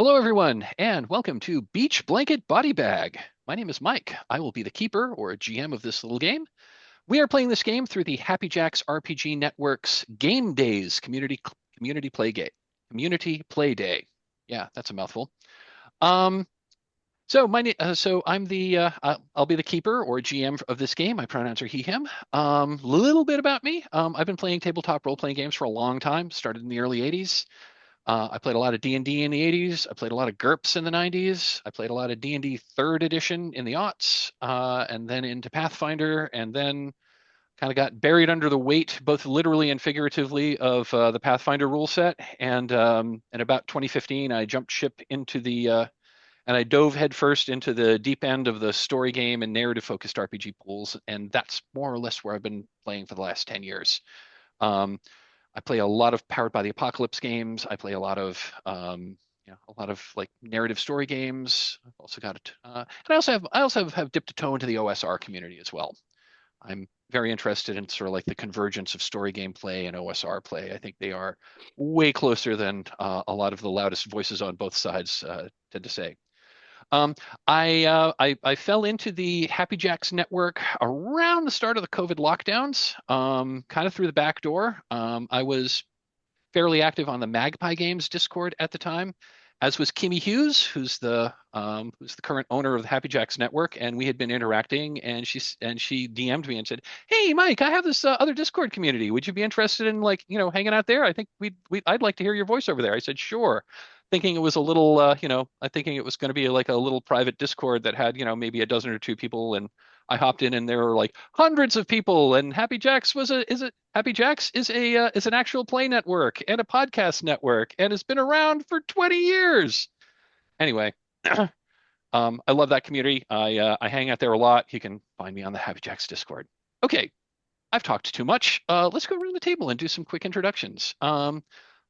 Hello, everyone, and welcome to Beach Blanket Body Bag. My name is Mike. I will be the keeper or GM of this little game. We are playing this game through the Happy Jacks RPG Network's Game Days community play game, community play day. Yeah, that's a mouthful. Um, so I'm I'll be the keeper or GM of this game. My pronouns are he, him. Little bit about me. I've been playing tabletop role-playing games for a long time. Started in the early '80s. I played a lot of D&D in the '80s. I played a lot of GURPS in the '90s. I played a lot of D&D third edition in the aughts, and then into Pathfinder, and then kind of got buried under the weight, both literally and figuratively, of the Pathfinder rule set. And in about 2015, I jumped ship into and I dove headfirst into the deep end of the story game and narrative focused RPG pools, and that's more or less where I've been playing for the last 10 years. Um, I play a lot of Powered by the Apocalypse games. I play a lot of a lot of like narrative story games. I've also got it, and I also have dipped a toe into the OSR community as well. I'm very interested in sort of like the convergence of story gameplay and OSR play. I think they are way closer than a lot of the loudest voices on both sides tend to say. Um, I fell into the Happy Jacks network around the start of the COVID lockdowns, kind of through the back door. I was fairly active on the Magpie Games Discord at the time, as was Kimmy Hughes, who's the current owner of the Happy Jacks network, and we had been interacting, and she DM'd me and said, "Hey, Mike, I have this other Discord community. Would you be interested in hanging out there? I think I'd like to hear your voice over there." I said, "Sure." Thinking it was a little, I thinking it was going to be like a little private Discord that had, maybe a dozen or two people, and I hopped in, and there were like hundreds of people. And Happy Jacks is an actual play network and a podcast network, and has been around for 20 years. Anyway, I love that community. I hang out there a lot. You can find me on the Happy Jacks Discord. Okay, I've talked too much. Let's go around the table and do some quick introductions.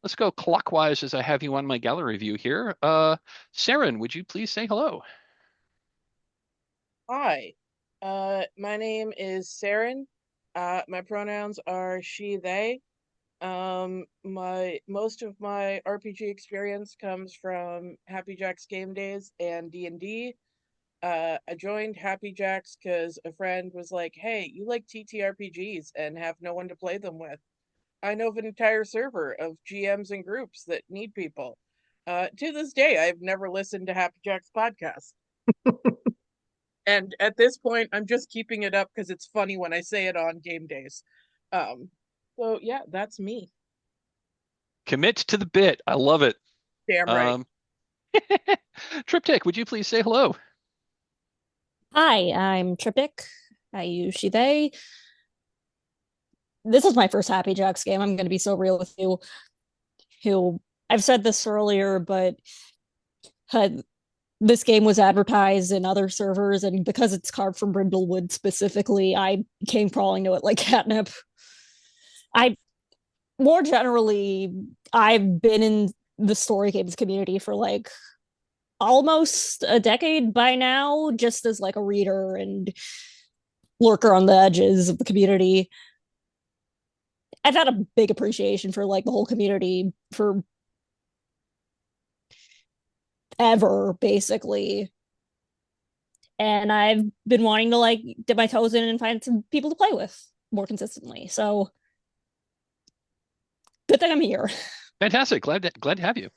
Let's go clockwise as I have you on my gallery view here. Serin, would you please say hello? Hi, my name is Serin. My pronouns are she, they. My most of my RPG experience comes from Happy Jacks game days and D&D. I joined Happy Jacks because a friend was like, "Hey, you like TTRPGs and have no one to play them with. I know of an entire server of GMs and groups that need people." To this day, I've never listened to Happy Jacks podcast. And at this point, I'm just keeping it up because it's funny when I say it on game days. Um, so yeah, that's me. Commit to the bit. I love it. Damn right. Um, Triptych, would you please say hello? Hi, I'm Triptych. I use she, they. This is my first Happy Jacks game. I'm going to be so real with you. Who I've said this earlier, but this game was advertised in other servers, and because it's carved from Brindlewood specifically, I came crawling to it like catnip. I more generally, I've been in the story games community for like almost a decade by now, just as like a reader and lurker on the edges of the community. I've had a big appreciation for like the whole community for ever, basically. And I've been wanting to like dip my toes in and find some people to play with more consistently. So good thing I'm here. Fantastic. Glad to have you.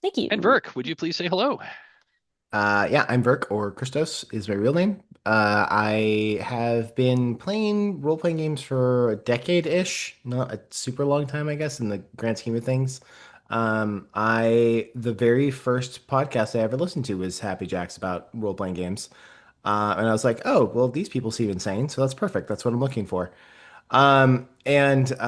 Thank And you. Vyrrk, would you please say hello? Yeah, I'm Vyrrk, or Christos is my real name. I have been playing role-playing games for a decade-ish, not a super long time, I guess, in the grand scheme of things. The very first podcast I ever listened to was Happy Jacks about role-playing games. And I was like, oh, well, these people seem insane, so that's perfect. That's what I'm looking for. I've been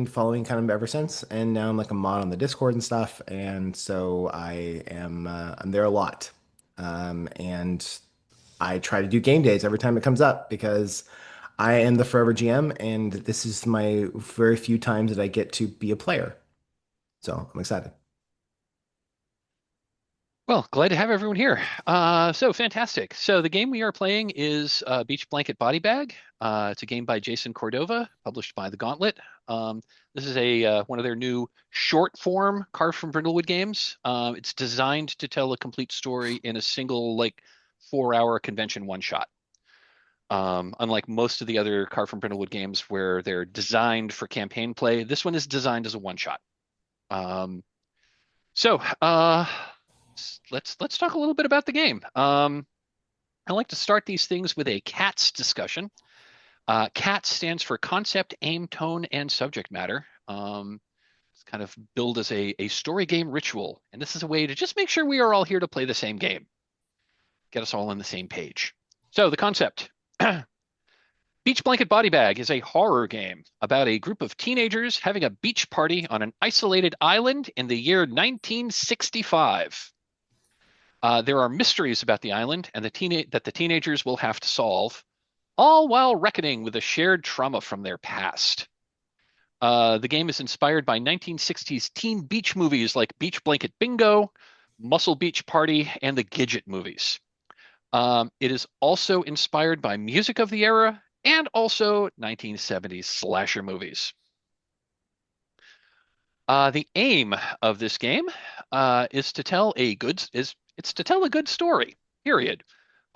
following kind of ever since, and now I'm like a mod on the Discord and stuff, and so I'm there a lot. And I try to do game days every time it comes up because I am the forever GM, and this is my very few times that I get to be a player. So I'm excited. Well, glad to have everyone here. So fantastic. So the game we are playing is Beach Blanket Body Bag. It's a game by Jason Cordova, published by the Gauntlet. This is a one of their new short form Carved from Brindlewood games. It's designed to tell a complete story in a single 4-hour convention one shot. Unlike most of the other Carved from Brindlewood games where they're designed for campaign play, this one is designed as a one shot. So let's talk a little bit about the game. I like to start these things with a CATS discussion. CATS stands for concept, aim, tone, and subject matter. It's kind of billed as a story game ritual, and this is a way to just make sure we are all here to play the same game, get us all on the same page. So the concept. Beach Blanket Body Bag is a horror game about a group of teenagers having a beach party on an isolated island in the year 1965. There are mysteries about the island and that the teenagers will have to solve, all while reckoning with a shared trauma from their past. The game is inspired by 1960s teen beach movies like Beach Blanket Bingo, Muscle Beach Party, and the Gidget movies. It is also inspired by music of the era and also 1970s slasher movies. The aim of this game is to tell a good story. Period.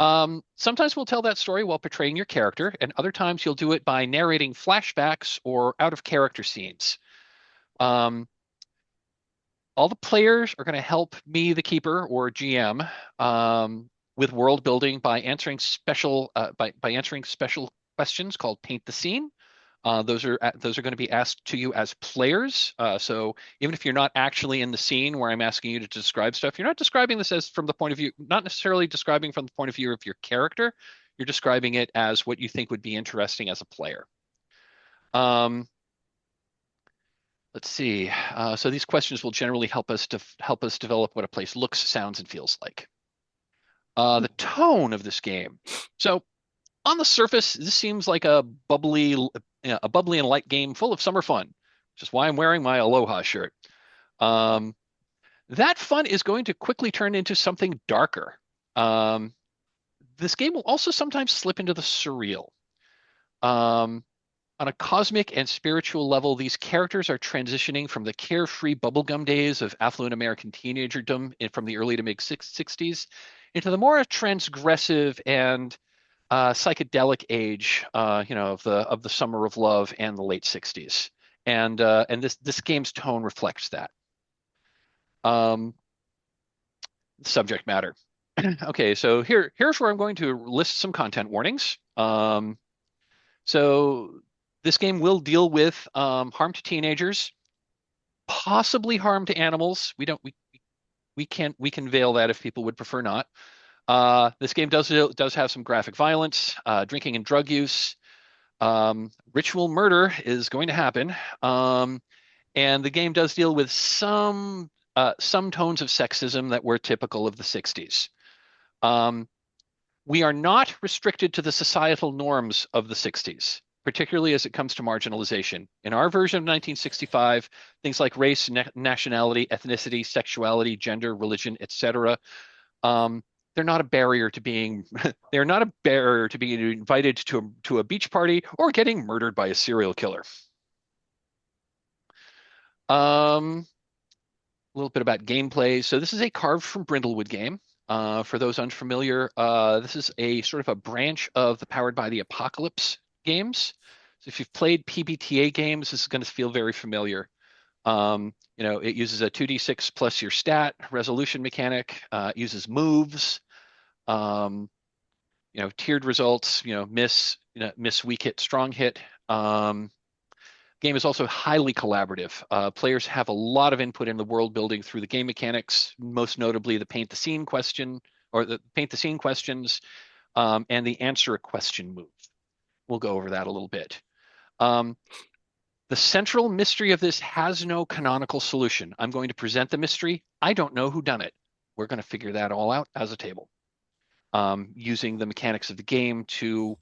Sometimes we'll tell that story while portraying your character, and other times you'll do it by narrating flashbacks or out of character scenes. All the players are going to help me, the keeper or GM, with world building by answering special questions called Paint the Scene. Those are going to be asked to you as players. So even if you're not actually in the scene where I'm asking you to describe stuff, you're not describing this as from the point of view, not necessarily describing from the point of view of your character. You're describing it as what you think would be interesting as a player. Let's see. So these questions will generally help us develop what a place looks, sounds, and feels like. The tone of this game. So on the surface, this seems like a bubbly and light game full of summer fun, which is why I'm wearing my Aloha shirt. That fun is going to quickly turn into something darker. This game will also sometimes slip into the surreal. On a cosmic and spiritual level, these characters are transitioning from the carefree bubblegum days of affluent American teenagerdom from the early to mid 60s into the more transgressive and psychedelic age, of the summer of love and the late 60s, and this game's tone reflects that. Subject matter. Okay, so here's where I'm going to list some content warnings. So this game will deal with harm to teenagers, possibly harm to animals. We can veil that if people would prefer not. This game does have some graphic violence, drinking and drug use. Ritual murder is going to happen. And the game does deal with some tones of sexism that were typical of the 60s. We are not restricted to the societal norms of the 60s, particularly as it comes to marginalization. In our version of 1965, things like race, nationality, ethnicity, sexuality, gender, religion, etc. They're not a barrier to being invited to a beach party or getting murdered by a serial killer. A little bit about gameplay. So this is a Carved from Brindlewood game. For those unfamiliar, this is a sort of a branch of the Powered by the Apocalypse games. So if you've played PBTA games, this is going to feel very familiar. It uses a 2d6 plus your stat resolution mechanic. It uses moves. Tiered results. Miss, weak hit, strong hit. Game is also highly collaborative. Players have a lot of input in the world building through the game mechanics, most notably the paint the scene question or the paint the scene questions, and the answer a question move. We'll go over that a little bit. The central mystery of this has no canonical solution. I'm going to present the mystery. I don't know who done it. We're going to figure that all out as a table, using the mechanics of the game to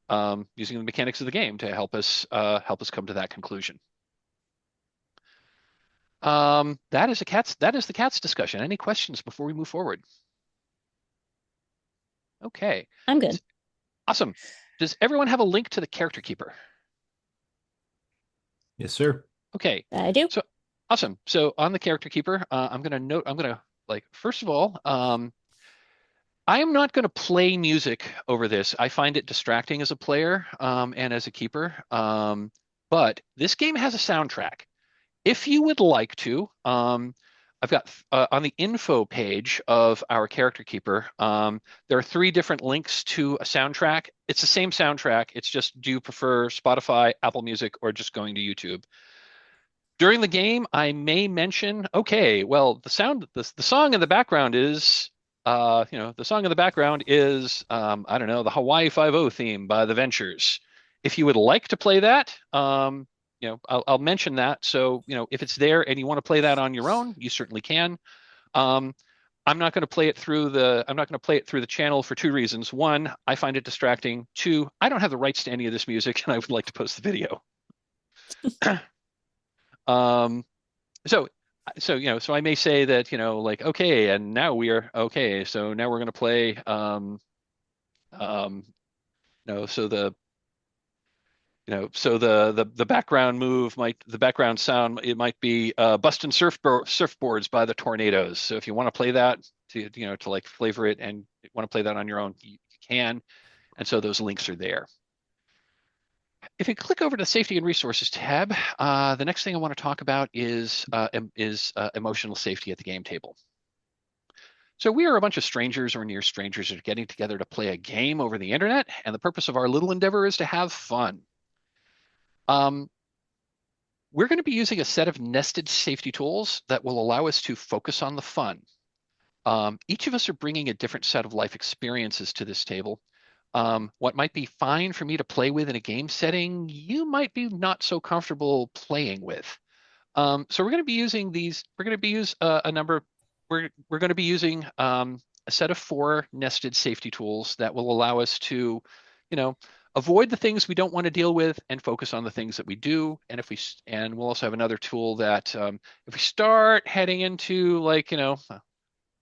help us come to that conclusion. That is the cat's discussion. Any questions before we move forward? Okay. I'm good. Awesome. Does everyone have a link to the character keeper? Yes, sir. Okay. I do. So awesome. So on the character keeper, I'm gonna like first of all, I am not going to play music over this. I find it distracting as a player, and as a keeper. But this game has a soundtrack. If you would like to, I've got on the info page of our character keeper, there are three different links to a soundtrack. It's the same soundtrack. It's just, do you prefer Spotify, Apple Music, or just going to YouTube? During the game, I may mention, okay, well, the song in the background is, the song in the background is, I don't know, the Hawaii Five-O theme by the Ventures. If you would like to play that, I'll mention that. So, if it's there and you want to play that on your own, you certainly can. I'm not going to play it through the channel for two reasons. One, I find it distracting. Two, I don't have the rights to any of this music, and I would like to post the video. Um, so, so I may say that, like, okay, and now we are okay. So now we're going to play, um, so the background the background sound, it might be busting surfboards by the Tornadoes. So if you want to play that to like flavor it and want to play that on your own, you can. And so those links are there. If you click over to the Safety and Resources tab, the next thing I want to talk about is emotional safety at the game table. So we are a bunch of strangers or near strangers who are getting together to play a game over the internet, and the purpose of our little endeavor is to have fun. We're going to be using a set of nested safety tools that will allow us to focus on the fun. Each of us are bringing a different set of life experiences to this table. What might be fine for me to play with in a game setting, you might be not so comfortable playing with. So we're going to be using these. We're going to be We're going to be using a set of 4 nested safety tools that will allow us to, avoid the things we don't want to deal with and focus on the things that we do. And we'll also have another tool that if we start heading into, like, let's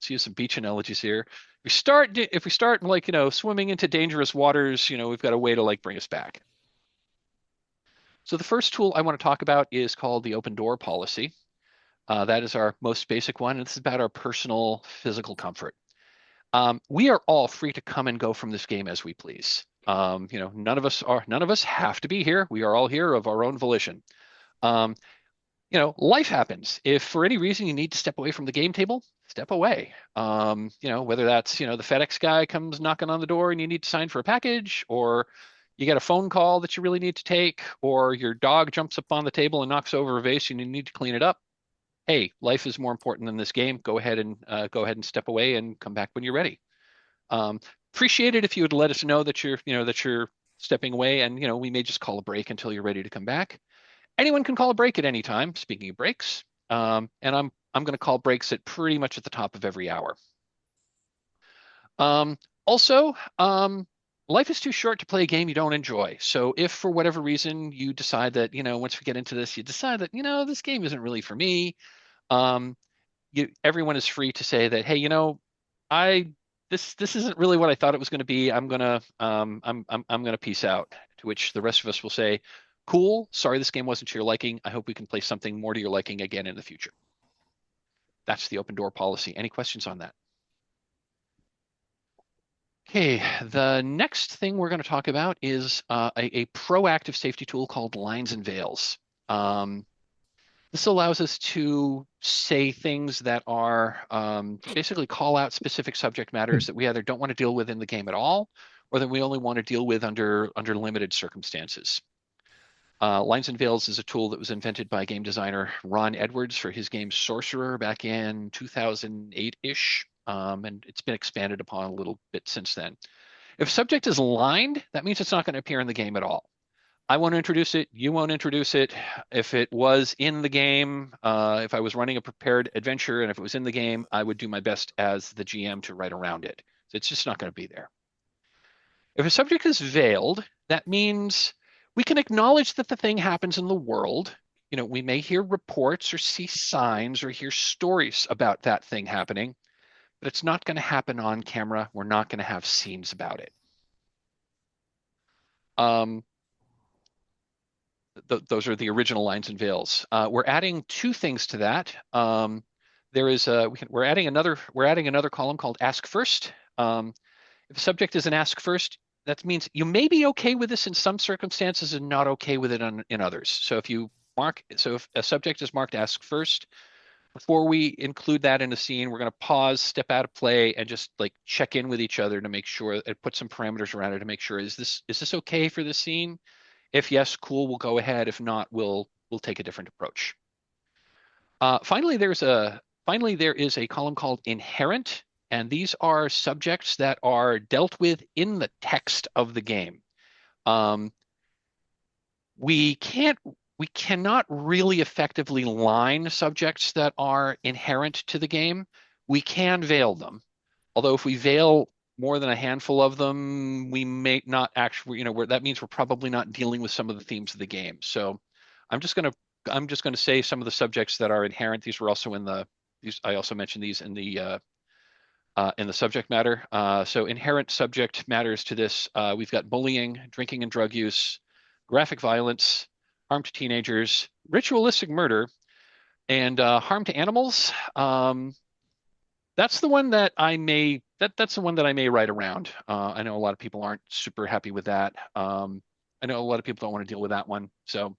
use some beach analogies here. If we start like, swimming into dangerous waters, we've got a way to like bring us back. So the first tool I want to talk about is called the open door policy. That is our most basic one, and this is about our personal physical comfort. We are all free to come and go from this game as we please. None of us have to be here. We are all here of our own volition. Life happens. If for any reason you need to step away from the game table, step away. Whether that's, the FedEx guy comes knocking on the door and you need to sign for a package, or you get a phone call that you really need to take, or your dog jumps up on the table and knocks over a vase and you need to clean it up. Hey, life is more important than this game. Go ahead and step away and come back when you're ready. Appreciate it if you would let us know that you're stepping away, and we may just call a break until you're ready to come back. Anyone can call a break at any time. Speaking of breaks, and I'm going to call breaks at pretty much at the top of every hour. Also, life is too short to play a game you don't enjoy. So if for whatever reason you decide that, once we get into this, you decide that, this game isn't really for me, everyone is free to say that, hey, this isn't really what I thought it was going to be. I'm gonna peace out. To which the rest of us will say, cool, sorry this game wasn't to your liking. I hope we can play something more to your liking again in the future. That's the open door policy. Any questions on that? Okay, the next thing we're going to talk about is a proactive safety tool called Lines and Veils. This allows us to say things that are basically call out specific subject matters that we either don't want to deal with in the game at all, or that we only want to deal with under limited circumstances. Lines and Veils is a tool that was invented by game designer Ron Edwards for his game Sorcerer back in 2008-ish, and it's been expanded upon a little bit since then. If a subject is lined, that means it's not going to appear in the game at all. I won't introduce it, you won't introduce it. If it was in the game, if I was running a prepared adventure and if it was in the game, I would do my best as the GM to write around it. So it's just not going to be there. If a subject is veiled, that means we can acknowledge that the thing happens in the world, we may hear reports or see signs or hear stories about that thing happening, but it's not going to happen on camera. We're not going to have scenes about it. Those are the original lines and veils. We're adding two things to that. We're adding another column called Ask First. If a subject is an Ask First, that means you may be okay with this in some circumstances and not okay with it in others. So if a subject is marked Ask First, before we include that in a scene, we're going to pause, step out of play, and just like check in with each other to make sure, and put some parameters around it to make sure, is this okay for this scene? If yes, cool, we'll go ahead. If not, we'll take a different approach. Finally, there is a column called Inherent, and these are subjects that are dealt with in the text of the game. We cannot really effectively line subjects that are inherent to the game. We can veil them, although if we veil more than a handful of them, we may not actually, that means we're probably not dealing with some of the themes of the game. So I'm just going to say some of the subjects that are inherent. These were also I also mentioned these in the subject matter. So inherent subject matters to this. We've got bullying, drinking and drug use, graphic violence, harm to teenagers, ritualistic murder, and harm to animals. That's the one that I may write around. I know a lot of people aren't super happy with that. I know a lot of people don't want to deal with that one. So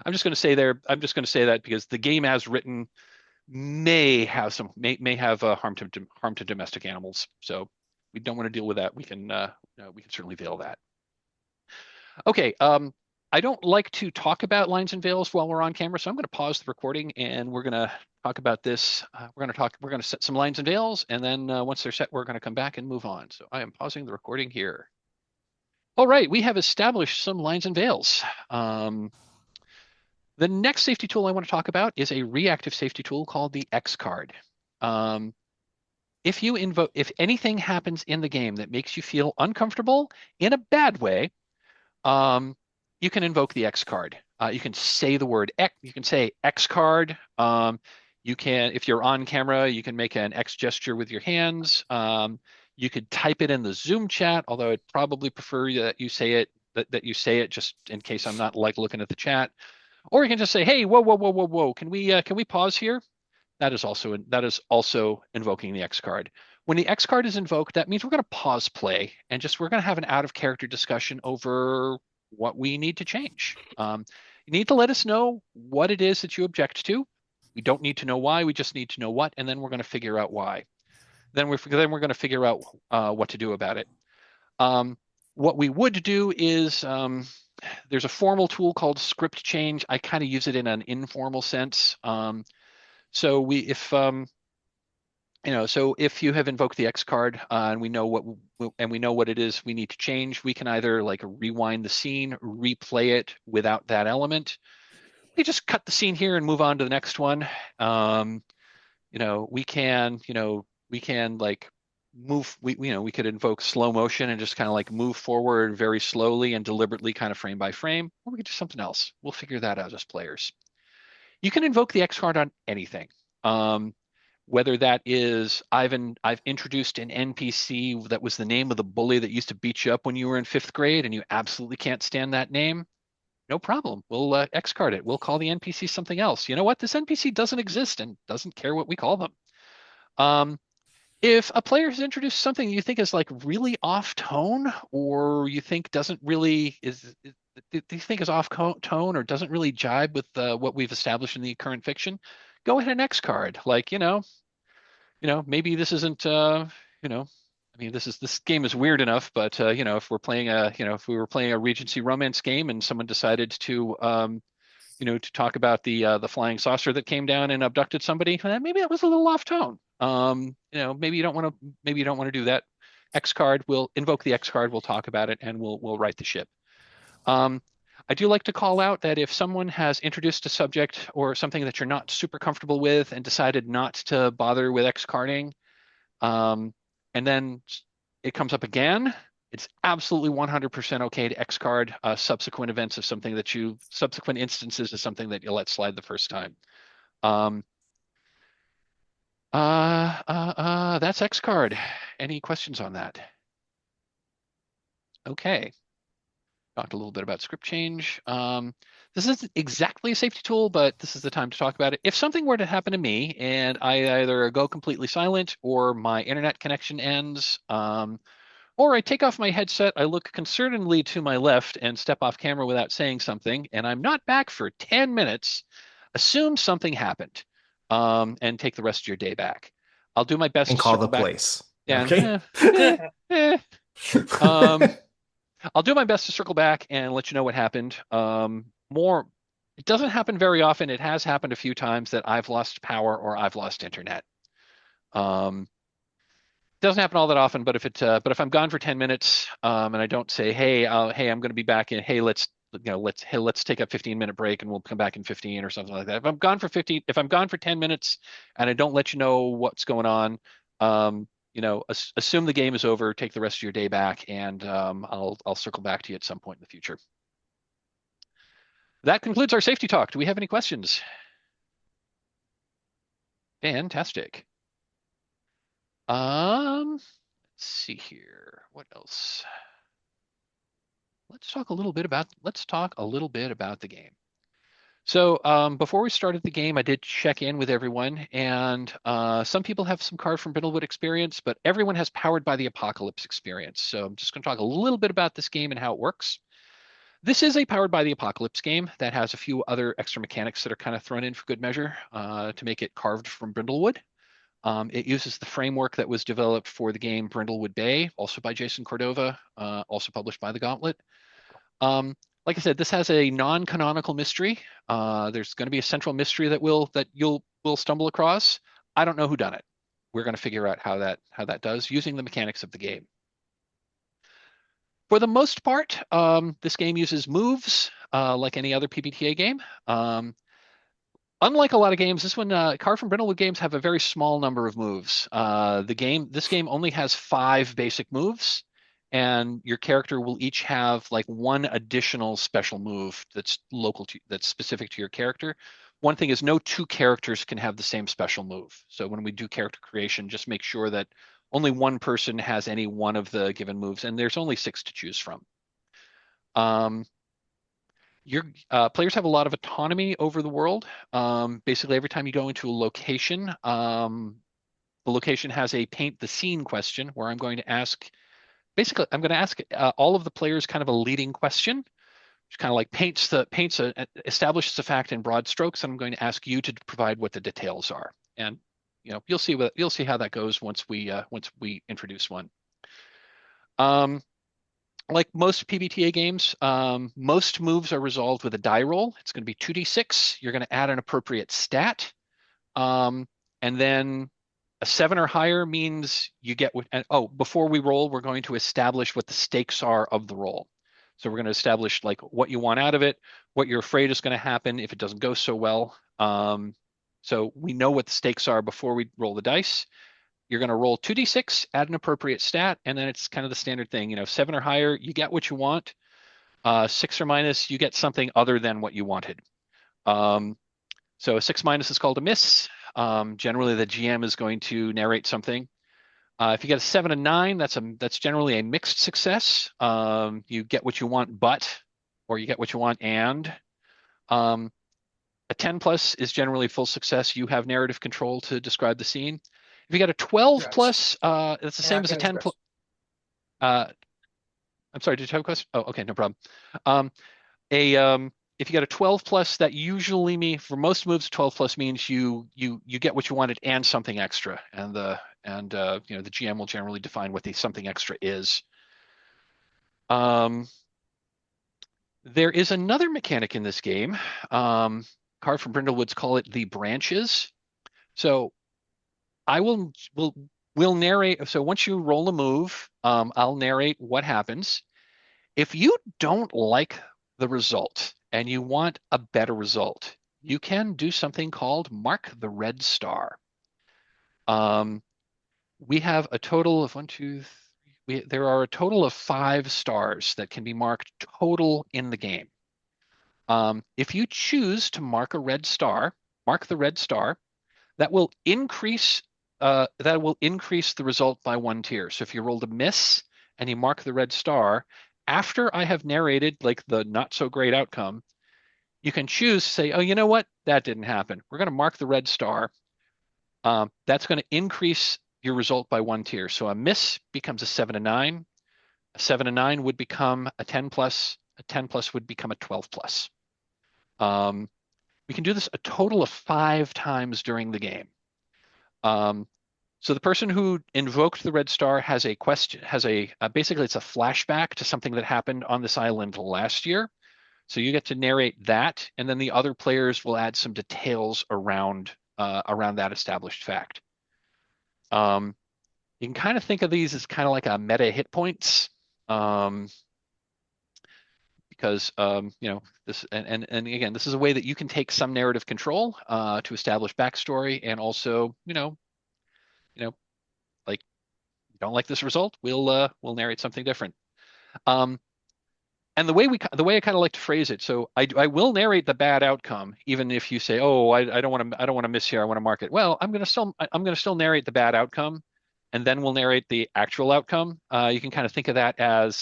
I'm just going to say that because the game as written may have harm to domestic animals. So we don't want to deal with that. We can certainly veil that. Okay. I don't like to talk about lines and veils while we're on camera, so I'm going to pause the recording and we're going to talk about this. We're going to set some lines and veils, and then once they're set, we're going to come back and move on. So I am pausing the recording here. All right, we have established some lines and veils. The next safety tool I want to talk about is a reactive safety tool called the X card. If anything happens in the game that makes you feel uncomfortable in a bad way, you can invoke the X card. You can say the word X. You can say X card. You can, if you're on camera, you can make an X gesture with your hands. You could type it in the Zoom chat, although I'd probably prefer that you say it just in case I'm not like looking at the chat. Or you can just say, "Hey, whoa, whoa, whoa, whoa, whoa! Can we pause here?" That is also invoking the X card. When the X card is invoked, that means we're going to pause play and we're going to have an out of character discussion over what we need to change. You need to let us know what it is that you object to. We don't need to know why. We just need to know what, and then we're going to figure out why. Then we're going to figure out what to do about it. What we would do is there's a formal tool called script change. I kind of use it in an informal sense. So if you have invoked the X card and we know what it is we need to change, we can either like rewind the scene, replay it without that element. We just cut the scene here and move on to the next one. We can like move. We could invoke slow motion and just kind of like move forward very slowly and deliberately, kind of frame by frame, or we could do something else. We'll figure that out as players. You can invoke the X card on anything. Whether that is I've introduced an NPC that was the name of the bully that used to beat you up when you were in 5th grade and you absolutely can't stand that name, no problem. We'll X card it. We'll call the NPC something else. You know what? This NPC doesn't exist and doesn't care what we call them. If a player has introduced something you think is like really off tone, or you think do you think is off tone or doesn't really jibe with what we've established in the current fiction, go ahead and X card. Like, maybe this isn't, this game is weird enough, but if we were playing a Regency romance game and someone decided to to talk about the flying saucer that came down and abducted somebody, maybe that was a little off tone. Maybe you don't want to do that. X card, we'll invoke the X card, we'll talk about it, and we'll right the ship. I do like to call out that if someone has introduced a subject or something that you're not super comfortable with and decided not to bother with X carding, and then it comes up again, It's absolutely 100% okay to X card subsequent events of something that subsequent instances of something that you let slide the first time. That's X card. Any questions on that? Okay. Talked a little bit about script change. This isn't exactly a safety tool, but this is the time to talk about it. If something were to happen to me and I either go completely silent or my internet connection ends, or I take off my headset, I look concernedly to my left and step off camera without saying something, and I'm not back for 10 minutes, assume something happened, and take the rest of your day back. I'll do my best And to call the circle back. police. Yeah. Okay. I'll do my best to circle back and let you know what happened. It doesn't happen very often. It has happened a few times that I've lost power or I've lost internet. Doesn't happen all that often, but if I'm gone for 10 minutes, and I don't say, hey, I'm going to be back in, hey, let's take a 15-minute break and we'll come back in 15 or something like that. If I'm gone for 10 minutes and I don't let you know what's going on, assume the game is over, take the rest of your day back, and I'll circle back to you at some point in the future. That concludes our safety talk. Do we have any questions? Fantastic. Let's see here. What else? Let's talk a little bit about the game. So before we started the game, I did check in with everyone, and some people have some Card from Brindlewood experience, but everyone has Powered by the Apocalypse experience. So I'm just going to talk a little bit about this game and how it works. This is a Powered by the Apocalypse game that has a few other extra mechanics that are kind of thrown in for good measure to make it carved from Brindlewood. It uses the framework that was developed for the game Brindlewood Bay, also by Jason Cordova, also published by the Gauntlet. Like I said, this has a non-canonical mystery. There's going to be a central mystery that you'll stumble across. I don't know who done it. We're going to figure out how that does using the mechanics of the game. For the most part, this game uses moves like any other PBTA game. Unlike a lot of games, this one, Card from Brindlewood games have a very small number of moves. This game only has 5 basic moves, and your character will each have like one additional special move that's specific to your character. One thing is no 2 characters can have the same special move. So when we do character creation, just make sure that only one person has any one of the given moves, and there's only 6 to choose from. Your players have a lot of autonomy over the world. Basically, every time you go into a location, the location has a paint the scene question where I'm going to ask all of the players kind of a leading question, which kind of like establishes a fact in broad strokes, and I'm going to ask you to provide what the details are. And you'll see how that goes once we introduce one. Like most PBTA games, most moves are resolved with a die roll. It's going to be 2d6. You're going to add an appropriate stat. And then a 7 or higher means you get before we roll, we're going to establish what the stakes are of the roll. So we're going to establish like what you want out of it, what you're afraid is going to happen if it doesn't go so well. So we know what the stakes are before we roll the dice. You're going to roll 2d6, add an appropriate stat, and then it's kind of the standard thing. 7 or higher, you get what you want. 6 or minus, you get something other than what you wanted. So a 6 minus is called a miss. Generally, the GM is going to narrate something. If you get a 7 and 9, that's generally a mixed success. You get what you want, or you get what you want, and. A 10 plus is generally full success. You have narrative control to describe the scene. If you got a 12 plus, it's the same as a 10 plus. I'm sorry, did you have a question? Oh, okay, no problem. If you got a 12 plus, that usually means for most moves, 12 plus means you get what you wanted and something extra, and the GM will generally define what the something extra is. There is another mechanic in this game. Card from Brindlewood's call it the branches. So we'll narrate. So once you roll a move, I'll narrate what happens. If you don't like the result and you want a better result, you can do something called Mark the Red Star. We have a total of 1, 2, 3, there are a total of 5 stars that can be marked total in the game. If you choose to mark a red star, mark the red star, that will increase the result by 1 tier. So if you rolled a miss and you mark the red star, after I have narrated like the not so great outcome, you can choose to say, oh, you know what? That didn't happen. We're going to mark the red star. That's going to increase your result by 1 tier. So a miss becomes a 7 to 9. A 7 to 9 would become a 10 plus. A 10 plus would become a 12 plus. We can do this a total of 5 times during the game. So the person who invoked the red star has a question, basically it's a flashback to something that happened on this island last year. So you get to narrate that, and then the other players will add some details around that established fact. You can kind of think of these as kind of like a meta hit points, because this and again, this is a way that you can take some narrative control to establish backstory, and also like you don't like this result, we'll narrate something different. And the way I kind of like to phrase it, so I will narrate the bad outcome, even if you say, oh, I don't want to miss here, I want to mark it. Well, I'm gonna still narrate the bad outcome, and then we'll narrate the actual outcome. You can kind of think of that as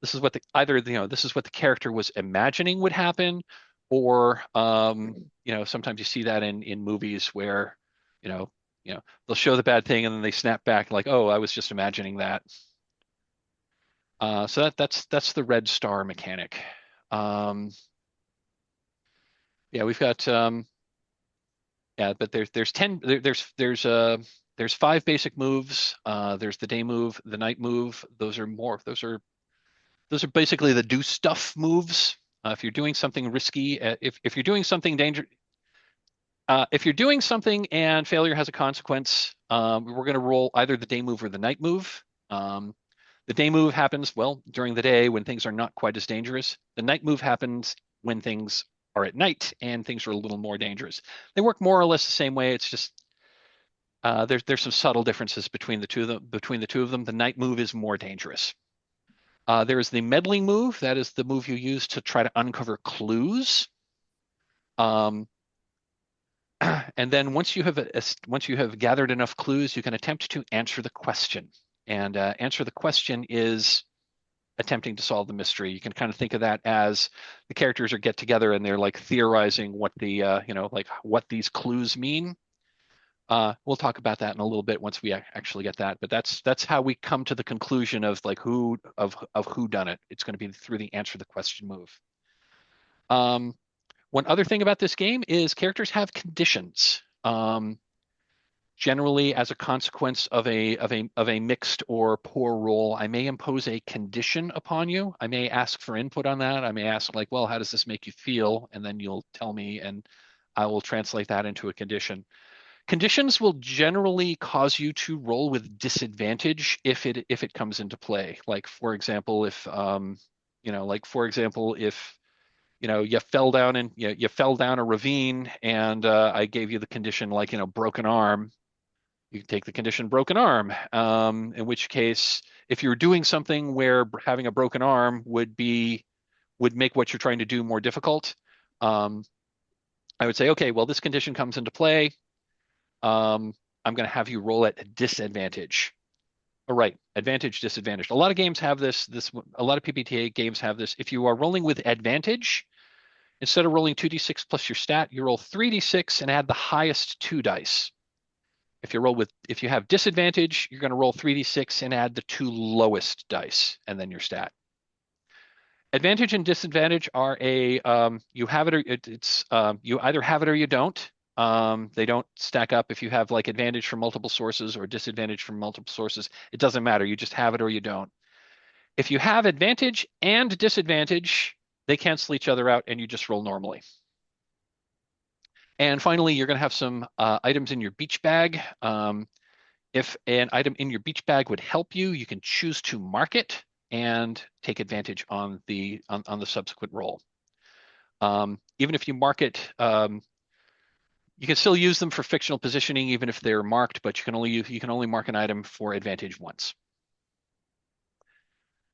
this is what this is what the character was imagining would happen, or sometimes you see that in movies where they'll show the bad thing and then they snap back like, oh, I was just imagining that. So that's the red star mechanic. Yeah, we've got but there's 5 basic moves. There's the day move, the night move. Those are basically the do stuff moves. If you're doing something risky, if you're doing something dangerous, if you're doing something and failure has a consequence, we're going to roll either the day move or the night move. The day move happens, well, during the day when things are not quite as dangerous. The night move happens when things are at night and things are a little more dangerous. They work more or less the same way. It's just there's some subtle differences between the two of them. The night move is more dangerous. There is the meddling move. That is the move you use to try to uncover clues. And then once you have gathered enough clues, you can attempt to answer the question. And answer the question is attempting to solve the mystery. You can kind of think of that as the characters are get together and they're like theorizing what the like what these clues mean. We'll talk about that in a little bit once we actually get that. But that's how we come to the conclusion of like who done it. It's going to be through the answer the question move. One other thing about this game is characters have conditions. Generally, as a consequence of a mixed or poor roll, I may impose a condition upon you. I may ask for input on that. I may ask like, well, how does this make you feel? And then you'll tell me, and I will translate that into a condition. Conditions will generally cause you to roll with disadvantage if it comes into play. Like for example, if you fell down and you fell down a ravine, and I gave you the condition like broken arm. You can take the condition broken arm, in which case, if you're doing something where having a broken arm would make what you're trying to do more difficult, I would say, okay, well, this condition comes into play. I'm going to have you roll at disadvantage. All right, advantage, disadvantage. A lot of games have this. A lot of PBTA games have this. If you are rolling with advantage, instead of rolling 2d6 plus your stat, you roll 3d6 and add the highest 2 dice. If you have disadvantage, you're going to roll 3d6 and add the 2 lowest dice and then your stat. Advantage and disadvantage are you have it or you either have it or you don't. They don't stack up. If you have like advantage from multiple sources or disadvantage from multiple sources, it doesn't matter. You just have it or you don't. If you have advantage and disadvantage, they cancel each other out and you just roll normally. And finally, you're going to have some items in your beach bag. If an item in your beach bag would help you, you can choose to mark it and take advantage on the subsequent roll. Even if you mark it, you can still use them for fictional positioning, even if they're marked. But you can only mark an item for advantage once.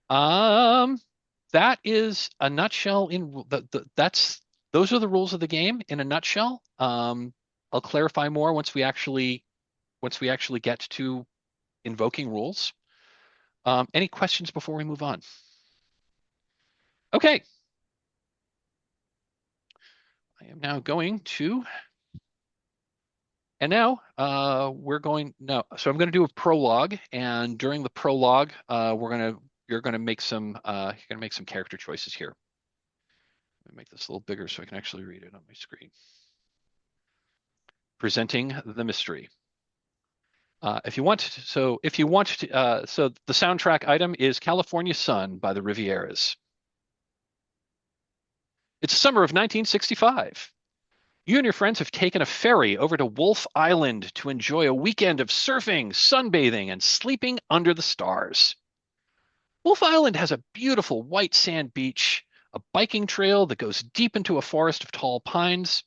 That is a nutshell in those are the rules of the game in a nutshell. I'll clarify more once we actually get to invoking rules. Any questions before we move on? Okay. I am now going to, and now we're going no. So I'm going to do a prologue, and during the prologue, you're going to make some character choices here. Let me make this a little bigger so I can actually read it on my screen. Presenting the mystery. If you want to, so the soundtrack item is California Sun by the Rivieras. It's summer of 1965. You and your friends have taken a ferry over to Wolf Island to enjoy a weekend of surfing, sunbathing, and sleeping under the stars. Wolf Island has a beautiful white sand beach, a biking trail that goes deep into a forest of tall pines.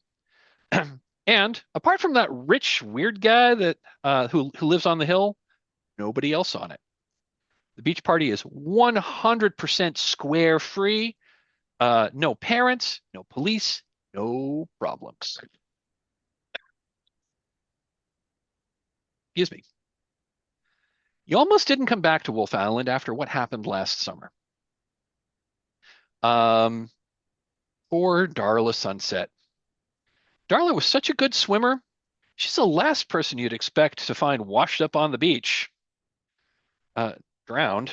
And apart from that rich, weird guy that who lives on the hill, nobody else on it. The beach party is 100% square free. No parents, no police, no problems. Excuse me. You almost didn't come back to Wolf Island after what happened last summer. Poor Darla Sunset. Darla was such a good swimmer. She's the last person you'd expect to find washed up on the beach. Drowned.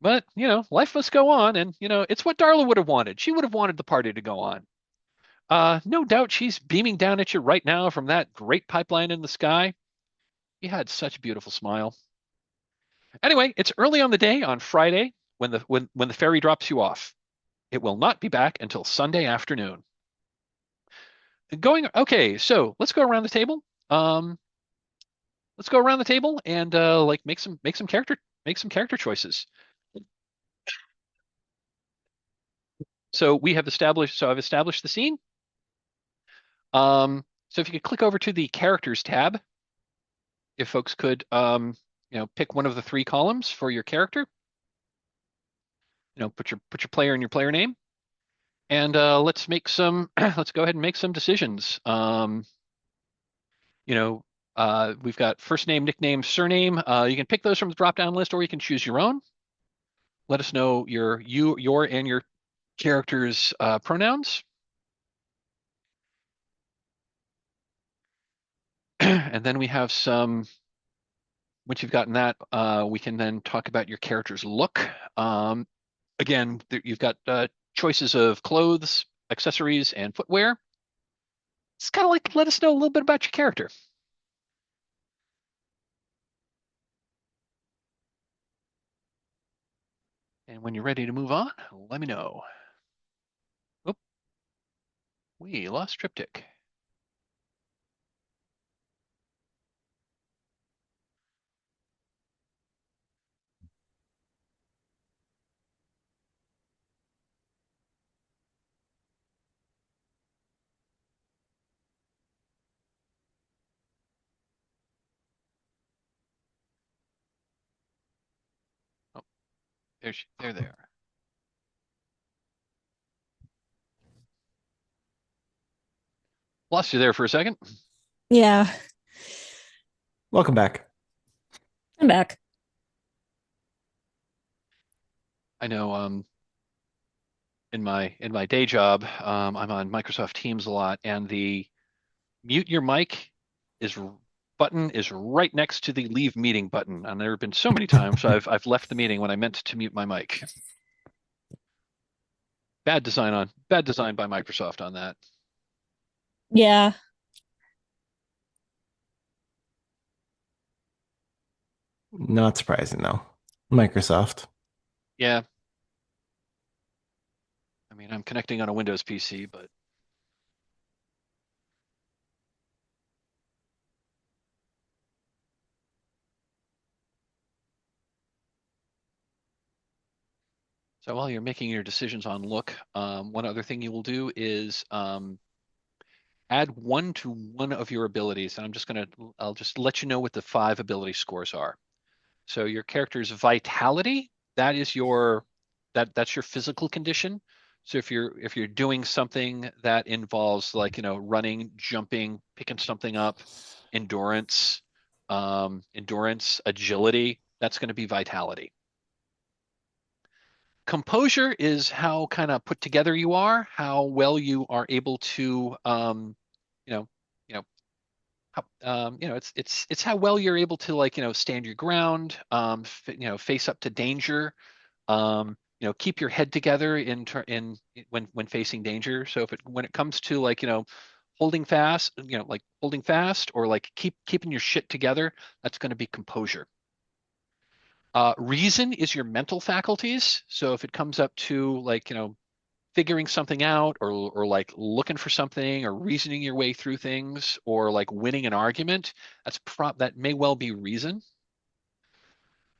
But, life must go on, and, it's what Darla would have wanted. She would have wanted the party to go on. No doubt she's beaming down at you right now from that great pipeline in the sky. He had such a beautiful smile. Anyway, it's early on the day on Friday when the ferry drops you off. It will not be back until Sunday afternoon. Okay, so let's go around the table. Let's go around the table and make some character choices. So I've established the scene. So if you could click over to the characters tab, if folks could pick one of the three columns for your character. Put your player and your player name. And let's go ahead and make some decisions. We've got first name, nickname, surname. You can pick those from the drop-down list, or you can choose your own. Let us know your and your character's pronouns. And then we have some, once you've gotten that, we can then talk about your character's look. Again, you've got choices of clothes, accessories, and footwear. It's kind of like let us know a little bit about your character. And when you're ready to move on, let me know. Oop. We lost Triptych. Oh, they're there. Lost you there for a second. Yeah. Welcome back. I'm back. I know in my day job, I'm on Microsoft Teams a lot, and the mute your mic button is right next to the leave meeting button. And there have been so many times I've left the meeting when I meant to mute my mic. Bad design by Microsoft on that. Yeah. Not surprising though. Microsoft. Yeah. I mean, I'm connecting on a Windows PC, but so while you're making your decisions on look, one other thing you will do is add one to one of your abilities, and I'll just let you know what the 5 ability scores are. So your character's vitality, that is that's your physical condition. So if you're doing something that involves like, running, jumping, picking something up, endurance, agility, that's going to be vitality. Composure is how kind of put together you are, how well you are able to, you know, you know, it's how well you're able to like, stand your ground, face up to danger, keep your head together when facing danger. So when it comes to like, holding fast, like holding fast or like keeping your shit together, that's going to be composure. Reason is your mental faculties. So if it comes up to like, figuring something out or like looking for something or reasoning your way through things or like winning an argument, that may well be reason.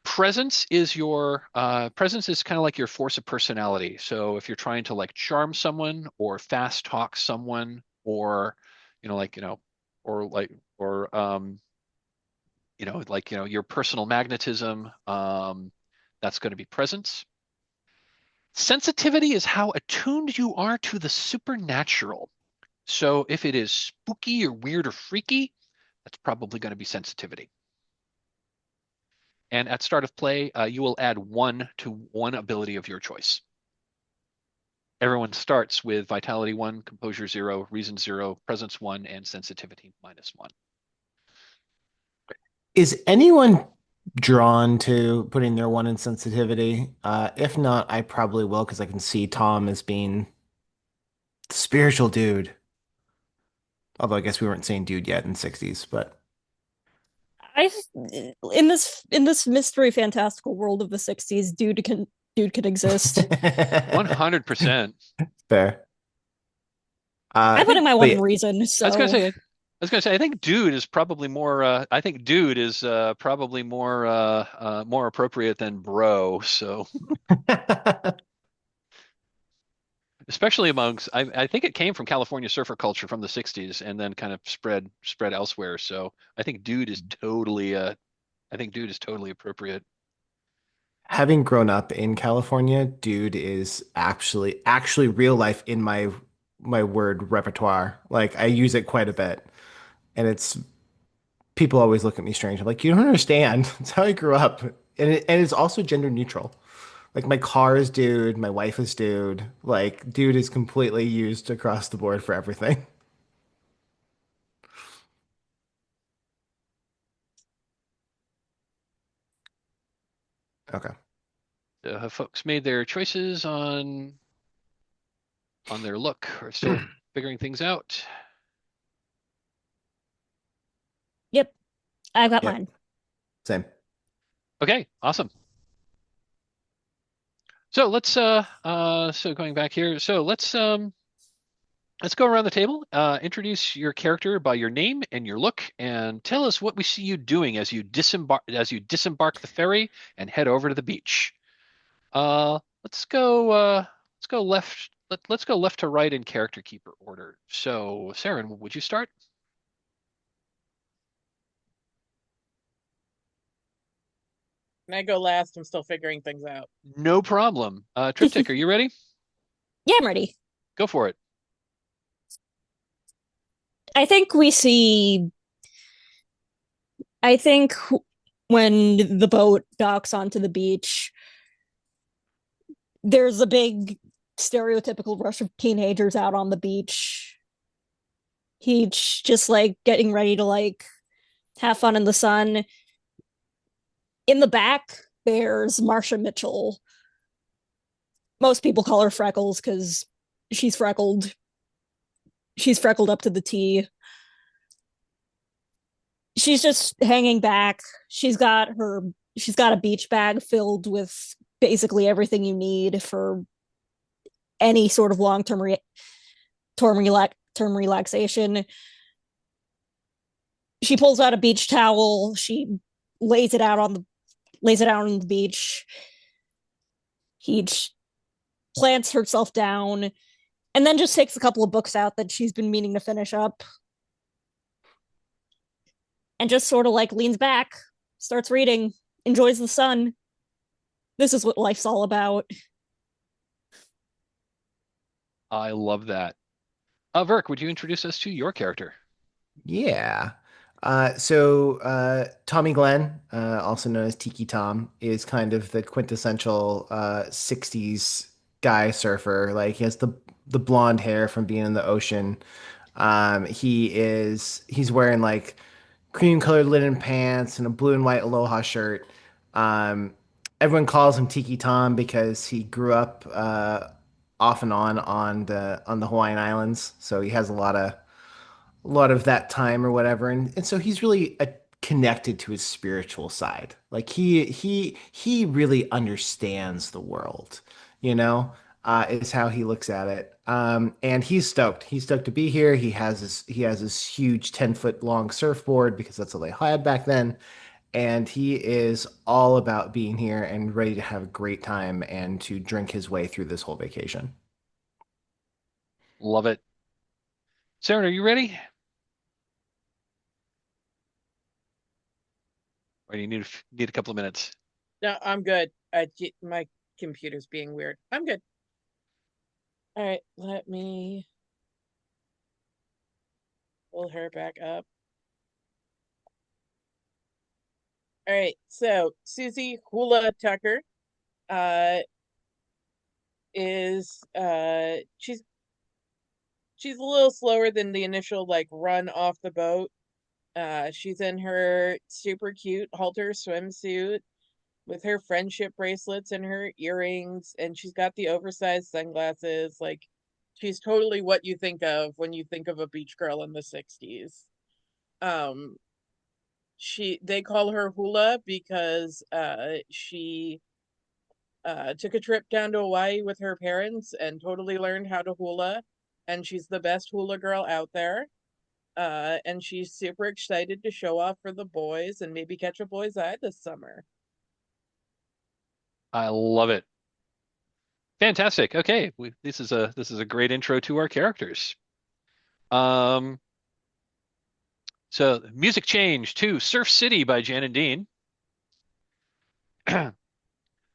Presence is kind of like your force of personality. So if you're trying to like charm someone or fast talk someone or your personal magnetism, that's going to be presence. Sensitivity is how attuned you are to the supernatural. So if it is spooky or weird or freaky, that's probably going to be sensitivity. And at start of play, you will add 1 to one ability of your choice. Everyone starts with Vitality 1, Composure 0, Reason 0, Presence 1, and Sensitivity -1. Is anyone drawn to putting their 1 in sensitivity? If not, I probably will because I can see Tom as being the spiritual dude. Although I guess we weren't saying dude yet in 60s, but I in this mystery fantastical world of the 60s, dude could exist. 100%. Fair. I put in my 1 reason. So I was gonna say, I think dude is probably more. I think dude is probably more appropriate than bro. So, especially amongst, I think it came from California surfer culture from the '60s and then kind of spread elsewhere. So I think dude is totally appropriate. Having grown up in California, dude is actually real life in my word repertoire. Like I use it quite a bit. And people always look at me strange. I'm like, you don't understand. It's how I grew up. And it's also gender neutral. Like my car is dude, my wife is dude. Like dude is completely used across the board for everything. Okay. So have folks made their choices on their look or still figuring things out? Yep, I've got Yep. mine. Same. Okay, awesome. So let's so going back here. So let's go around the table. Introduce your character by your name and your look, and tell us what we see you doing as you disembark the ferry and head over to the beach. Let's go left. Let's go left to right in character keeper order. So, Serin, would you start? Can I go last? I'm still figuring things out. No problem. Triptych, are you ready? Yeah, I'm ready. Go for it. I think when the boat docks onto the beach, there's a big stereotypical rush of teenagers out on the beach. He's just like getting ready to like have fun in the sun. In the back, there's Marsha Mitchell. Most people call her Freckles because she's freckled. She's freckled up to the T. She's just hanging back. She's got a beach bag filled with basically everything you need for any sort of long-term relaxation. She pulls out a beach towel. She lays it out on the beach. He plants herself down and then just takes a couple of books out that she's been meaning to finish up and just sort of like leans back, starts reading, enjoys the sun. This is what life's all about. I love that. Vyrrk, would you introduce us to your character? Yeah. So Tommy Glenn, also known as Tiki Tom, is kind of the quintessential 60s guy surfer. Like he has the blonde hair from being in the ocean. He's wearing like cream colored linen pants and a blue and white Aloha shirt. Um, Everyone calls him Tiki Tom because he grew up off and on the Hawaiian Islands. So he has a lot of that time or whatever, and so he's really connected to his spiritual side. Like he really understands the world, you know, is how he looks at it. And he's stoked to be here. He has this huge 10-foot long surfboard because that's all they had back then, and he is all about being here and ready to have a great time and to drink his way through this whole vacation. Love it. Serin, are you ready? Or do you need a couple of minutes? No, I'm good. My computer's being weird. I'm good. All right, let me pull her back up. All right, so Susie Hula Tucker uh is she's a little slower than the initial like run off the boat. She's in her super cute halter swimsuit with her friendship bracelets and her earrings, and she's got the oversized sunglasses. Like, she's totally what you think of when you think of a beach girl in the 60s. Um, they call her Hula because she took a trip down to Hawaii with her parents and totally learned how to hula, and she's the best hula girl out there. And she's super excited to show off for the boys and maybe catch a boy's eye this summer. I love it. Fantastic. Okay, this is a great intro to our characters. Um, so music change to Surf City by Jan and Dean.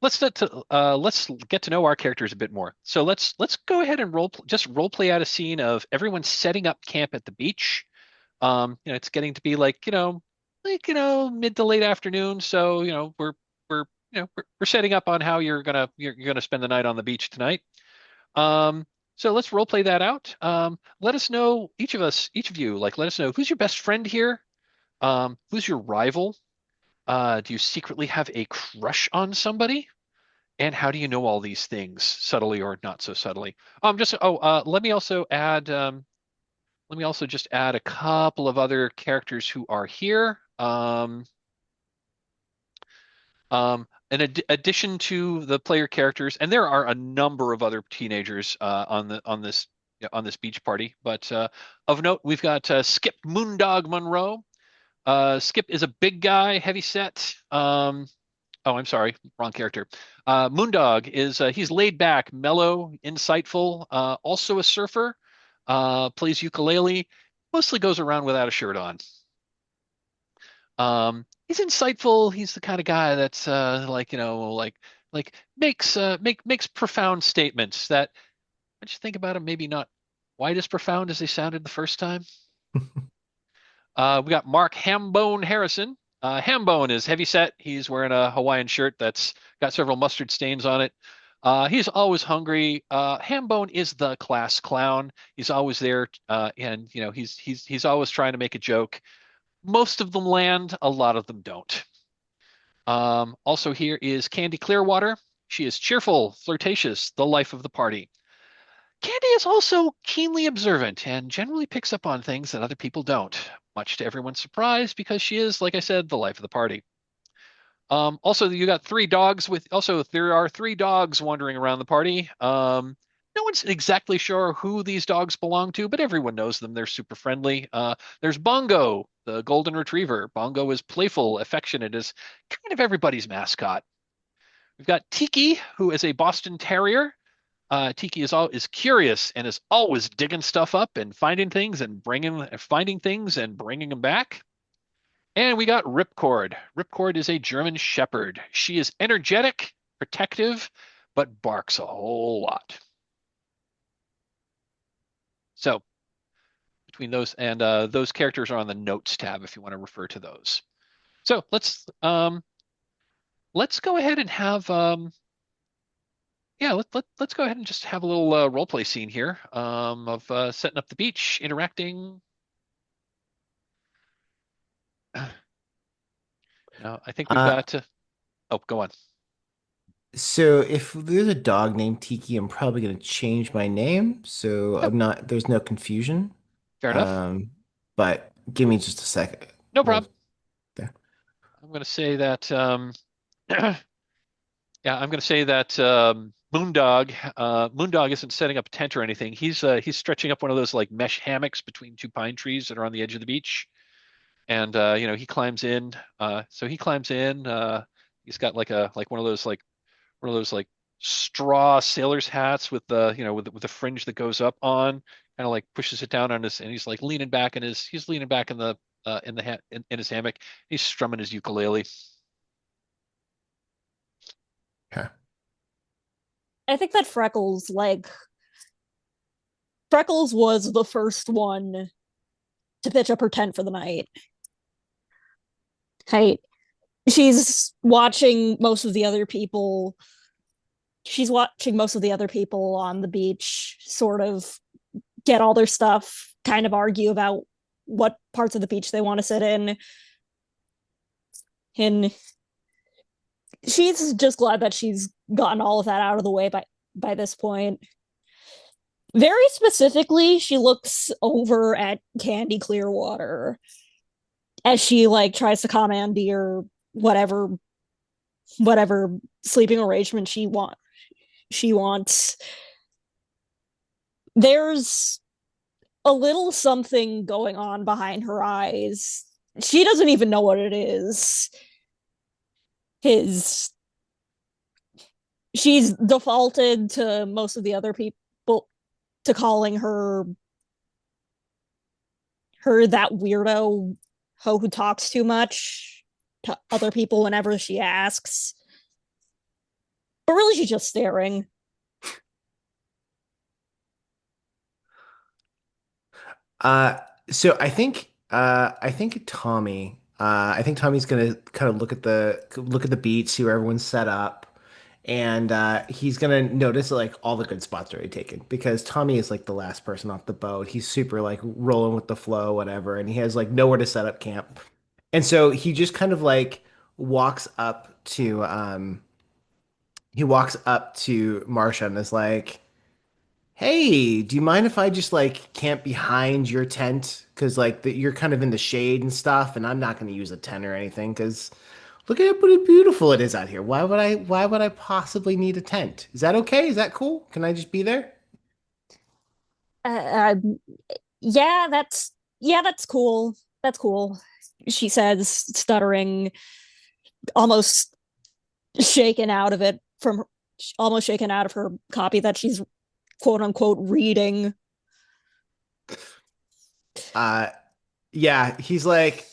Let's get to know our characters a bit more. So let's go ahead and just role play out a scene of everyone setting up camp at the beach. It's getting to be mid to late afternoon, so we're setting up on how you're gonna spend the night on the beach tonight. So let's role play that out. Let us know, each of you, like, let us know who's your best friend here. Who's your rival? Do you secretly have a crush on somebody? And how do you know all these things, subtly or not so subtly? Let me also just add a couple of other characters who are here. In addition to the player characters, and there are a number of other teenagers on this beach party. But of note, we've got Skip Moondog Monroe. Skip is a big guy, heavy set. Oh, I'm sorry, wrong character. Moondog is he's laid back, mellow, insightful. Also a surfer. Plays ukulele. Mostly goes around without a shirt on. He's insightful. He's the kind of guy that's makes profound statements that, once you think about him, maybe not quite as profound as they sounded the first time. We got Mark Hambone Harrison. Hambone is heavy set. He's wearing a Hawaiian shirt that's got several mustard stains on it. He's always hungry. Hambone is the class clown. He's always there, and he's always trying to make a joke. Most of them land, a lot of them don't. Also here is Candy Clearwater. She is cheerful, flirtatious, the life of the party. Candy is also keenly observant and generally picks up on things that other people don't, much to everyone's surprise because she is, like I said, the life of the party. Also, you got three dogs there are three dogs wandering around the party. No one's exactly sure who these dogs belong to, but everyone knows them. They're super friendly. There's Bongo, the golden retriever. Bongo is playful, affectionate, is kind of everybody's mascot. We've got Tiki, who is a Boston Terrier. Tiki is curious and is always digging stuff up and finding things and bringing them back. And we got Ripcord. Ripcord is a German Shepherd. She is energetic, protective, but barks a whole lot. So between those and those characters are on the notes tab if you want to refer to those. So let's go ahead and have let's go ahead and just have a little role play scene here of setting up the beach, interacting. Now I think we've got to. Oh, go on. So if there's a dog named Tiki, I'm probably going to change my name so Yep. there's no confusion. Fair enough. But give me just a second. No problem. There. I'm going to say that yeah, I'm going to say that Moondog isn't setting up a tent or anything. He's stretching up one of those like mesh hammocks between two pine trees that are on the edge of the beach. And he climbs in. So he climbs in. He's got like one of those like straw sailor's hats with the with the fringe that goes up on, kind of like pushes it down on his, and he's like leaning back in his in his hammock. He's strumming his ukulele. Okay. I think that Freckles was the first one to pitch up her tent for the night. Hey, she's watching most of the other people. She's watching most of the other people on the beach sort of get all their stuff, kind of argue about what parts of the beach they want to sit in. And she's just glad that she's gotten all of that out of the way by this point. Very specifically, she looks over at Candy Clearwater as she like tries to commandeer whatever sleeping arrangement she wants. There's a little something going on behind her eyes. She doesn't even know what it is. She's defaulted to most of the other people to calling her that weirdo hoe who talks too much to other people whenever she asks. But really, she's just staring. So I think Tommy's gonna kind of look at the beach, see where everyone's set up, and he's gonna notice like all the good spots are already taken because Tommy is like the last person off the boat. He's super like rolling with the flow, whatever, and he has like nowhere to set up camp. And so he just kind of like walks up to Marsha and is like, "Hey, do you mind if I just like camp behind your tent? Because like you're kind of in the shade and stuff, and I'm not going to use a tent or anything. Because look at how beautiful it is out here. Why would I possibly need a tent? Is that okay? Is that cool? Can I just be there?" Uh, yeah, that's cool. That's cool. She says, stuttering, almost shaken out of it almost shaken out of her copy that she's quote unquote reading. Yeah, he's like,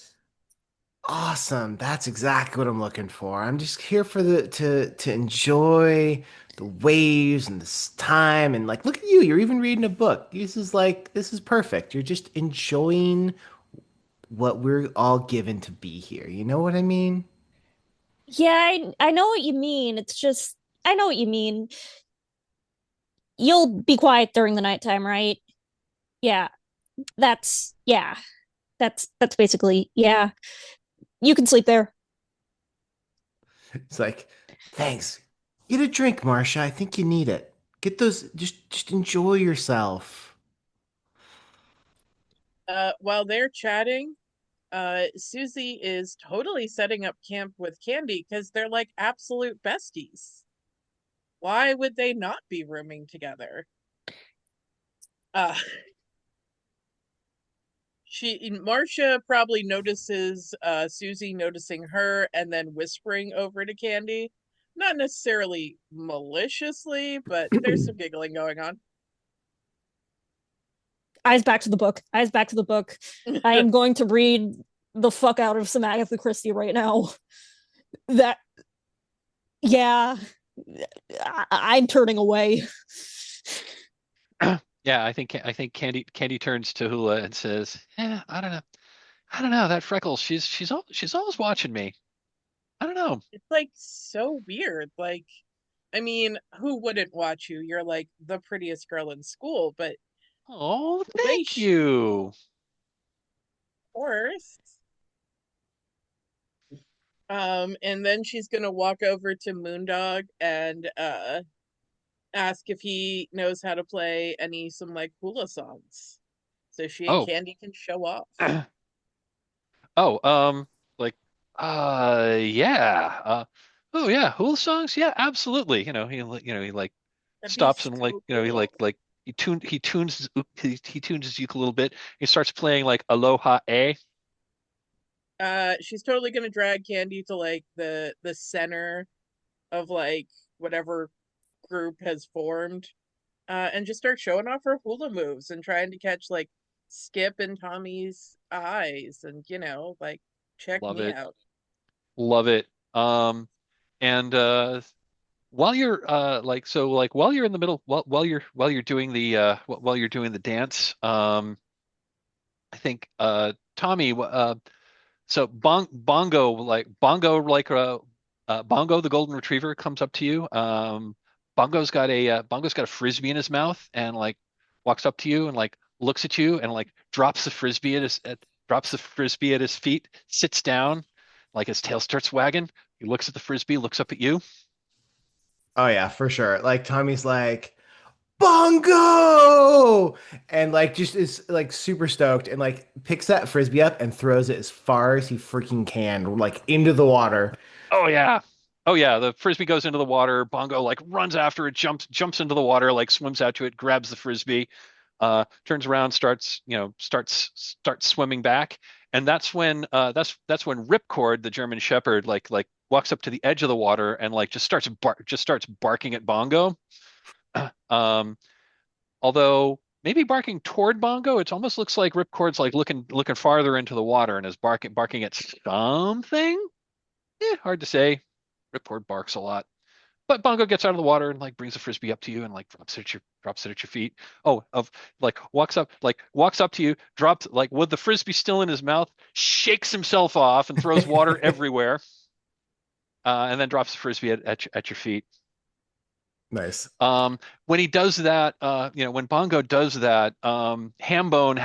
awesome. That's exactly what I'm looking for. I'm just here for to enjoy the waves and this time and like look at you. You're even reading a book. This is perfect. You're just enjoying what we're all given to be here. You know what I mean? Yeah, I know what you mean. It's just, I know what you mean. You'll be quiet during the nighttime, right? Yeah, yeah. That's basically, yeah. You can sleep there. It's like, thanks. Get a drink, Marcia. I think you need it. Get those. Just enjoy yourself. While they're chatting, Susie is totally setting up camp with Candy because they're like absolute besties. Why would they not be rooming together? Marcia probably notices Susie noticing her and then whispering over to Candy. Not necessarily maliciously, but there's some giggling going on. Eyes back to the book. Eyes back to the book. I am going to read the fuck out of some Agatha Christie right now. Yeah, I'm turning away. Yeah, I think Candy turns to Hula and says, "Yeah, I don't know. I don't know. That Freckles, she's always watching me. I don't know." It's like so weird. Like, I mean, who wouldn't watch you? You're like the prettiest girl in school, but Oh, the way thank you. forced. And then she's gonna walk over to Moondog and ask if he knows how to play some like hula songs. So she and Oh, Candy can show off. oh, like, yeah. Oh yeah, Hula songs? Yeah, absolutely. He like That'd be stops and so cool. he tunes he tunes his uke a little bit. He starts playing like Aloha A. She's totally gonna drag Candy to like the center of like whatever group has formed, and just start showing off her hula moves and trying to catch like Skip and Tommy's eyes, and like check Love me it. out. Love it. And while you're while you're in the middle while you're doing the while you're doing the dance, I think Tommy so Bongo the golden retriever comes up to you. Bongo's got a frisbee in his mouth and like walks up to you and like looks at you and like drops the frisbee at his feet, sits down, like his tail starts wagging. He looks at the frisbee, looks up at you. Oh yeah, for sure. Like Tommy's like bongo and like just is like super stoked and like picks that frisbee up and throws it as far as he freaking can, like into the water. Oh yeah. Oh yeah, the frisbee goes into the water. Bongo like runs after it, jumps into the water, like swims out to it, grabs the frisbee, turns around, starts swimming back. And that's when Ripcord, the German Shepherd, like walks up to the edge of the water and like just starts barking at Bongo. Um, although maybe barking toward Bongo, it almost looks like Ripcord's like looking farther into the water and is barking at something. Hard to say. Ripcord barks a lot. But Bongo gets out of the water and like brings the frisbee up to you and like drops it at your feet. Oh, of like walks up to you, drops like with the frisbee still in his mouth, shakes himself off and throws water everywhere, and then drops the frisbee at your feet. Nice. When he does that, when Bongo does that, Hambone,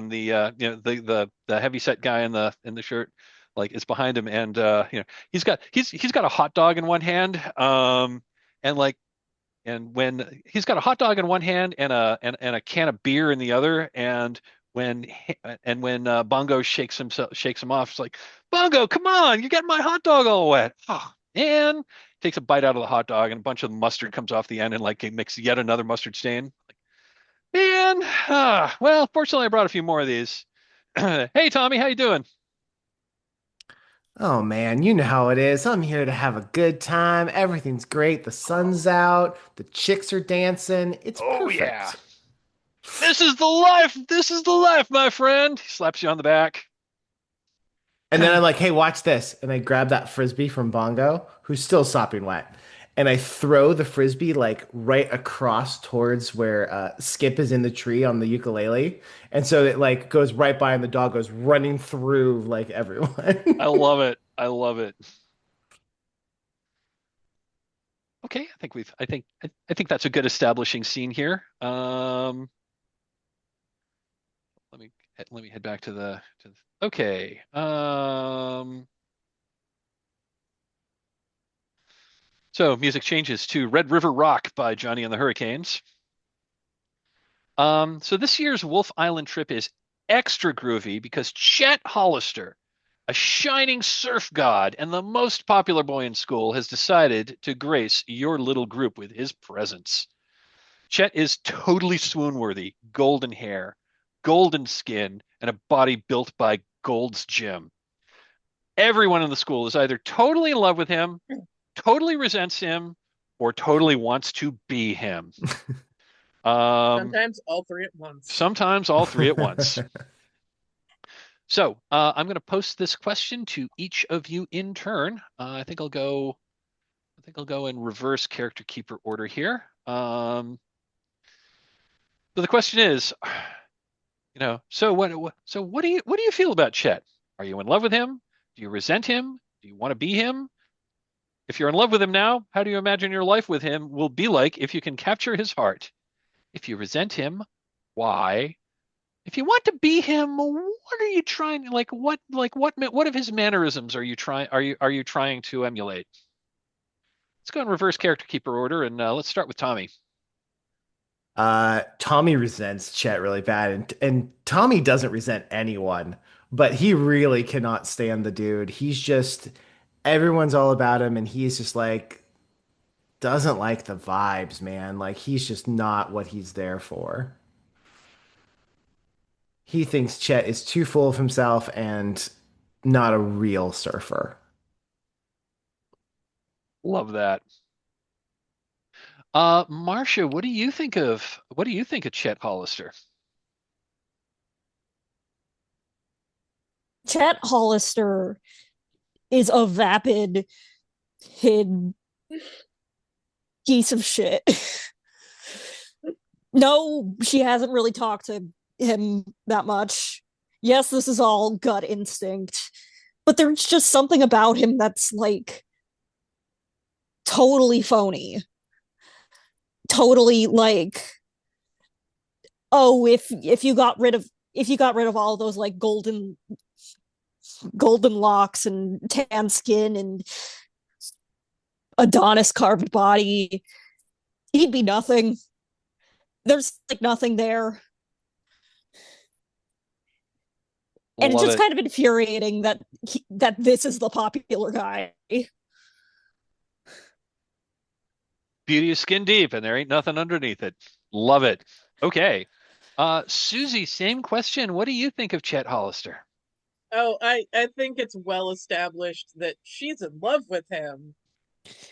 the heavy set guy in the shirt, like is behind him, and he's got a hot dog in one hand, and like and when he's got a hot dog in one hand and a can of beer in the other, when when Bongo shakes him off, it's like, Bongo, come on, you got my hot dog all wet. Oh, and takes a bite out of the hot dog and a bunch of mustard comes off the end and like it makes yet another mustard stain. Man, well, fortunately I brought a few more of these. Hey Tommy, how you doing? Oh man, you know how it is. I'm here to have a good time. Everything's great. The sun's out. The chicks are dancing. It's Oh yeah. perfect. This is the life. This is the life, my friend. He slaps you on the back. And then I'm like, hey, watch this. And I grab that frisbee from Bongo, who's still sopping wet. And I throw the frisbee like right across towards where Skip is in the tree on the ukulele. And so it like goes right by and the dog goes running through like I everyone. love it. I love it. Okay, I think that's a good establishing scene here. Let me head back okay. So music changes to Red River Rock by Johnny and the Hurricanes. So this year's Wolf Island trip is extra groovy because Chet Hollister, a shining surf god and the most popular boy in school, has decided to grace your little group with his presence. Chet is totally swoon-worthy, golden hair, golden skin, and a body built by Gold's Gym. Everyone in the school is either totally in love with him, totally resents him, or totally wants to be him. Sometimes all three at once. Sometimes all three at once. So I'm going to post this question to each of you in turn. I think I'll go. think I'll go in reverse character keeper order here. So the question is, so what do you feel about Chet? Are you in love with him? Do you resent him? Do you want to be him? If you're in love with him now, how do you imagine your life with him will be like if you can capture his heart? If you resent him, why? If you want to be him, what are you trying what of his mannerisms are you trying to emulate? Let's go in reverse character keeper order and let's start with Tommy. Tommy resents Chet really bad, and Tommy doesn't resent anyone, but he really cannot stand the dude. He's just everyone's all about him, and he's just like doesn't like the vibes, man. Like he's just not what he's there for. He thinks Chet is too full of himself and not a real surfer. Love that. Marcia, what do you think of Chet Hollister? Chet Hollister is a vapid, hid piece of shit. No, she hasn't really talked to him that much. Yes, this is all gut instinct, but there's just something about him that's like totally phony. Totally like, oh, if you got rid of all those like golden locks and tan skin and Adonis carved body, he'd be nothing. There's like nothing there. And it's Love just it. kind of infuriating that this is the popular guy. Beauty is skin deep, and there ain't nothing underneath it. Love it. Okay. Susie, same question. What do you think of Chet Hollister? Oh, I think it's well established that she's in love with him,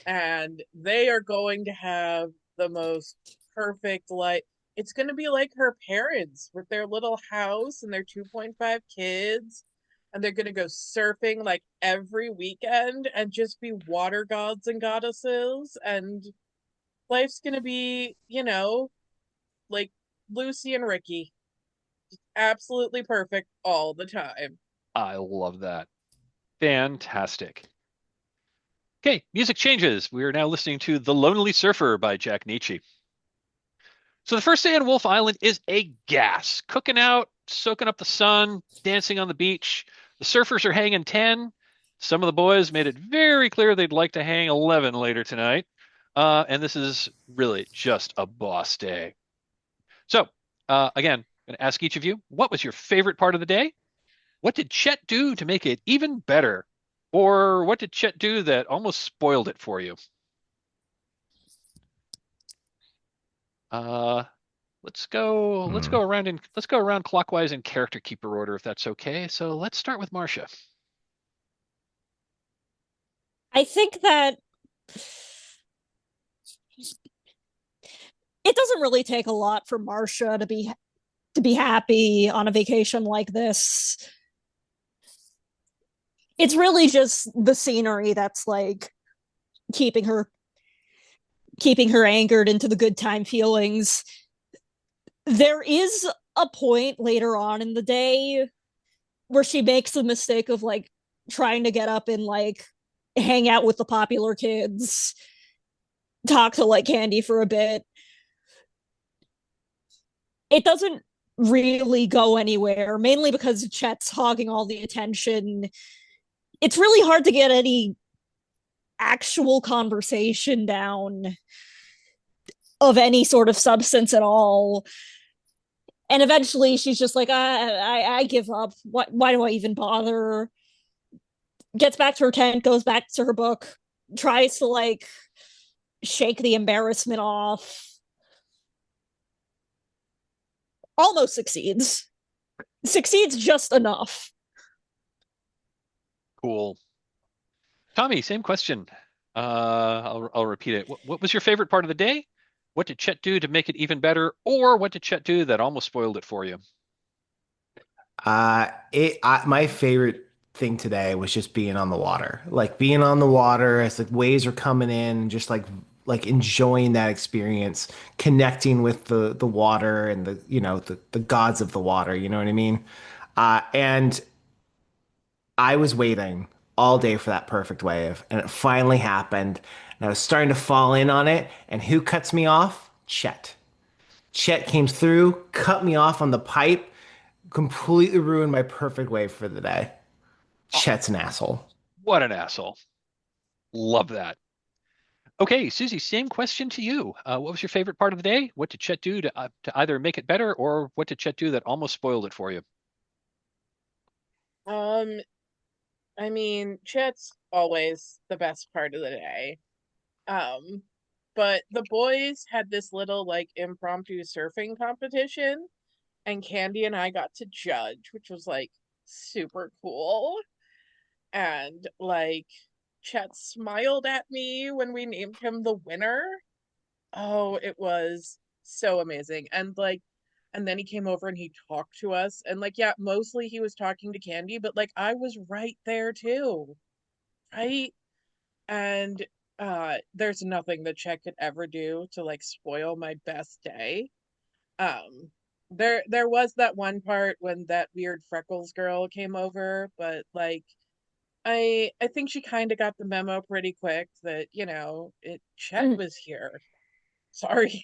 and they are going to have the most perfect life. It's going to be like her parents with their little house and their 2.5 kids, and they're going to go surfing like every weekend and just be water gods and goddesses, and life's going to be, like Lucy and Ricky, absolutely perfect all the time. I love that. Fantastic. Okay, music changes. We are now listening to The Lonely Surfer by Jack Nietzsche. So the first day on Wolf Island is a gas. Cooking out, soaking up the sun, dancing on the beach. The surfers are hanging 10. Some of the boys made it very clear they'd like to hang 11 later tonight. And this is really just a boss day. So, again, I'm going to ask each of you, what was your favorite part of the day? What did Chet do to make it even better? Or what did Chet do that almost spoiled it for you? Uh, let's go around clockwise in character keeper order if that's okay. So let's start with Marcia. I think that it doesn't really take a lot for Marcia to be happy on a vacation like this. It's really just the scenery that's like keeping her anchored into the good time feelings. There is a point later on in the day where she makes the mistake of like trying to get up and like hang out with the popular kids, talk to like Candy for a bit. It doesn't really go anywhere, mainly because Chet's hogging all the attention. It's really hard to get any actual conversation down of any sort of substance at all. And eventually she's just like, I give up. Why do I even bother? Gets back to her tent, goes back to her book, tries to like shake the embarrassment off. Almost succeeds. Succeeds just enough. Cool. Tommy, same question. I'll repeat it. What was your favorite part of the day? What did Chet do to make it even better? Or what did Chet do that almost spoiled it for you? My favorite thing today was just being on the water. Like being on the water as like waves are coming in and just like enjoying that experience, connecting with the water and the the gods of the water, you know what I mean? And I was waiting all day for that perfect wave, and it finally happened. And I was starting to fall in on it, and who cuts me off? Chet. Chet came through, cut me off on the pipe, completely ruined my perfect wave for the day. Oh, Chet's an asshole. what an asshole. Love that. Okay, Susie, same question to you. What was your favorite part of the day? What did Chet do to either make it better, or what did Chet do that almost spoiled it for you? Um, I mean, Chet's always the best part of the day. Um, but the boys had this little like impromptu surfing competition, and Candy and I got to judge, which was like super cool. And like Chet smiled at me when we named him the winner. Oh, it was so amazing. And then he came over and he talked to us. And like, yeah, mostly he was talking to Candy, but like I was right there too. Right? And there's nothing that Chet could ever do to like spoil my best day. Um there was that one part when that weird freckles girl came over, but like I think she kind of got the memo pretty quick that, Chet Mm, was here. Sorry.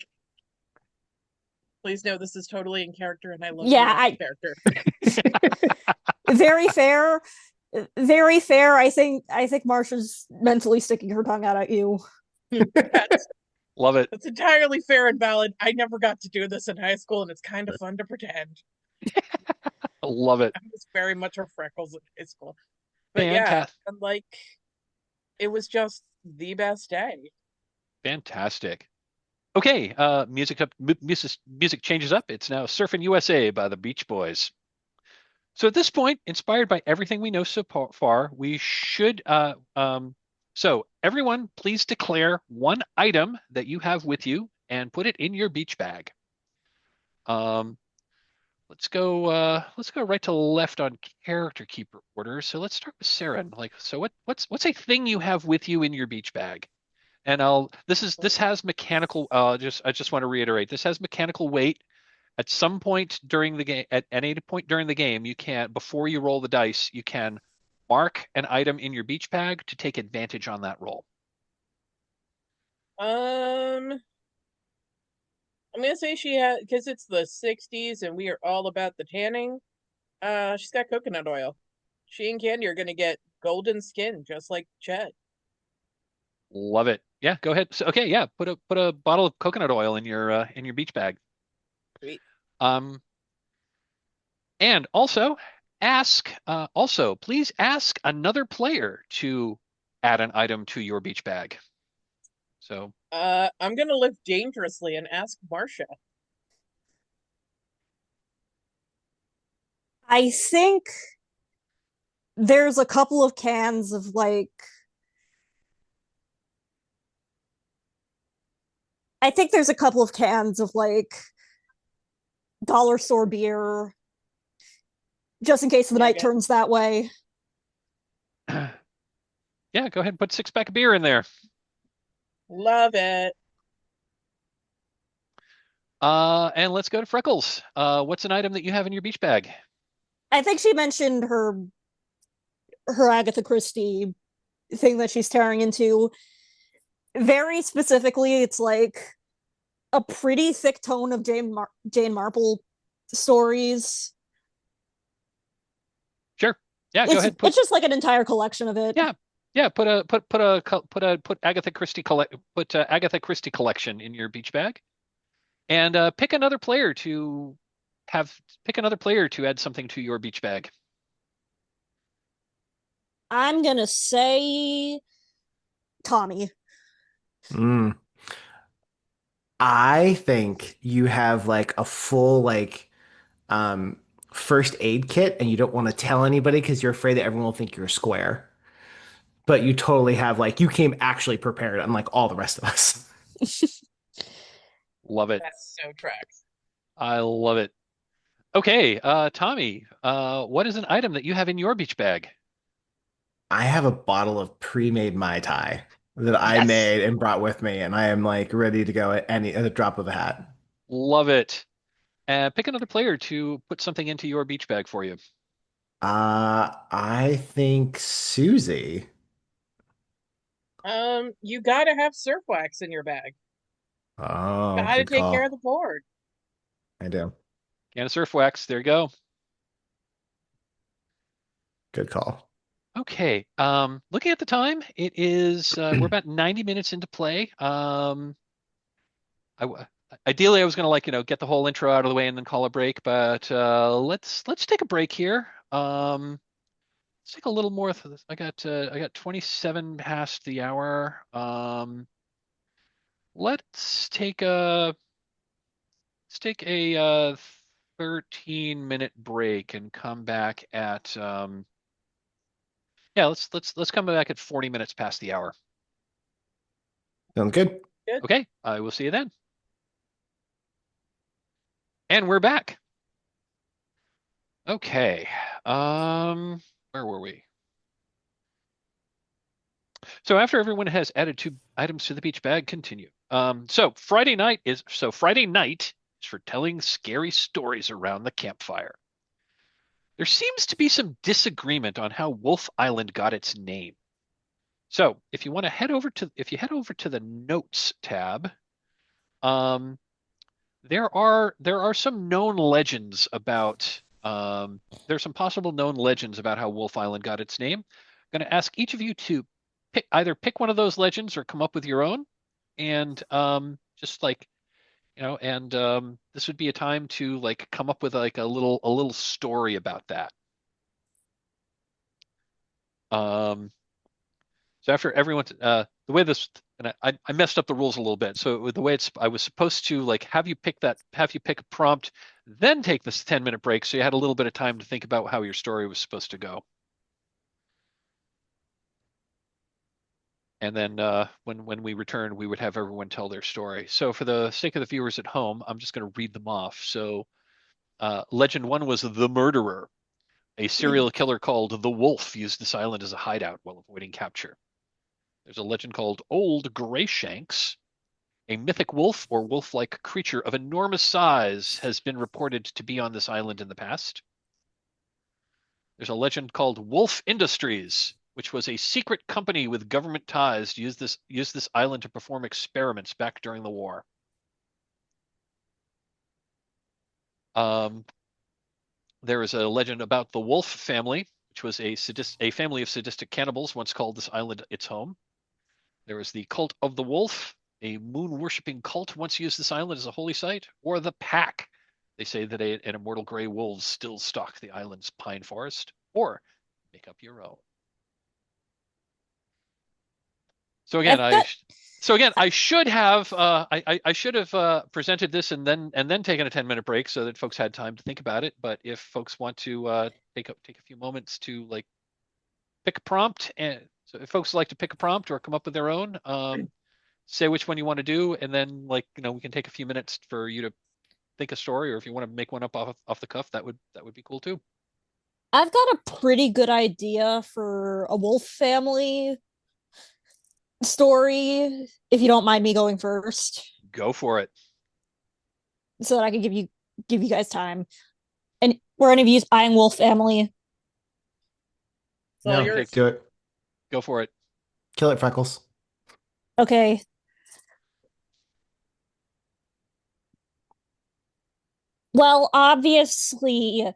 Please know this is totally in character and I love you yeah, out of I character. very fair. Very fair. I think Marsha's mentally sticking her tongue out at you. That's Love it. that's entirely fair and valid. I never got to do this in high school and it's kind of fun to pretend. Love it. I was very much a freckles in high school. But yeah, Fantastic. and like it was just the best day. Fantastic. Okay, music changes up. It's now Surfin' USA by the Beach Boys. So at this point, inspired by everything we know so far, we should so everyone please declare one item that you have with you and put it in your beach bag. Um let's go right to left on character keeper order. So let's start with Serin. Like so what's a thing you have with you in your beach bag? And I'll this has mechanical just I just want to reiterate this has mechanical weight. At some point during the game, at any point during the game, you can, before you roll the dice, you can mark an item in your beach bag to take advantage on that roll. Um, I'm gonna say she had because it's the '60s and we are all about the tanning. She's got coconut oil. She and Candy are gonna get golden skin just like Chet. Love it. Yeah, go ahead. So, okay, yeah, put a bottle of coconut oil in your beach bag. Sweet. Um, and also please ask another player to add an item to your beach bag. So I'm gonna live dangerously and ask Marcia. I think there's a couple of cans of like I think there's a couple of cans of like dollar store beer just in case the Dig night it. turns that way. yeah, go ahead and put 6 pack of beer in there. Love it. And let's go to Freckles. What's an item that you have in your beach bag? I think she mentioned her Agatha Christie thing that she's tearing into. Very specifically, it's like a pretty thick tone of Jane Marple stories. Sure. Yeah, go It's ahead. it's just like an entire collection of it. Yeah, yeah. Put Agatha Christie collection in your beach bag, and pick another player to add something to your beach bag. I'm gonna say Tommy. Mm. I think you have like a full um first aid kit and you don't want to tell anybody because you're afraid that everyone will think you're a square. But you totally have like you came actually prepared, unlike all the rest of us. Love it. That's so tracks. I love it. Okay, Tommy. What is an item that you have in your beach bag? I have a bottle of pre-made Mai Tai that I Yes. made and brought with me, and I am like ready to go at the drop of a hat. Love it. Pick another player to put something into your beach bag for you. I think Susie. You gotta have surf wax in your bag. Oh, Gotta good take care of call. the board. I do. Can of surf wax. There you go. Good call. Okay. Looking at the time, it is we're about 90 minutes into play. Ideally I was gonna get the whole intro out of the way and then call a break, but let's take a break here. Let's take a little more for this. I got 27 past the hour. Let's take a 13-minute break and come back at yeah, let's come back at 40 minutes past the hour. Sounds good. Good. Okay, I will see you then. And we're back. Okay. Where were we? So after everyone has added 2 items to the beach bag, continue. So Friday night is for telling scary stories around the campfire. There seems to be some disagreement on how Wolf Island got its name. So if you head over to the notes tab, there are some known legends about there's some possible known legends about how Wolf Island got its name. I'm going to ask each of you to pick one of those legends or come up with your own, and just this would be a time to come up with a little story about that. So after everyone, the way this, and I messed up the rules a little bit. So the way I was supposed to have you pick a prompt, then take this 10-minute break, so you had a little bit of time to think about how your story was supposed to go. And then when we return, we would have everyone tell their story. So for the sake of the viewers at home, I'm just going to read them off. So Legend 1 was The Murderer. A serial killer called the Wolf used this island as a hideout while avoiding capture. There's a legend called Old Grayshanks. A mythic wolf or wolf-like creature of enormous size has been reported to be on this island in the past. There's a legend called Wolf Industries, which was a secret company with government ties to use this island to perform experiments back during the war. There is a legend about the Wolf family, which was a family of sadistic cannibals once called this island its home. There is the Cult of the Wolf, a moon-worshipping cult once used this island as a holy site, or the Pack. They say that an immortal gray wolves still stalk the island's pine forest, or make up your own. So again, I should have presented this and then taken a 10-minute break so that folks had time to think about it. But if folks want to take a few moments to pick a prompt, and so if folks like to pick a prompt or come up with their own, say which one you want to do, and then we can take a few minutes for you to think a story, or if you want to make one up off the cuff, that would be cool too. I've got a pretty good idea for a wolf family story, if you don't mind me going first, Go for it. so that I can give you guys time. And were any of you eyeing wolf family? So No, do it. Go for it. Kill it, Freckles. Okay. Well, obviously,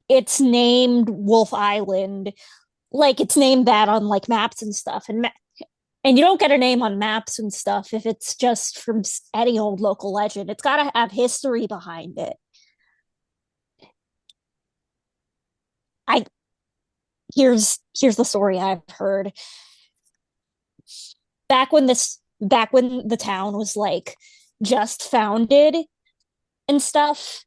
it's named Wolf Island. Like, it's named that on maps and stuff. And you don't get a name on maps and stuff if it's just from any old local legend. It's got to have history behind it. I here's the story I've heard. Back when the town was just founded and stuff,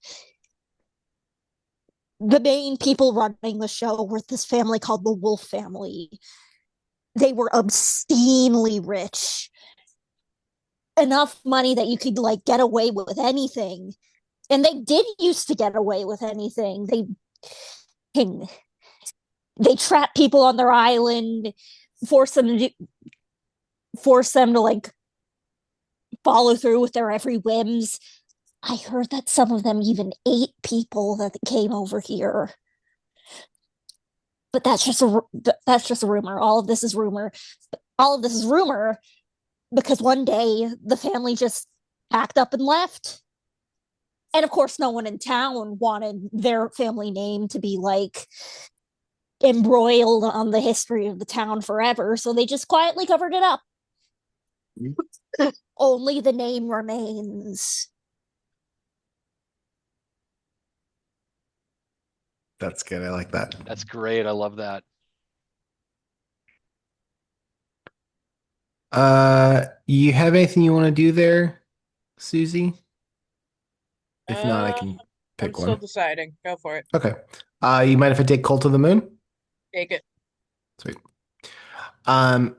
the main people running the show were this family called the Wolf family. They were obscenely rich. Enough money that you could get away with anything. And they did used to get away with anything. they trap people on their island, force them to like follow through with their every whims. I heard that some of them even ate people that came over here. But that's just a rumor. All of this is rumor. All of this is rumor because one day the family just packed up and left. And of course, no one in town wanted their family name to be like embroiled on the history of the town forever. So they just quietly covered it up. Only the name remains. That's good. I like that. That's great. I love that. You have anything you want to do there, Susie? If not, I can I'm pick still one. deciding. Go for it. Okay. You mind if I take Cult of the Moon? Take it. Sweet. Um,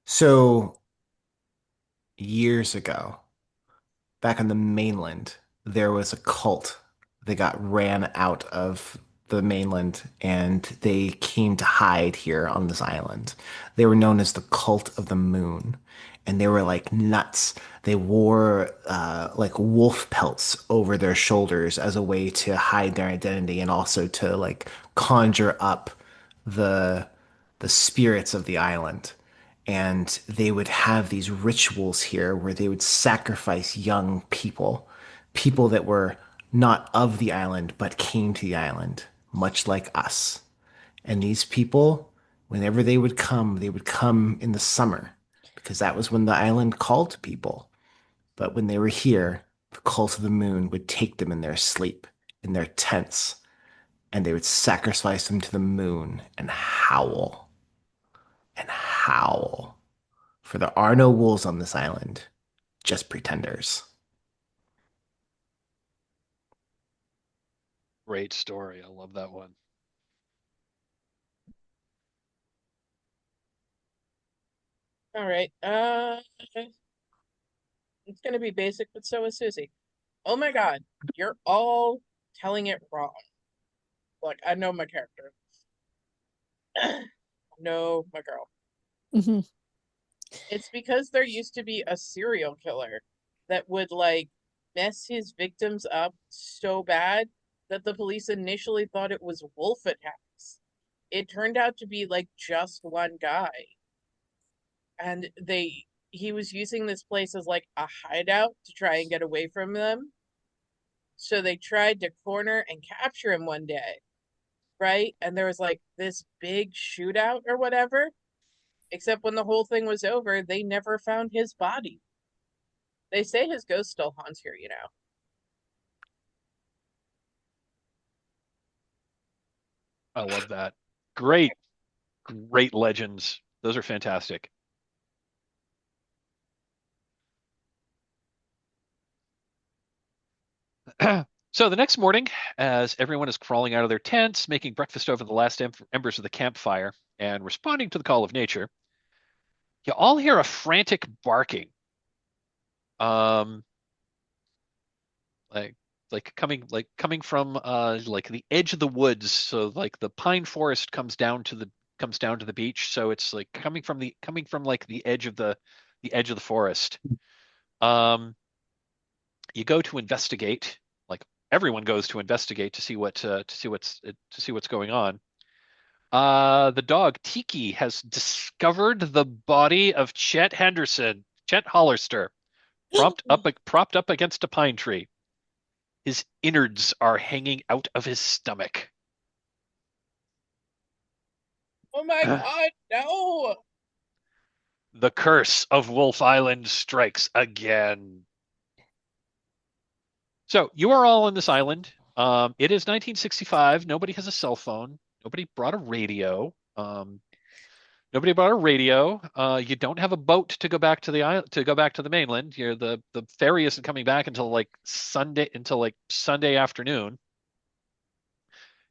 so years ago, back on the mainland, there was a cult that got ran out of the mainland and they came to hide here on this island. They were known as the Cult of the Moon. And they were like nuts. They wore like wolf pelts over their shoulders as a way to hide their identity and also to like conjure up the the spirits of the island. And they would have these rituals here where they would sacrifice young people, people that were not of the island but came to the island, much like us. And these people, whenever they would come in the summer because that was when the island called people. But when they were here, the cult of the moon would take them in their sleep, in their tents, and they would sacrifice them to the moon and howl. For there are no wolves on this island, just pretenders. Great story. I love that one. All right. It's gonna be basic, but so is Susie. Oh my God, you're all telling it wrong. Like I know my character. I know my girl. Mm-hmm. It's because there used to be a serial killer that would like mess his victims up so bad that the police initially thought it was wolf attacks. It turned out to be like just one guy. And he was using this place as like a hideout to try and get away from them. So they tried to corner and capture him one day, right? And there was like this big shootout or whatever. Except when the whole thing was over, they never found his body. They say his ghost still haunts here, you know. I love that. Great, great legends. Those are fantastic. So the next morning, as everyone is crawling out of their tents, making breakfast over the last embers of the campfire, and responding to the call of nature, you all hear a frantic barking. Um, like like coming from like the edge of the woods. So like the pine forest comes down to the beach. So it's like coming from like the edge of the forest. Um, you go to investigate. Like everyone goes to investigate to see what's going on. The dog Tiki has discovered the body of Chet Hollister, propped up against a pine tree. His innards are hanging out of his stomach. Oh my God, no! The curse of Wolf Island strikes again. So you are all on this island. It is 1965. Nobody has a cell phone. Nobody brought a radio. Nobody brought a radio. You don't have a boat to go back to the island, to go back to the mainland. The ferry isn't coming back until like Sunday afternoon.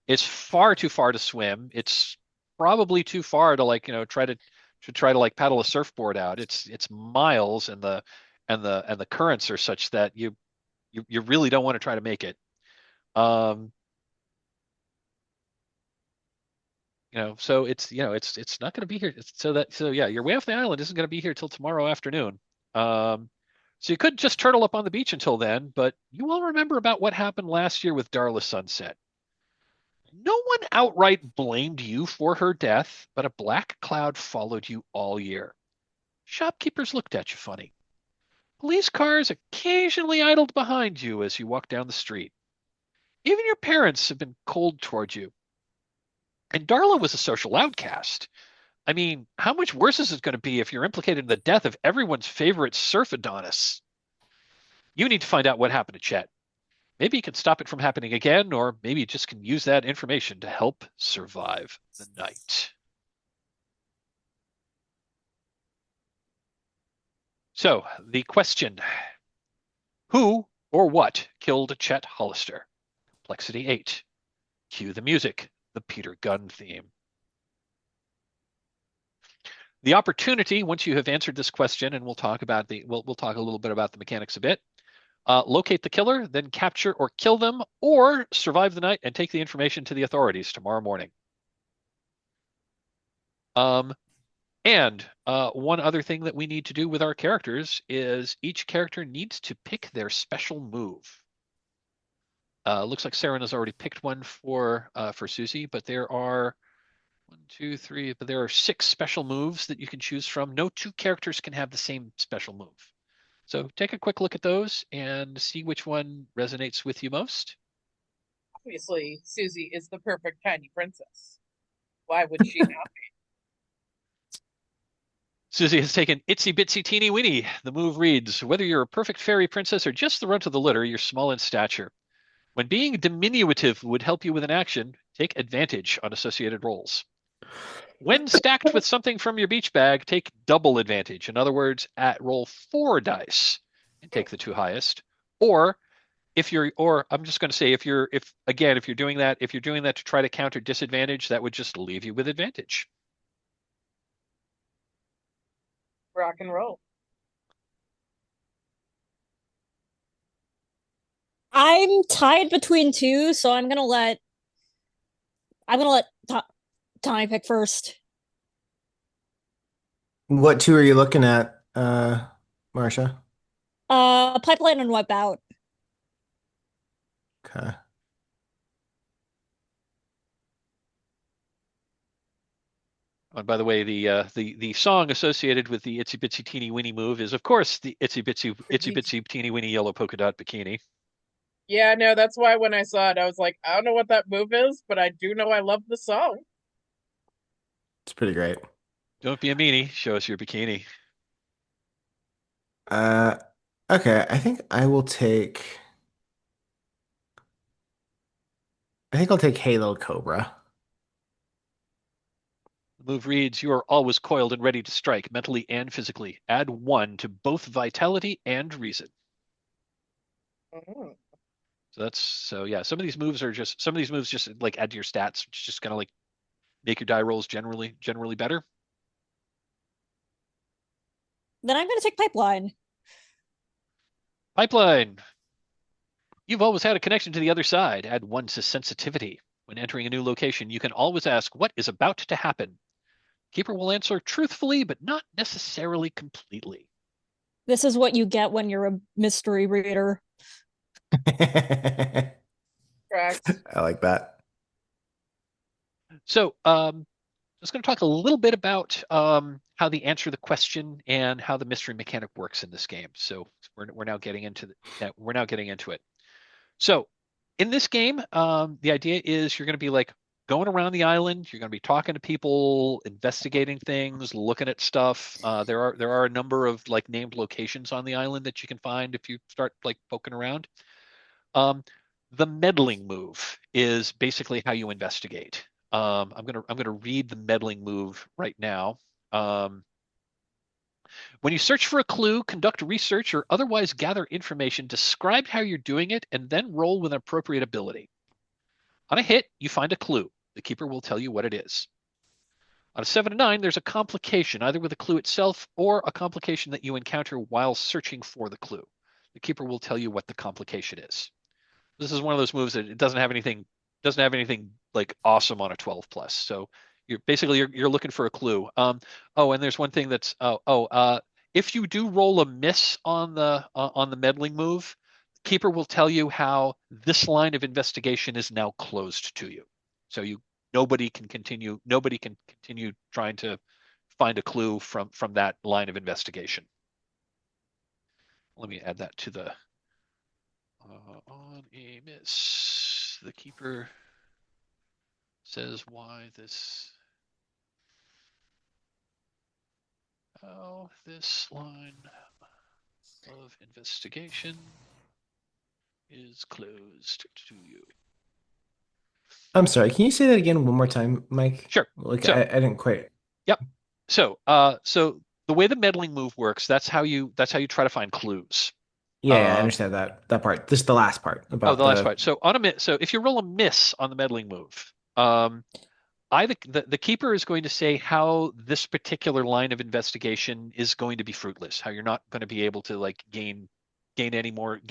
It's far too far to swim. It's probably too far to like, try to like paddle a surfboard out. It's miles and the currents are such that you really don't want to try to make it. Um, so it's not going to be here. So yeah, your way off the island isn't going to be here till tomorrow afternoon. Um, so you could just turtle up on the beach until then, but you all remember about what happened last year with Darla Sunset. No one outright blamed you for her death, but a black cloud followed you all year. Shopkeepers looked at you funny. Police cars occasionally idled behind you as you walked down the street. Even your parents have been cold toward you. And Darla was a social outcast. I mean, how much worse is it going to be if you're implicated in the death of everyone's favorite surf Adonis? You need to find out what happened to Chet. Maybe you can stop it from happening again, or maybe you just can use that information to help survive the night. So, the question: who or what killed Chet Hollister? Complexity 8. Cue the music, the Peter Gunn theme. The opportunity, once you have answered this question, and we'll talk a little bit about the mechanics a bit. Locate the killer, then capture or kill them, or survive the night and take the information to the authorities tomorrow morning. And one other thing that we need to do with our characters is each character needs to pick their special move. Looks like Serin has already picked one for Susie, but there are 1, 2, 3, but there are 6 special moves that you can choose from. No 2 characters can have the same special move. So take a quick look at those and see which one resonates with you most. Obviously, Susie is the perfect tiny princess. Why would she not be? Susie has taken Itsy Bitsy Teeny Weeny. The move reads, whether you're a perfect fairy princess or just the runt of the litter, you're small in stature. When being diminutive would help you with an action, take advantage on associated rolls. When stacked with something from your beach bag, take double advantage. In other words, roll 4 dice and take the 2 highest. Or I'm just going to say, if you're doing that to try to counter disadvantage, that would just leave you with advantage. Rock and roll. I'm tied between 2, so I'm gonna let Tommy pick first. What 2 are you looking at, Marcia? Pipeline and Wipeout. Okay. And by the way, the song associated with the Itsy Bitsy Teeny Weeny move is, of course, the Itsy Bitsy Teeny Weeny Yellow Polka Dot Bikini. Yeah, no, that's why when I saw it, I was like, I don't know what that move is, but I do know I love the song. It's pretty great. Don't be a meanie. Show us your bikini. Okay, I'll take Halo Cobra. The move reads, you are always coiled and ready to strike, mentally and physically. Add 1 to both vitality and reason. Mm-hmm. So yeah, some of these moves just like add to your stats, which is just kind of like make your die rolls generally better. Then I'm gonna take Pipeline. Pipeline. You've always had a connection to the other side. Add 1 to sensitivity. When entering a new location, you can always ask what is about to happen. Keeper will answer truthfully, but not necessarily completely. This is what you get when you're a mystery reader. Correct. I like that. So, just going to talk a little bit about how the answer the question and how the mystery mechanic works in this game. So we're now getting into it. So in this game, the idea is you're going to be like going around the island. You're going to be talking to people, investigating things, looking at stuff. There are a number of like named locations on the island that you can find if you start like poking around. The meddling move is basically how you investigate. I'm gonna read the meddling move right now. When you search for a clue, conduct research, or otherwise gather information, describe how you're doing it, and then roll with an appropriate ability. On a hit, you find a clue. The keeper will tell you what it is. On a 7 to 9, there's a complication, either with the clue itself or a complication that you encounter while searching for the clue. The keeper will tell you what the complication is. This is one of those moves that it doesn't have anything like awesome on a 12 plus. So you're looking for a clue. And there's one thing that's if you do roll a miss on the meddling move, keeper will tell you how this line of investigation is now closed to you. So nobody can continue trying to find a clue from that line of investigation. Let me add that to the on a miss. The keeper says how this line of investigation is closed to you. I'm sorry. Can you say that again one more time, Mike? Sure. Like So, I didn't quite. yep. So the way the meddling move works, that's how you try to find clues. Yeah, I understand that part. Just the last part Oh, about the last the. part. So if you roll a miss on the meddling move, the keeper is going to say how this particular line of investigation is going to be fruitless, how you're not going to be able to like gain any more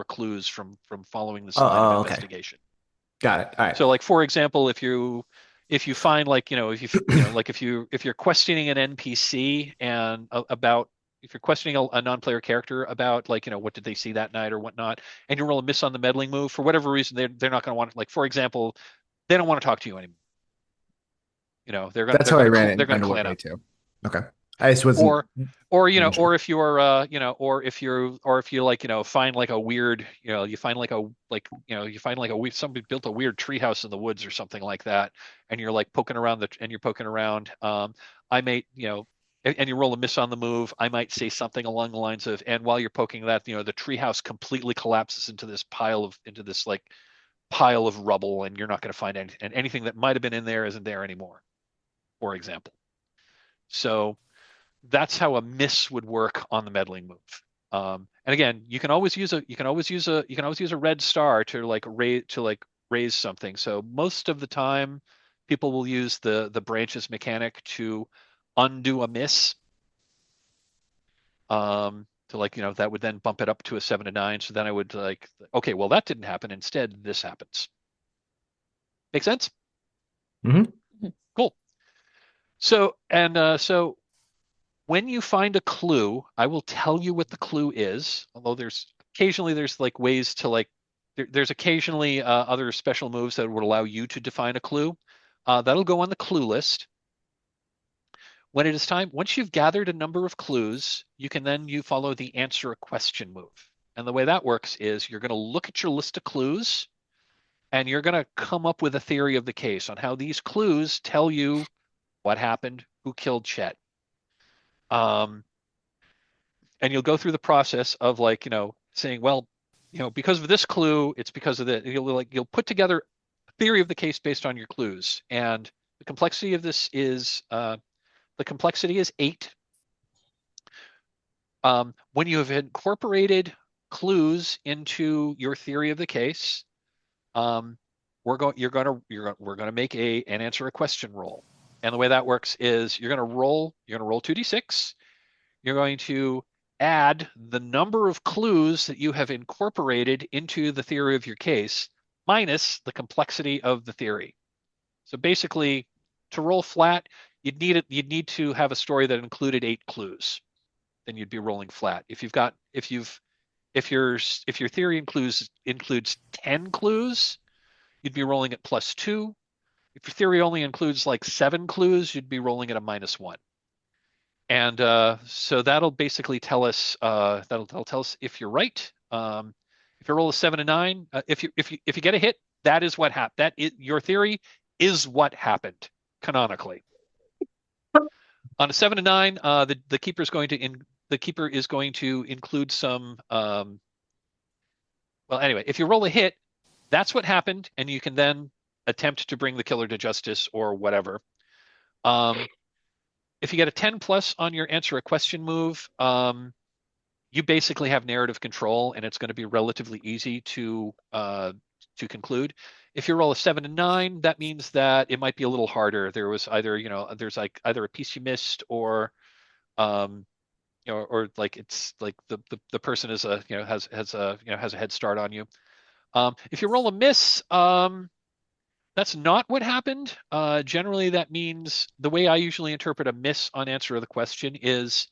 clues from following this line of Okay. investigation. Got it. All right. So like for example, if you find like like if you're questioning an NPC and about if you're questioning a non-player character about like what did they see that night or whatnot, and you roll a miss on the meddling move for whatever reason, they're not going to want, like for example, they don't want to talk to you anymore. That's how I ran it they're in gonna Underwood clan Way up. too. Okay. I just wasn't Or sure. or if you're or if you like find like a weird you find like a like you find like a weird, somebody built a weird treehouse in the woods or something like that, and you're like poking around I might and you roll a miss on the move, I might say something along the lines of, and while you're poking that, the treehouse completely collapses into this like pile of rubble, and you're not going to find anything, and anything that might have been in there isn't there anymore, for example. So that's how a miss would work on the meddling move. And again, you can always use a red star to raise something. So most of the time, people will use the branches mechanic to undo a miss. To that would then bump it up to a 7 to 9. So then I would like, okay, well that didn't happen. Instead, this happens. Make sense? Hmm. Cool. So when you find a clue, I will tell you what the clue is. Although there's like ways to like there's occasionally other special moves that would allow you to define a clue. That'll go on the clue list. When it is time, once you've gathered a number of clues, you follow the answer a question move. And the way that works is you're going to look at your list of clues and you're going to come up with a theory of the case on how these clues tell you what happened, who killed Chet. And you'll go through the process of like saying, well, because of this clue, it's because of that. You'll put together a theory of the case based on your clues, and the complexity of this is the complexity is 8. When you have incorporated clues into your theory of the case, we're going to make an answer a question roll. And the way that works is you're going to roll 2d6. You're going to add the number of clues that you have incorporated into the theory of your case minus the complexity of the theory. So basically, to roll flat, you'd need to have a story that included 8 clues. Then you'd be rolling flat. If your theory includes 10 clues, you'd be rolling at +2. If your theory only includes like 7 clues, you'd be rolling at a -1. And so that'll basically tell us that'll tell us if you're right. If you roll a 7 to 9, if you get a hit, that is what happened. Your theory is what happened canonically. On a 7 to 9, the keeper is going to include some. Well, anyway, if you roll a hit, that's what happened, and you can then attempt to bring the killer to justice or whatever. If you get a 10 plus on your answer a question move, you basically have narrative control, and it's going to be relatively easy to conclude. If you roll a 7 to 9, that means that it might be a little harder. There was there's like either a piece you missed, or or like it's like the person is has a head start on you. If you roll a miss, that's not what happened. Generally, that means the way I usually interpret a miss on answer of the question is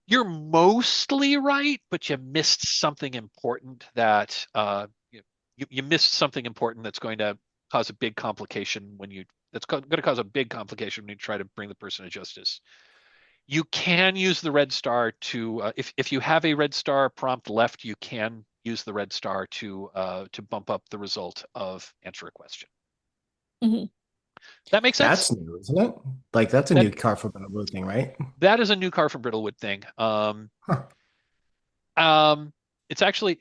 you're mostly right, but you missed something important that you missed something important that's going to cause a big complication going to cause a big complication when you try to bring the person to justice. You can use the red star to if you have a red star prompt left, you can use the red star to bump up the result of answer a question. Mhm. That makes sense. That's new, isn't it? Like that's a That new car for Brindlewood thing, right? that is a new car from Brindlewood thing. Huh. It's actually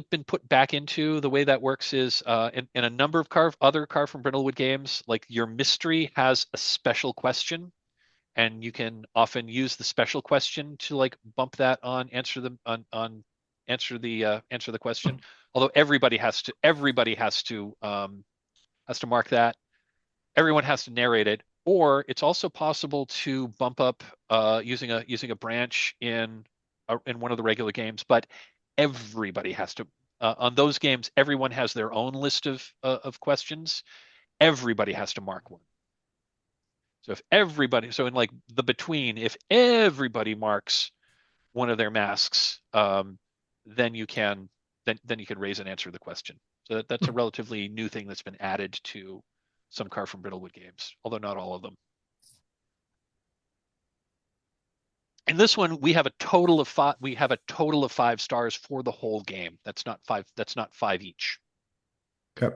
been put back into the way that works is in a number of other Car from Brindlewood games, like your mystery has a special question, and you can often use the special question to like bump that on answer the question. Although everybody has to mark that. Everyone has to narrate it, or it's also possible to bump up using a branch in one of the regular games, but everybody has to on those games. Everyone has their own list of questions. Everybody has to mark one. So in like the between, if everybody marks one of their masks, then you can then you can raise and answer the question. So that's a relatively new thing that's been added to some Car from Brindlewood games, although not all of them. In this one, we have a total of five. We have a total of 5 stars for the whole game. That's not five. That's not 5 each. Okay.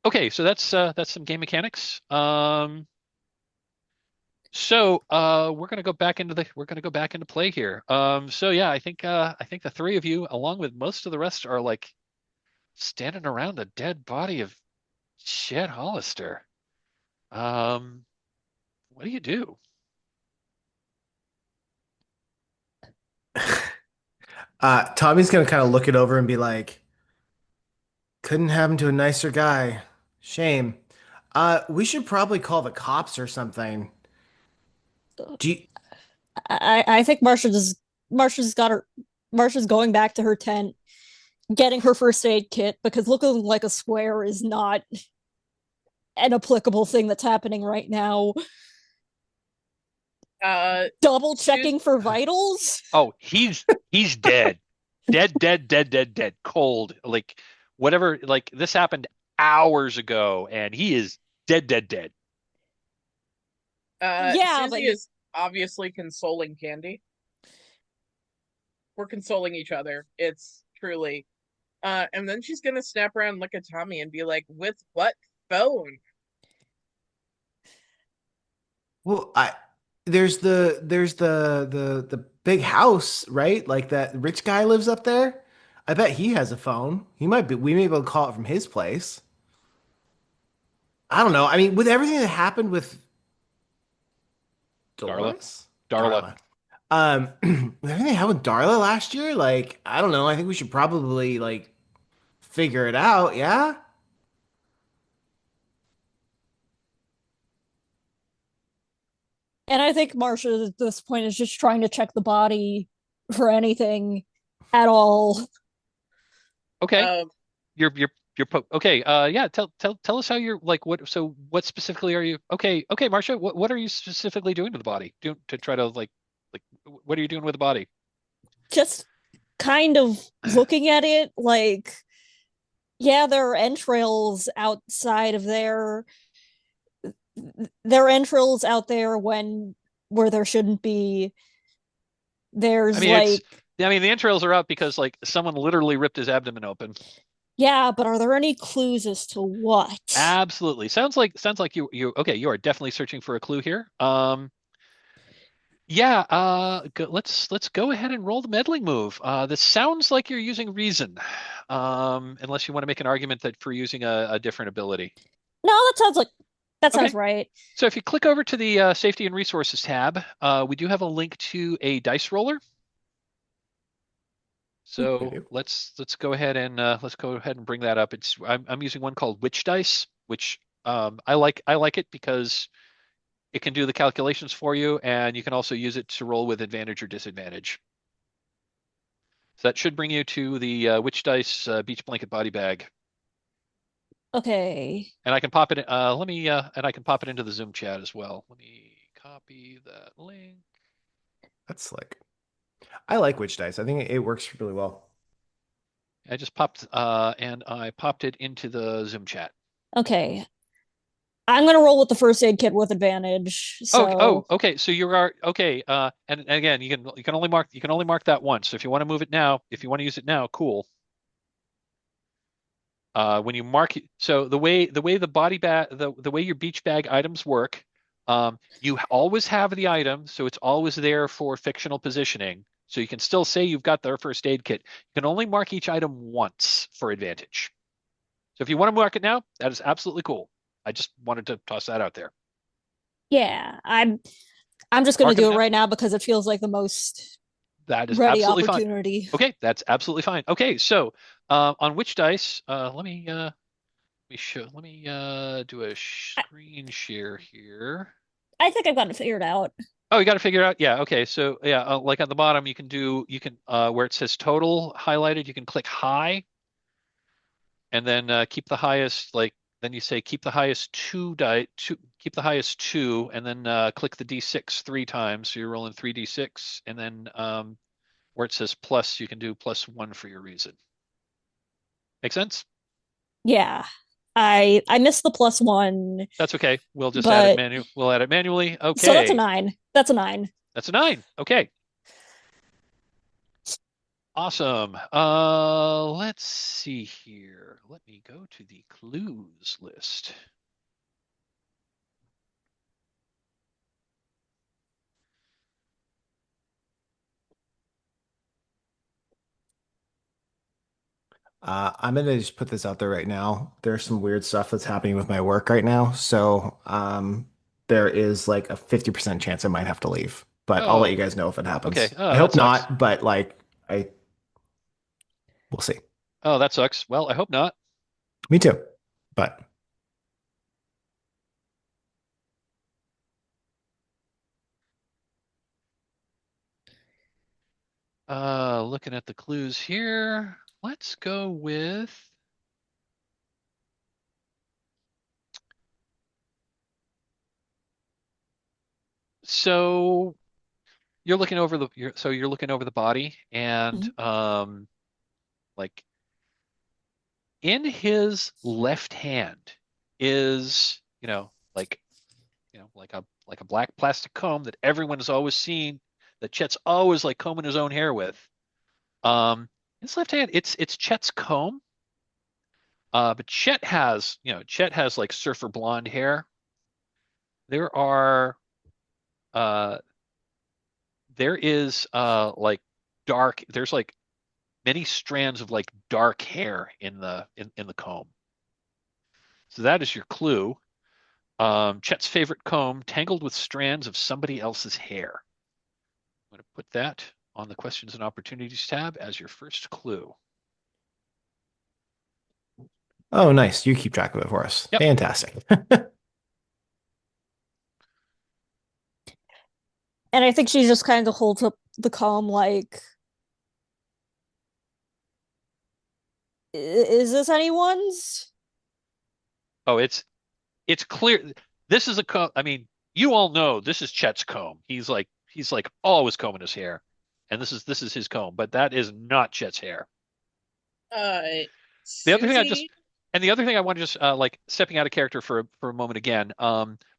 Okay, so that's some game mechanics. So we're gonna go back into play here. So yeah, I think the three of you, along with most of the rest, are like standing around the dead body of Chet Hollister. What do you do? Tommy's gonna kind of look it over and be like, couldn't happen to a nicer guy. Shame. We should probably call the cops or something. Do you, I think Marsha's going back to her tent, getting her first aid kit, because looking like a square is not an applicable thing that's happening right now. Double checking for vitals. Oh, he's dead. Dead, dead, dead, dead, dead. Cold. Like whatever, like this happened hours ago and he is dead, dead, dead. Yeah, but Susie is obviously consoling Candy. We're consoling each other. It's truly. And then she's gonna snap around and look at Tommy and be like, "With what phone?" well, there's the big house, right? Like that rich guy lives up there. I bet he has a phone. We may be able to call it from his place. I don't know. I mean, with everything that happened with Darla. Dolores? Darla. Darla. With everything that happened with Darla last year, like, I don't know. I think we should probably like figure it out, yeah? and I think Marsha at this point is just trying to check the body for anything at all. Okay. Um, Okay. Yeah. Tell us how you're like. What specifically are you? Okay. Okay, Marcia. What are you specifically doing to the body? To try to like what are you doing with the body? Just kind of looking at it like, yeah, there are entrails outside of there are entrails out there where there shouldn't be. I There's mean, like, the entrails are out because like someone literally ripped his abdomen open. yeah, but are there any clues as to what? Absolutely. Sounds like you okay. You are definitely searching for a clue here. Yeah. Let's go ahead and roll the meddling move. This sounds like you're using reason, unless you want to make an argument that for using a different ability. No, that Okay. sounds right. So if you click over to the Safety and Resources tab, we do have a link to a dice roller. So let's go ahead and bring that up. I'm using one called Witch Dice, which I like it because it can do the calculations for you, and you can also use it to roll with advantage or disadvantage. So that should bring you to the Witch Dice Beach Blanket Body Bag. Okay. And I can pop it. And I can pop it into the Zoom chat as well. Let me copy that link. That's like, I like Witch Dice. I think it works really well. I just popped and I popped it into the Zoom chat. Okay. I'm gonna roll with the first aid kit with advantage. So Okay. So you are okay. And again, you can only mark that once. So if you want to move it now, if you want to use it now, cool. When you mark, so the way the body bag, the way your beach bag items work, you always have the item, so it's always there for fictional positioning. So you can still say you've got their first aid kit. You can only mark each item once for advantage. So if you want to mark it now, that is absolutely cool. I just wanted to toss that out there. yeah, I'm just gonna Mark them do it now. right now because it feels like the most That is ready absolutely fine. opportunity. Okay, that's absolutely fine. Okay, so on which dice? Let me do a screen share here. I think I've got it figured out. Oh, you got to figure it out. Yeah. Okay. So yeah, like at the bottom, you can where it says total highlighted, you can click high, and then keep the highest. Like then you say keep the highest keep the highest two, and then click the D6 three times. So you're rolling three D6, and then where it says plus, you can do +1 for your reason. Make sense? Yeah. I missed the +1, That's okay. We'll just add it but manually. We'll add it manually. so that's a Okay. 9. That's a 9. That's a 9. Okay. Awesome. Let's see here. Let me go to the clues list. I'm gonna just put this out there right now. There's some weird stuff that's happening with my work right now, so there is like a 50% chance I might have to leave. But I'll let you Oh, guys know if it okay. happens. I Oh, that hope sucks. not, but like I we'll see. Oh, that sucks. Well, I hope not. Me too. But Looking at the clues here. Let's go with so you're looking over the body and Mhm. like in his left hand is, like a black plastic comb that everyone has always seen, that Chet's always like combing his own hair with. His left hand, it's Chet's comb. But Chet has like surfer blonde hair. There are uh there is like there's like many strands of like dark hair in the comb. So that is your clue. Chet's favorite comb, tangled with strands of somebody else's hair. I'm going to put that on the questions and opportunities tab as your first clue. oh nice. You keep track of it for us. Yep. Fantastic. And I think she just kind of holds up the comb like, is this anyone's? Oh, it's clear. This is a comb. I mean, you all know this is Chet's comb. He's like always combing his hair, and this is his comb. But that is not Chet's hair. Uh, The other thing I just Susie. and the other thing I want to just like stepping out of character for a moment again.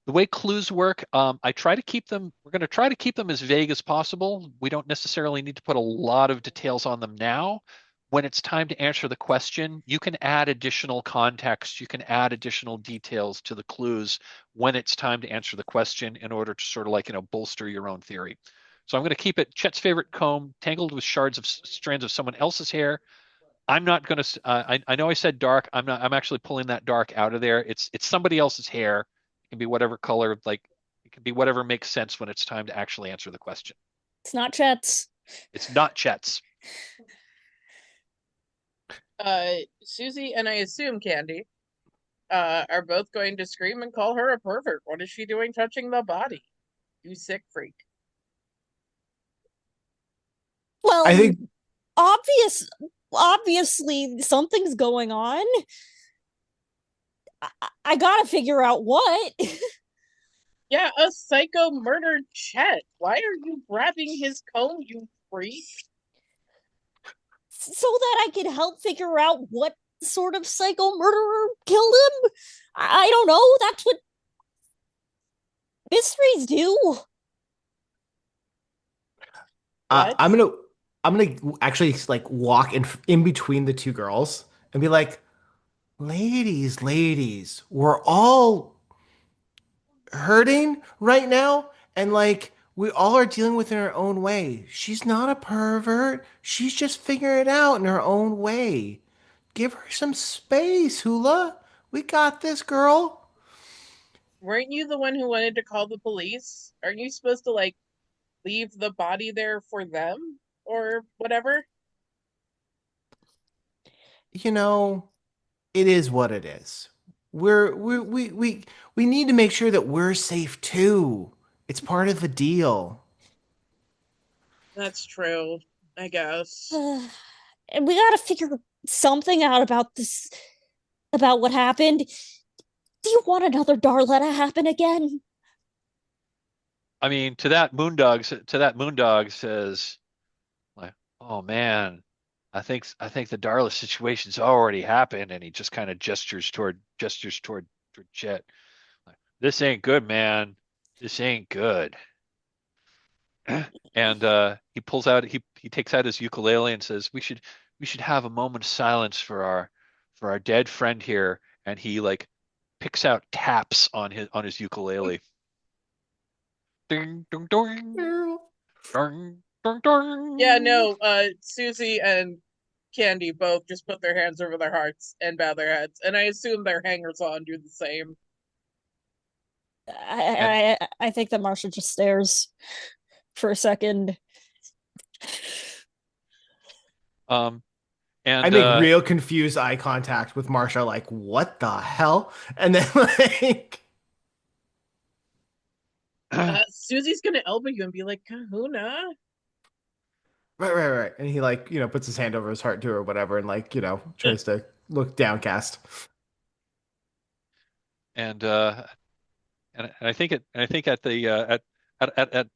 The way clues work, I try to keep them. We're going to try to keep them as vague as possible. We don't necessarily need to put a lot of details on them now. When it's time to answer the question, you can add additional context. You can add additional details to the clues when it's time to answer the question in order to sort of like, bolster your own theory. So I'm going to keep it Chet's favorite comb, tangled with shards of strands of someone else's hair. I'm not going to. I know I said dark. I'm not. I'm actually pulling that dark out of there. It's somebody else's hair. It can be whatever color. Like it can be whatever makes sense when it's time to actually answer the question. It's not Chet's. It's not Chet's. Susie and I assume Candy are both going to scream and call her a pervert. What is she doing touching the body? You sick freak. I Well, think obviously something's going on. I gotta figure out what. Yeah, a psycho murdered Chet. Why are you grabbing his comb, you freak? So that I can help figure out what sort of psycho murderer killed him. I don't know. That's what mysteries do. What? I'm gonna actually like walk in between the two girls and be like, ladies, we're all hurting right now, and like we all are dealing with it in our own way. She's not a pervert. She's just figuring it out in her own way. Give her some space, Hula. We got this, girl. Weren't you the one who wanted to call the police? Aren't you supposed to, like, leave the body there for them? Or whatever? You know, it is what it is. We need to make sure that we're safe too. It's part of the deal. That's true, I guess. And we gotta figure something out about this, about what happened. Do you want another Darla to happen again? I mean, to that Moondog says, like, oh man, I think the Darla situation's already happened, and he just kind of toward Chet. Like, this ain't good, man. This ain't good. And he takes out his ukulele and says, we should have a moment of silence for our dead friend here. And he like picks out taps on his ukulele. Ding dong dong dong dong dong. Yeah, no, Susie and Candy both just put their hands over their hearts and bow their heads. And I assume their hangers on do the same. And I think that Marsha just stares for a second. um I and make real confused eye contact with Marsha, like, what the hell? And then like Susie's gonna elbow you and be like, Kahuna? right. And he like, puts his hand over his heart too or whatever and like, tries to look downcast. and I think at the at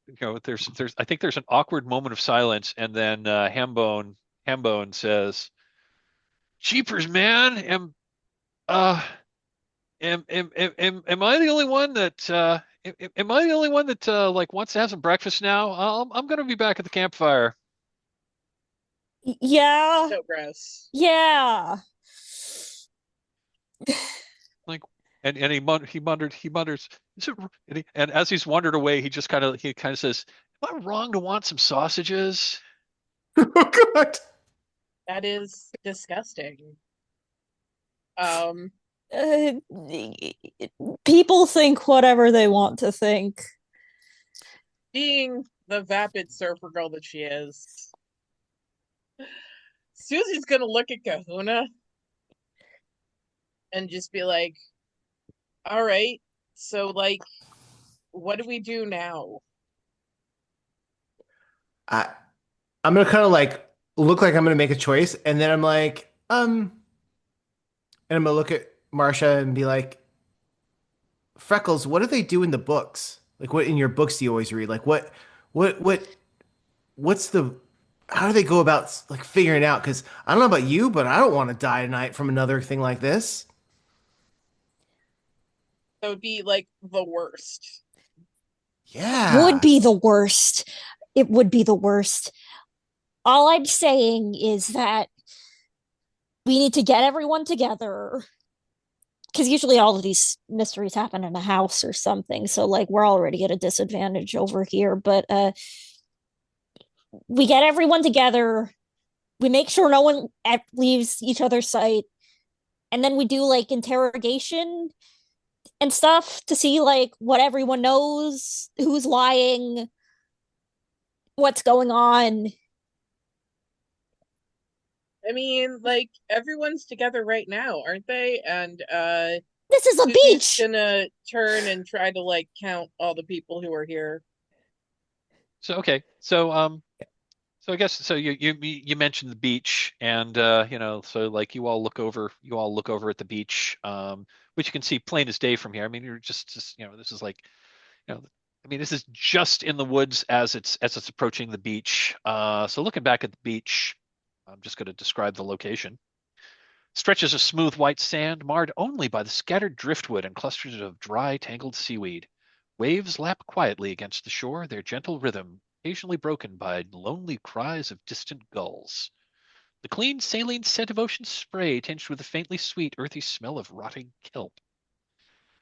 there's I think there's an awkward moment of silence, and then Hambone says, "Jeepers, man, uh am I the only one that am I the only one that like wants to have some breakfast now? I'm gonna be back at the campfire." Yeah, So gross. yeah. Like, and he mutters, is it, and as he's wandered away, he kind of says, "Am I wrong to want some sausages?" Oh God. That is disgusting. Um, Uh, People think whatever they want to think. being the vapid surfer girl that she is, Susie's gonna look at Kahuna and just be like, all right, so, like, what do we do now? I I'm gonna kind of like look like I'm gonna make a choice, and then I'm like, and I'm gonna look at Marsha and be like, Freckles, what do they do in the books? Like, what in your books do you always read? Like, what, what, what's the, how do they go about like figuring it out? Because I don't know about you, but I don't want to die tonight from another thing like this. That would be, like, the worst. Would Yeah. be the worst. It would be the worst. All I'm saying is that we need to get everyone together because usually all of these mysteries happen in a house or something. So like we're already at a disadvantage over here, but we get everyone together. We make sure no one leaves each other's sight, and then we do like interrogation and stuff to see like what everyone knows, who's lying, what's going on. I mean, like, everyone's together right now, aren't they? And This is a Susie's beach. gonna turn and try to, like, count all the people who are here. So okay, So I guess so you mentioned the beach and so like you all look over at the beach, which you can see plain as day from here. I mean, you're just this is like, I mean, this is just in the woods as it's approaching the beach. So looking back at the beach, I'm just going to describe the location. Stretches of smooth white sand, marred only by the scattered driftwood and clusters of dry, tangled seaweed. Waves lap quietly against the shore, their gentle rhythm occasionally broken by lonely cries of distant gulls. The clean, saline scent of ocean spray tinged with a faintly sweet, earthy smell of rotting kelp.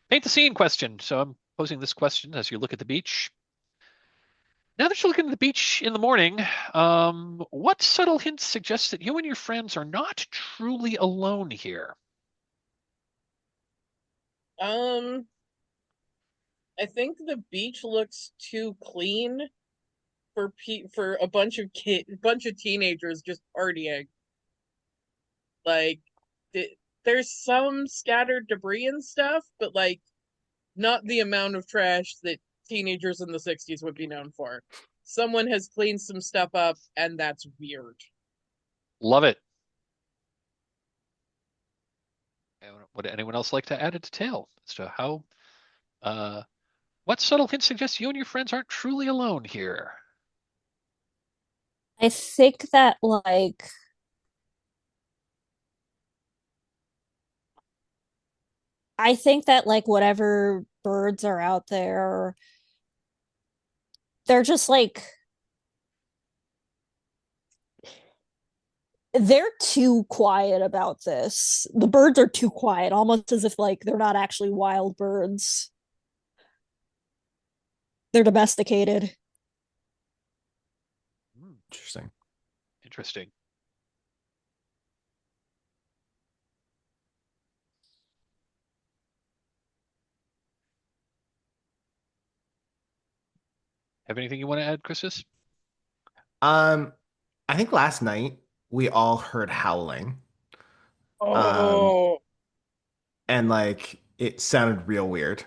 Paint the scene question. So I'm posing this question as you look at the beach. Now that you're looking at the beach in the morning, what subtle hints suggest that you and your friends are not truly alone here? Um, I think the beach looks too clean for a bunch of teenagers just partying. Like, there's some scattered debris and stuff, but like not the amount of trash that teenagers in the 60s would be known for. Someone has cleaned some stuff up, and that's weird. Love it. Would anyone else like to add a detail as to how, uh, what subtle hint suggests you and your friends aren't truly alone here? I think that like whatever birds are out there, they're just like they're too quiet about this. The birds are too quiet, almost as if like they're not actually wild birds. They're domesticated. Interesting. Interesting. Have anything you want to add, Christus? Um, I think last night we all heard howling. Um, Oh, and like it sounded real weird.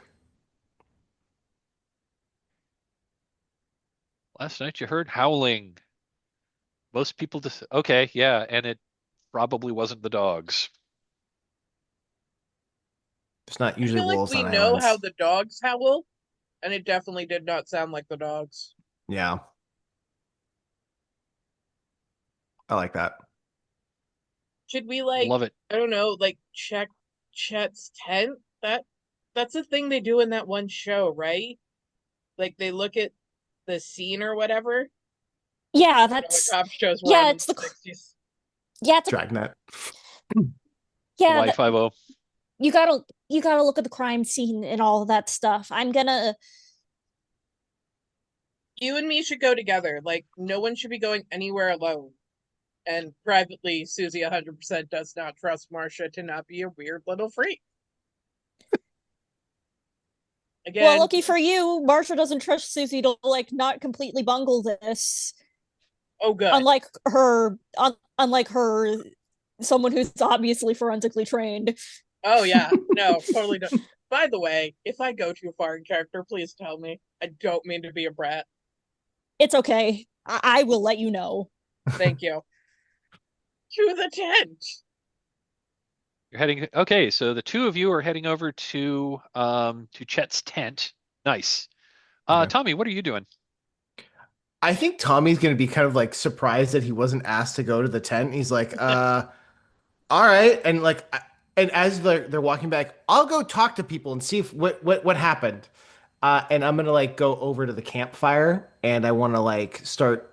Last night you heard howling. Most people just, okay, yeah, and it probably wasn't the dogs. There's not I usually feel like wolves we on know how islands. the dogs howl, and it definitely did not sound like the dogs. Yeah, I like that. Should we like, Love it. I don't know, like check Chet's tent? That's a thing they do in that one show, right? Like they look at the scene or whatever. Yeah, I don't know what that's cop shows were on yeah, in it's the the 60s. yeah, it's a, Dragnet. yeah, Hawaii 5-0. you gotta look at the crime scene and all of that stuff. I'm gonna You and me should go together. Like no one should be going anywhere alone. And privately, Susie 100% does not trust Marcia to not be a weird little freak. well, Again, lucky for you, Marsha doesn't trust Susie to like not completely bungle this. oh good. Unlike her, someone who's obviously forensically trained. Oh yeah, no, totally don't. By the way, if I go too far in character, please tell me. I don't mean to be a brat. It's okay. I will let you know. Thank you. To the tent. You're heading, okay, so the two of you are heading over to Chet's tent. Nice. Okay. Tommy, what are you doing? I think Tommy's gonna be kind of like surprised that he wasn't asked to go to the tent. He's like, all right. And like, and as they're walking back, I'll go talk to people and see if what happened. And I'm gonna like go over to the campfire and I want to like start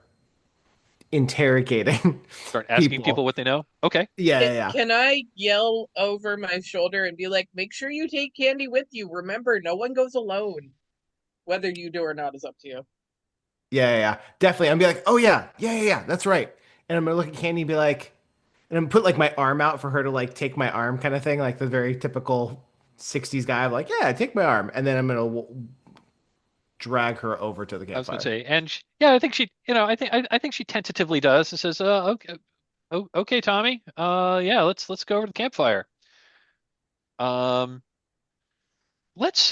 interrogating Start asking people people. what they know? Okay. Yeah, Can, yeah, yeah. can I yell over my shoulder and be like, make sure you take candy with you. Remember, no one goes alone. Whether you do or not is up to you. Yeah, yeah, yeah. Definitely. I'm be like, oh yeah, yeah, yeah, yeah, that's right. And I'm gonna look at Candy and be like, and I'm gonna put like my arm out for her to like take my arm kind of thing, like the very typical 60s guy. I'm like, yeah, take my arm. And then I'm gonna drag her over to the I was going to campfire. say, and yeah, I think I think she tentatively does and says, okay, okay, Tommy, yeah, let's go over to the campfire. Um, let's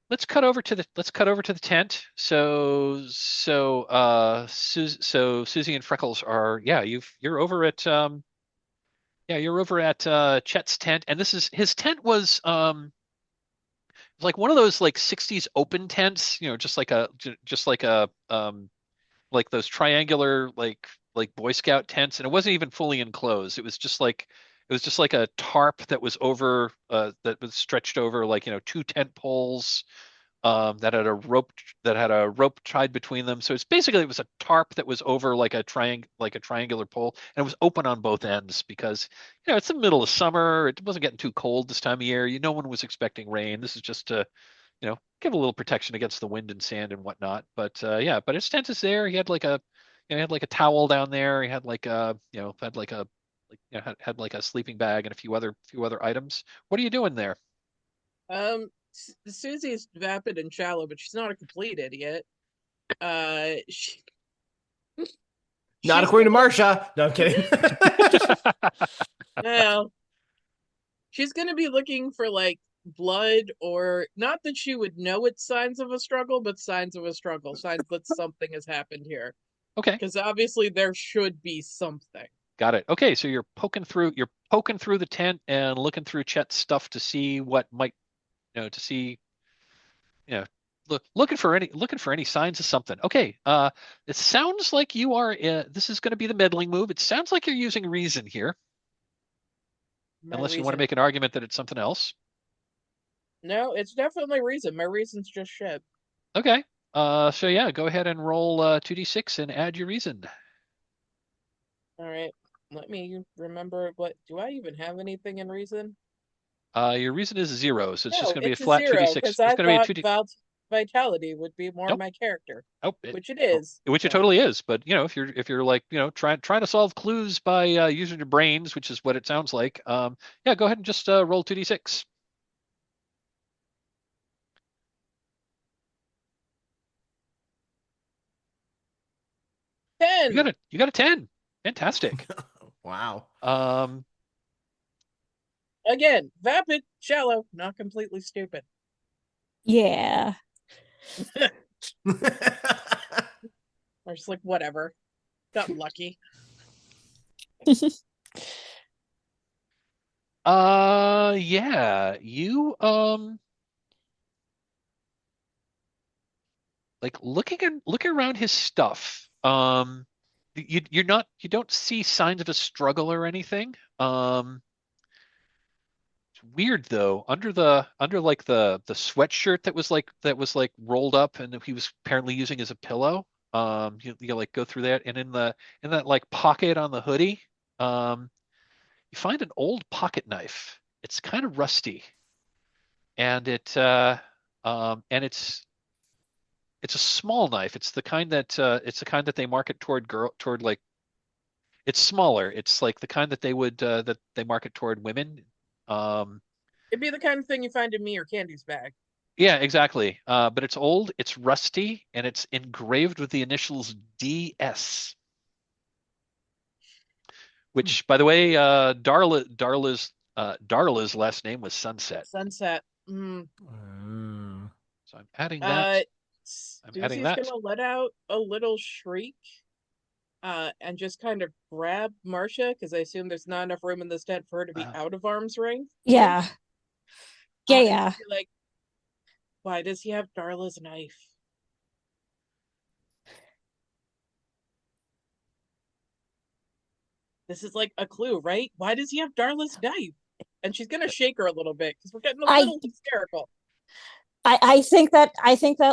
let's cut over to the tent. So Susie and Freckles are, yeah, you're over at Chet's tent, and this is his tent was like one of those like 60s open tents, just like those triangular like Boy Scout tents, and it wasn't even fully enclosed. It was just like a tarp that was over that was stretched over like two tent poles that had a rope tied between them. So it was a tarp that was over like a triangular pole, and it was open on both ends because it's the middle of summer. It wasn't getting too cold this time of year. No one was expecting rain. This is just to give a little protection against the wind and sand and whatnot. But yeah, but his tent is there. He had like a towel down there. He had like a had like a had like a sleeping bag and a few other items. What are you doing there? Susie's vapid and shallow, but she's not a complete idiot. Uh, she, Not she's according to gonna, Marsha. No, I'm kidding. well, she's gonna be looking for like blood, or not that she would know it's signs of a struggle, but signs of a struggle, signs that something has happened here. Okay. Because obviously there should be something. Got it. Okay, so you're poking through the tent and looking through Chet's stuff to see what might, to see, you know, looking for any signs of something. Okay, it sounds like you are. This is going to be the meddling move. It sounds like you're using reason here, My unless you want to reason. make an argument that it's something else. No, it's definitely reason. My reason's just shit. Okay. So yeah, go ahead and roll 2d6 and add your reason. All right. Let me remember what do I even have anything in reason? Your reason is 0, so it's just No, going to be a it's a flat zero 2d6. because It's I going to be a thought 2d. vitality would be more Nope. my character, Nope. which it is. Which it But totally is. But if you're like trying to solve clues by using your brains, which is what it sounds like. Yeah, go ahead and just roll 2d6. You got 10. a 10. Fantastic. Wow. Again, vapid, shallow, not completely stupid. Yeah. Or just like whatever. Got lucky. Yeah, you like looking around his stuff. You don't see signs of a struggle or anything. It's weird though. Under like the sweatshirt that was like rolled up and he was apparently using as a pillow. You like go through that, and in that like pocket on the hoodie, you find an old pocket knife. It's kind of rusty, and it's a small knife. It's the kind that they market toward like it's smaller. It's like the kind that they market toward women. Um, It'd be the kind of thing you find in me or Candy's bag. yeah, exactly. But it's old, it's rusty, and it's engraved with the initials DS. Which, by the way, Darla's last name was Sunset. Sunset. So I'm adding Uh, that. I'm adding Susie's that. gonna let out a little shriek, and just kind of grab Marcia because I assume there's not enough room in this tent for her to be out of arm's range. Yeah. Yeah, And yeah. just be like, "Why does he have Darla's knife?" This is like a clue, right? Why does he have Darla's knife? And she's gonna shake her a little bit because we're getting a I little hysterical. I think that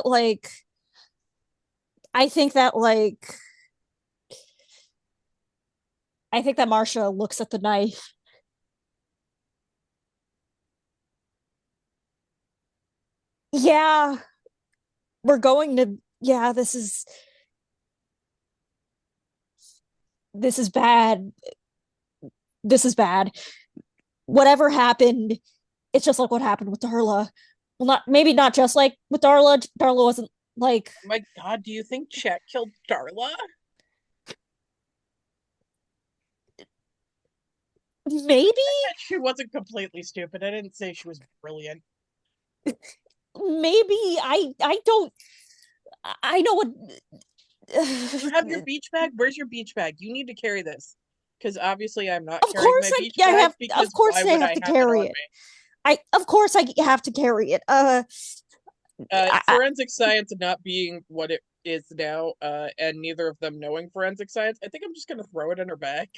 like I think that like I think that Marcia looks at the knife. Yeah, we're going to yeah, this is bad. This is bad. Whatever happened, it's just like what happened with Darla. Well, not maybe not just like with Darla. Darla wasn't like Oh my God, do you think Chet killed Darla? maybe. She wasn't completely stupid. I didn't say she was brilliant. maybe I don't I know what You have your beach bag? Where's your beach bag? You need to carry this. Because obviously I'm not of carrying course my beach I bag have of because why course I would have I to have it carry on it. me? I of course I have to carry it. I Forensic science not being what it is now, and neither of them knowing forensic science, I think I'm just gonna throw it in her bag.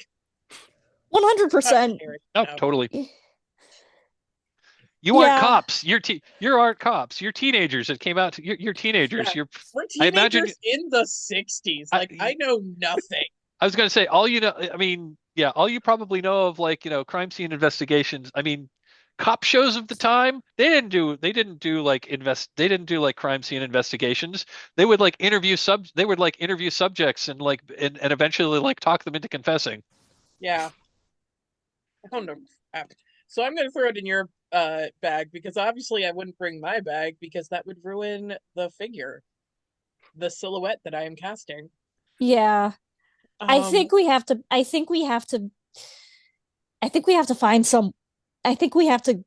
Not 100%. carry. Oh, No. totally. You aren't Yeah. cops. You aren't cops. You're teenagers that came out. You're teenagers. Yeah. We're I imagine. teenagers in the 60s. Like, I know nothing. I was going to say all you know. I mean, yeah, all you probably know of like crime scene investigations. I mean, cop shows of the time they didn't do like they didn't do like crime scene investigations. They would like interview subjects and and eventually like talk them into confessing. Yeah. I don't know. So I'm gonna throw it in your bag because obviously I wouldn't bring my bag because that would ruin the figure, the silhouette that I am casting. Yeah. I Um, think we have to I think we have to find some I think we have to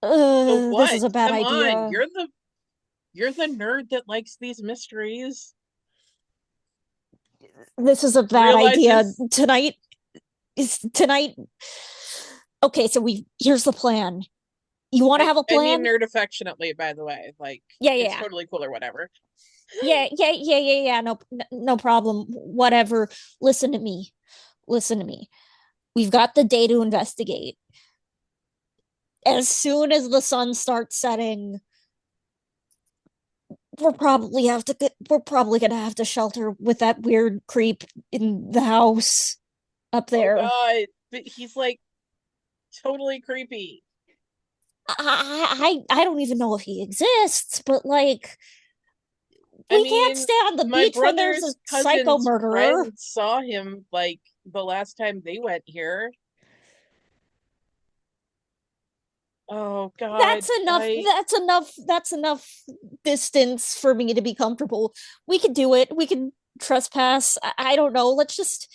so this what? is a bad Come on, idea. you're the nerd that likes these mysteries. This is a bad Realize idea. this. Tonight. Okay, so we here's the plan. You want to have a I mean plan? nerd affectionately, by the way. Like Yeah, it's yeah. totally cool or whatever. Yeah. No problem. Whatever. Listen to me. Listen to me. We've got the day to investigate. As soon as the sun starts setting, we're probably gonna have to shelter with that weird creep in the house up Oh there. God, but he's like totally creepy. I don't even know if he exists, but like I we can't mean, stay on the my beach when there's a brother's psycho cousin's murderer. friend saw him like the last time they went here. Oh God, That's enough. That's enough distance for me to be comfortable. We could do it. We could trespass. I don't know. Let's just.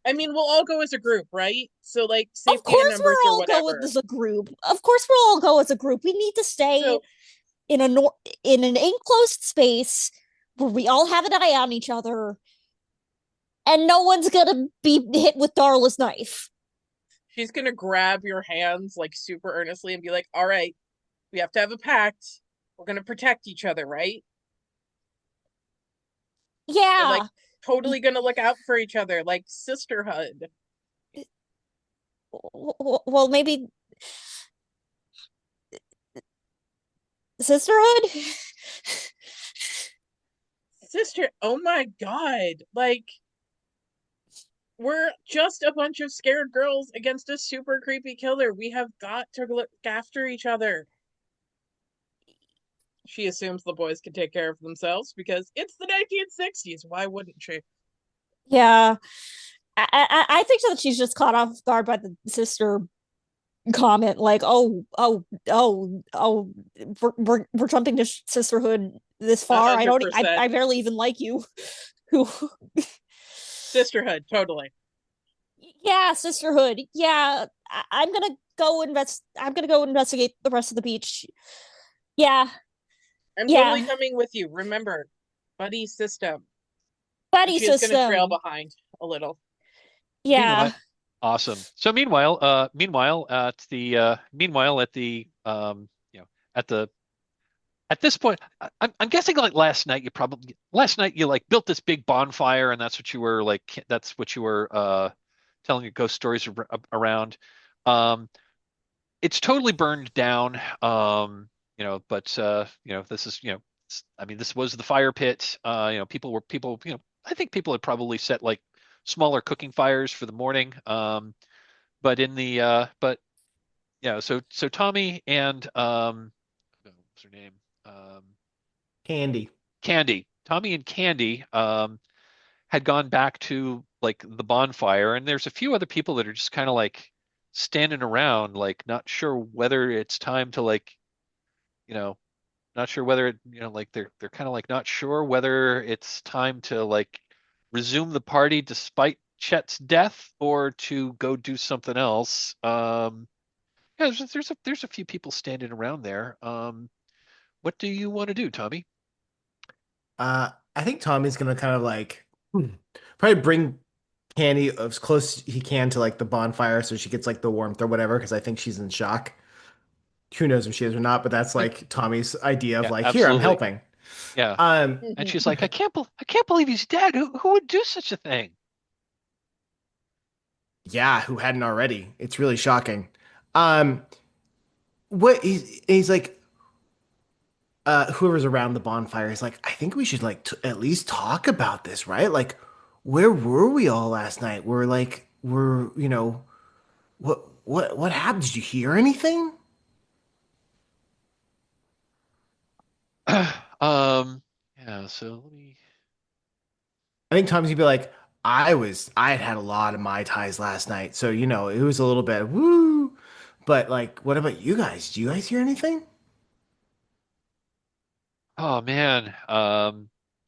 I mean, we'll all go as a group, right? So like Of safety in course, numbers we're or all going whatever. as a group. Of course, we'll all go as a group. We need to stay So in in an enclosed space where we all have an eye on each other, and no one's gonna be hit with Darla's knife. she's gonna grab your hands like super earnestly and be like, "All right, we have to have a pact. We're gonna protect each other, right? We're like Yeah. totally gonna look out for each other, like sisterhood." Well, maybe sisterhood. Sister, oh my God, like we're just a bunch of scared girls against a super creepy killer. We have got to look after each other. She assumes the boys can take care of themselves because it's the 1960s. Why wouldn't she? Yeah. I think that she's just caught off guard by the sister comment, like, we're jumping to sisterhood this far. I 100%. barely even like you. Who? Sisterhood, totally. Yeah, sisterhood. Yeah, I'm gonna go invest. I'm gonna go investigate the rest of the beach. Yeah, I'm totally yeah. coming with you. Remember, buddy system. And Buddy she is going to trail system. behind a little. Yeah, Meanwhile, awesome. So meanwhile at the at the at this point, I'm guessing like last night you like built this big bonfire and that's what you were telling your ghost stories around. Um, it's totally burned down. But this is I mean this was the fire pit. People I think people had probably set like smaller cooking fires for the morning. But in the but yeah, so Tommy and what's her name? Um, Candy. Candy. Tommy and Candy had gone back to like the bonfire, and there's a few other people that are just kind of like standing around, like not sure whether it's time to like, you know, not sure whether like they're kind of like not sure whether it's time to like resume the party despite Chet's death or to go do something else. Yeah, there's a few people standing around there. What do you want to do, Tommy? I think Tommy's gonna kind of like probably bring Candy as close as he can to like the bonfire so she gets like the warmth or whatever, because I think she's in shock. Who knows if she is or not, but that's like Tommy's idea of Yeah, like, here, I'm absolutely. helping. Yeah. Um, And she's like, I can't believe he's dead. Who would do such a thing? yeah, who hadn't already? It's really shocking. Um, what he's like, whoever's around the bonfire is like, I think we should like t at least talk about this, right? Like, where were we all last night? What happened? Did you hear anything? Yeah, so let me I think Tommy's gonna be like, I had had a lot of Mai Tais last night, so it was a little bit woo. But like, what about you guys? Do you guys hear anything? Oh man.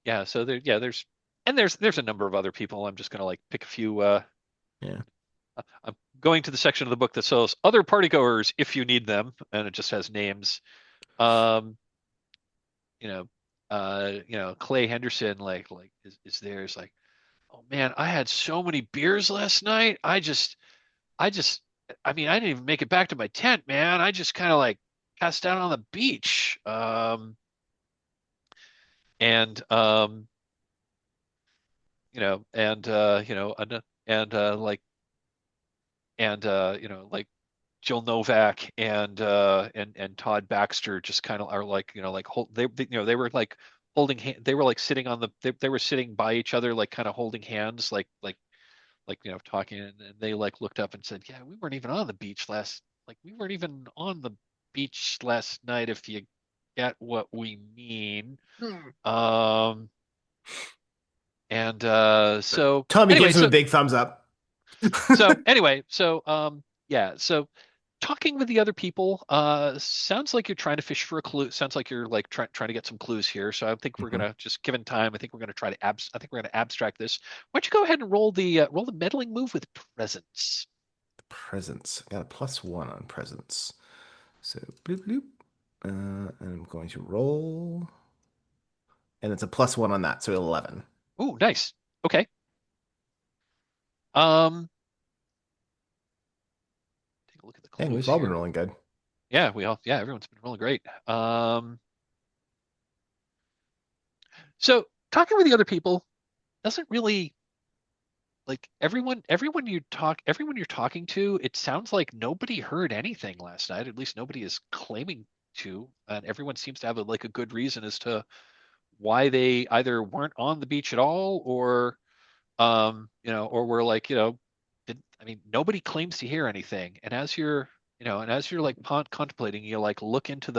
Yeah, so there's a number of other people. I'm just gonna like pick a few Yeah. I'm going to the section of the book that says other partygoers if you need them, and it just has names. Um, you know, Clay Henderson is there is like, oh man, I had so many beers last night. I just I mean, I didn't even make it back to my tent, man. I just kind of like passed out on the beach. And and like like Jill Novak and Todd Baxter just kind of are like like they were like they were like sitting on they were sitting by each other like kind of holding hands like talking, and they like looked up and said, yeah, we weren't even on the beach last night, if you get what we mean. Hmm. um and so Tommy anyway gives him a so big thumbs up. so anyway so yeah, so talking with the other people sounds like you're trying to fish for a clue. Sounds like you're like trying to get some clues here. So I think we're Mhm. gonna, just given time, I think we're gonna try to I think we're gonna abstract this. Why don't you go ahead and roll the meddling move with presence. Presence. I got a +1 on presence. So bloop bloop. And I'm going to roll, and it's a +1 on that, so 11. Oh, nice. Okay. um Take a look at the Dang, clues we've all been here. rolling good. Yeah, everyone's been rolling great. So talking with the other people doesn't really, like, everyone you're talking to, it sounds like nobody heard anything last night. At least nobody is claiming to, and everyone seems to have like a good reason as to why they either weren't on the beach at all, or or were like, I mean, nobody claims to hear anything. And as you're and as you're like contemplating, you like you look into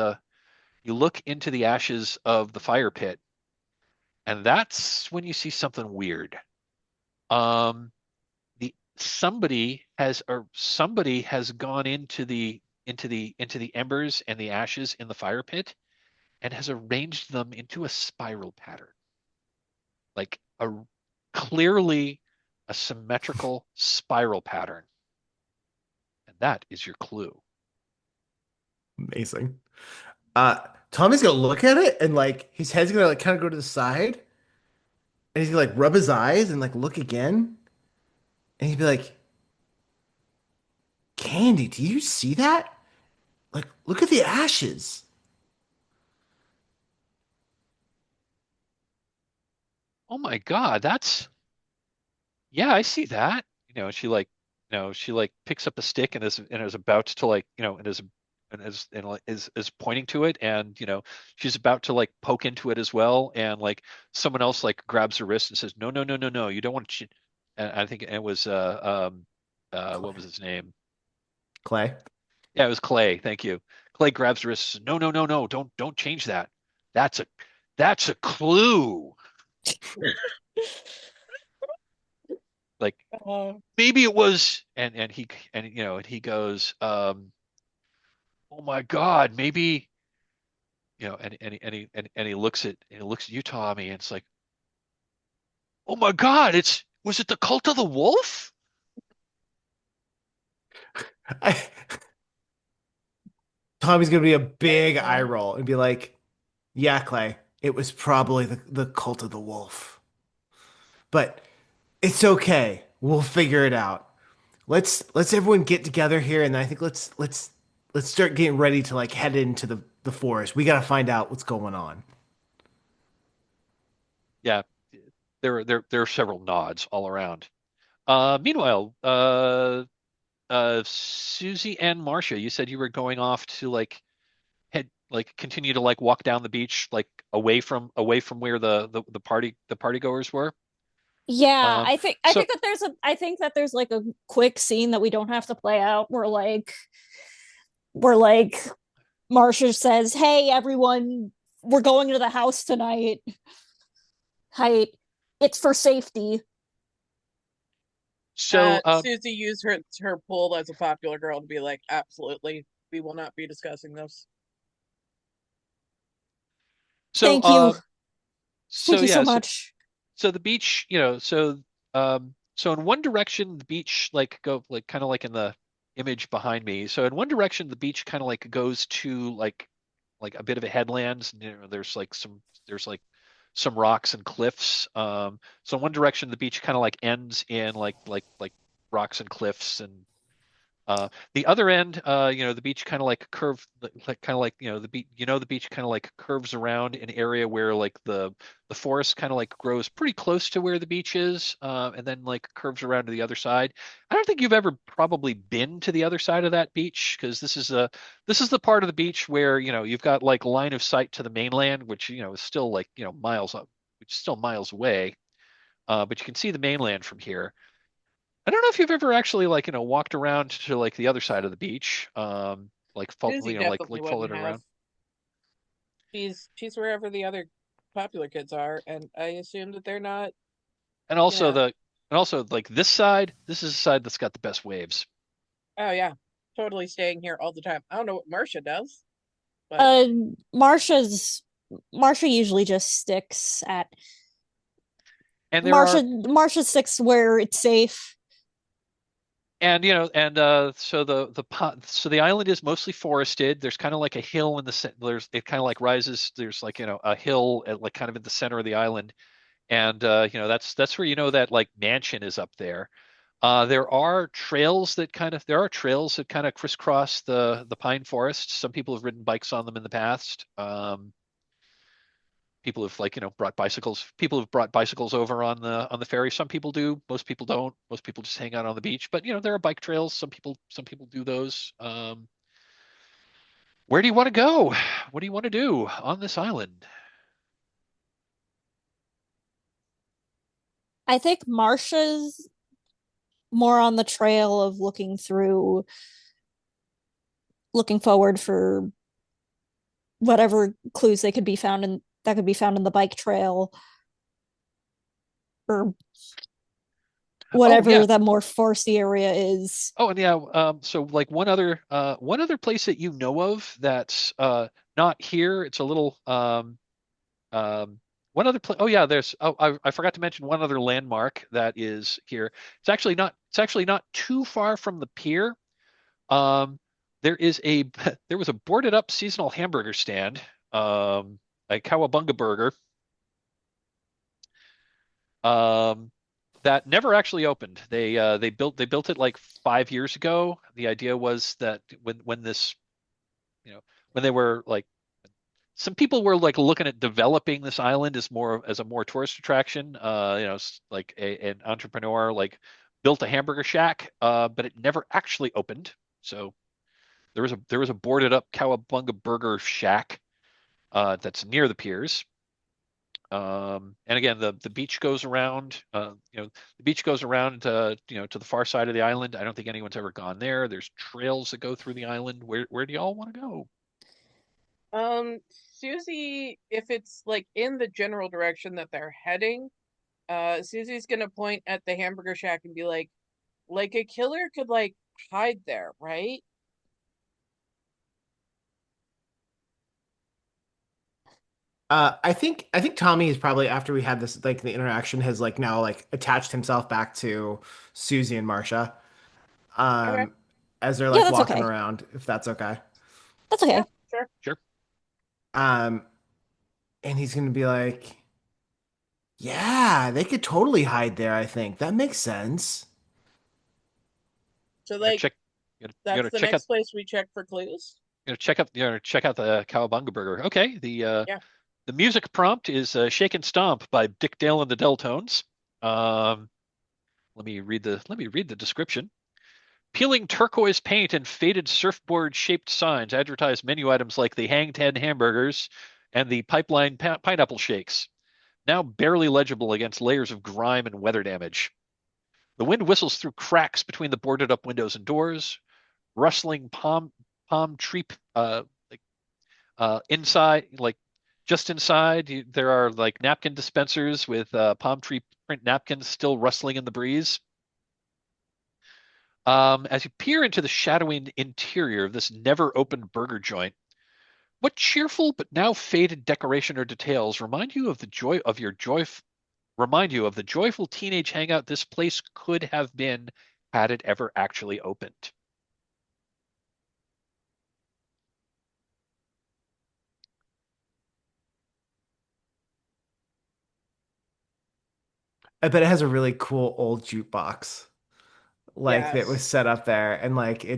the ashes of the fire pit, and that's when you see something weird. um the somebody has gone into the embers and the ashes in the fire pit and has arranged them into a spiral pattern, like a clearly a symmetrical spiral pattern. And that is your clue. Amazing. Uh, Tommy's gonna look at it and like his head's gonna like kind of go to the side, and he's gonna like rub his eyes and like look again, and he'd be like, "Candy, do you see that? Like, look at the ashes." Oh my God, that's yeah, I see that. She like picks up a stick and is about to like, is pointing to it, and she's about to like poke into it as well, and like someone else like grabs her wrist and says, "No, no, no, no, no, you don't want to." And I think it was what was Clay. his name? Clay. Yeah, it was Clay. Thank you. Clay grabs her wrist. No, no, no, no, don't change that. That's a that's a clue. Like, Uh, maybe it was, and he goes, oh my God, maybe, and he looks at you, Tommy, and it's like, oh my God, was it the cult of the wolf? I Tommy's gonna be a Right, big eye roll and be like, "Yeah, Clay, it was probably the cult of the wolf, but it's okay. We'll figure it out. Let's everyone get together here, and I think let's start getting ready to like head into the forest. We gotta find out what's going on." Yeah, there are several nods all around. Meanwhile, Susie and Marcia, you said you were going off to like head like continue to like walk down the beach like away from where the party goers were. Yeah, Um, I so think that there's like a quick scene that we don't have to play out where like Marsha says, "Hey everyone, we're going to the house tonight. Hey, it's for safety." so Susie used her pull as a popular girl to be like, absolutely, we will not be discussing this. so Thank you. so Thank you so yeah much. so the beach, so in one direction the beach like go like kind of like in the image behind me. So in one direction the beach kind of like goes to like a bit of a headland. There's like some rocks and cliffs. So in one direction the beach kind of like ends in like rocks and cliffs, and the other end, the beach kind of like like kind of like the beach, the beach kind of like curves around an area where like the forest kind of like grows pretty close to where the beach is, and then like curves around to the other side. I don't think you've ever probably been to the other side of that beach because this is the part of the beach where you've got like line of sight to the mainland, which is still like miles up, which is still miles away, but you can see the mainland from here. I don't know if you've ever actually like walked around to like the other side of the beach, like Susie definitely followed wouldn't have. around, She's wherever the other popular kids are, and I assume that they're not, and you also know. like this side. This is the side that's got the best waves. Oh yeah, totally staying here all the time. I don't know what Marcia does, but Uh, Marsha's Marsha usually just sticks at And there are Marsha sticks where it's safe. and so the island is mostly forested. There's kind of like a hill in there's it kind of like rises. There's like a hill at like kind of in the center of the island, and that's where that like mansion is up there. There are trails that kind of crisscross the pine forest. Some people have ridden bikes on them in the past. People have like brought bicycles. People have brought bicycles over on the ferry. Some people do. Most people don't. Most people just hang out on the beach. But there are bike trails. Some people do those. Where do you want to go? What do you want to do on this island? I think Marsha's more on the trail of looking forward for whatever clues they could be found in that could be found in the bike trail or Oh whatever yeah. that more foresty area is. Oh, and yeah. So like one other place that you know of that's not here. It's a little one other place. Oh yeah, I forgot to mention one other landmark that is here. It's actually not too far from the pier. Um, there was a boarded up seasonal hamburger stand, a Cowabunga burger, um, that never actually opened. They built it like 5 years ago. The idea was that when this you know when they were like some people were like looking at developing this island as a more tourist attraction. Like an entrepreneur like built a hamburger shack, but it never actually opened. So there was a boarded up Cowabunga burger shack that's near the piers. And again, the beach goes around. The beach goes around to the far side of the island. I don't think anyone's ever gone there. There's trails that go through the island. Where do y'all want to go? Susie, if it's like in the general direction that they're heading, Susie's gonna point at the hamburger shack and be like a killer could like hide there, right? I think Tommy is probably after we had this like the interaction has like now like attached himself back to Susie and Marcia Okay. um as they're Yeah, like that's walking okay. around if that's okay. That's okay. Yeah, Sure. Um, and he's gonna be like, "Yeah, they could totally hide there. I think that makes sense." so You gotta like check. You that's gotta the check out. next place we check for clues. You gotta check out. You gotta check out the Cowabunga Burger. Okay. Yeah. The music prompt is "Shake and Stomp" by Dick Dale and the Deltones. Um, let me read the description. Peeling turquoise paint and faded surfboard-shaped signs advertise menu items like the Hang Ten hamburgers and the Pipeline pineapple shakes, now barely legible against layers of grime and weather damage. The wind whistles through cracks between the boarded-up windows and doors, rustling palm tree like inside like just inside there are like napkin dispensers with palm tree print napkins still rustling in the breeze. As you peer into the shadowy interior of this never opened burger joint, what cheerful but now faded decoration or details remind you of the joyful teenage hangout this place could have been had it ever actually opened? I bet it has a really cool old jukebox, like that was Yes. set up there, and like it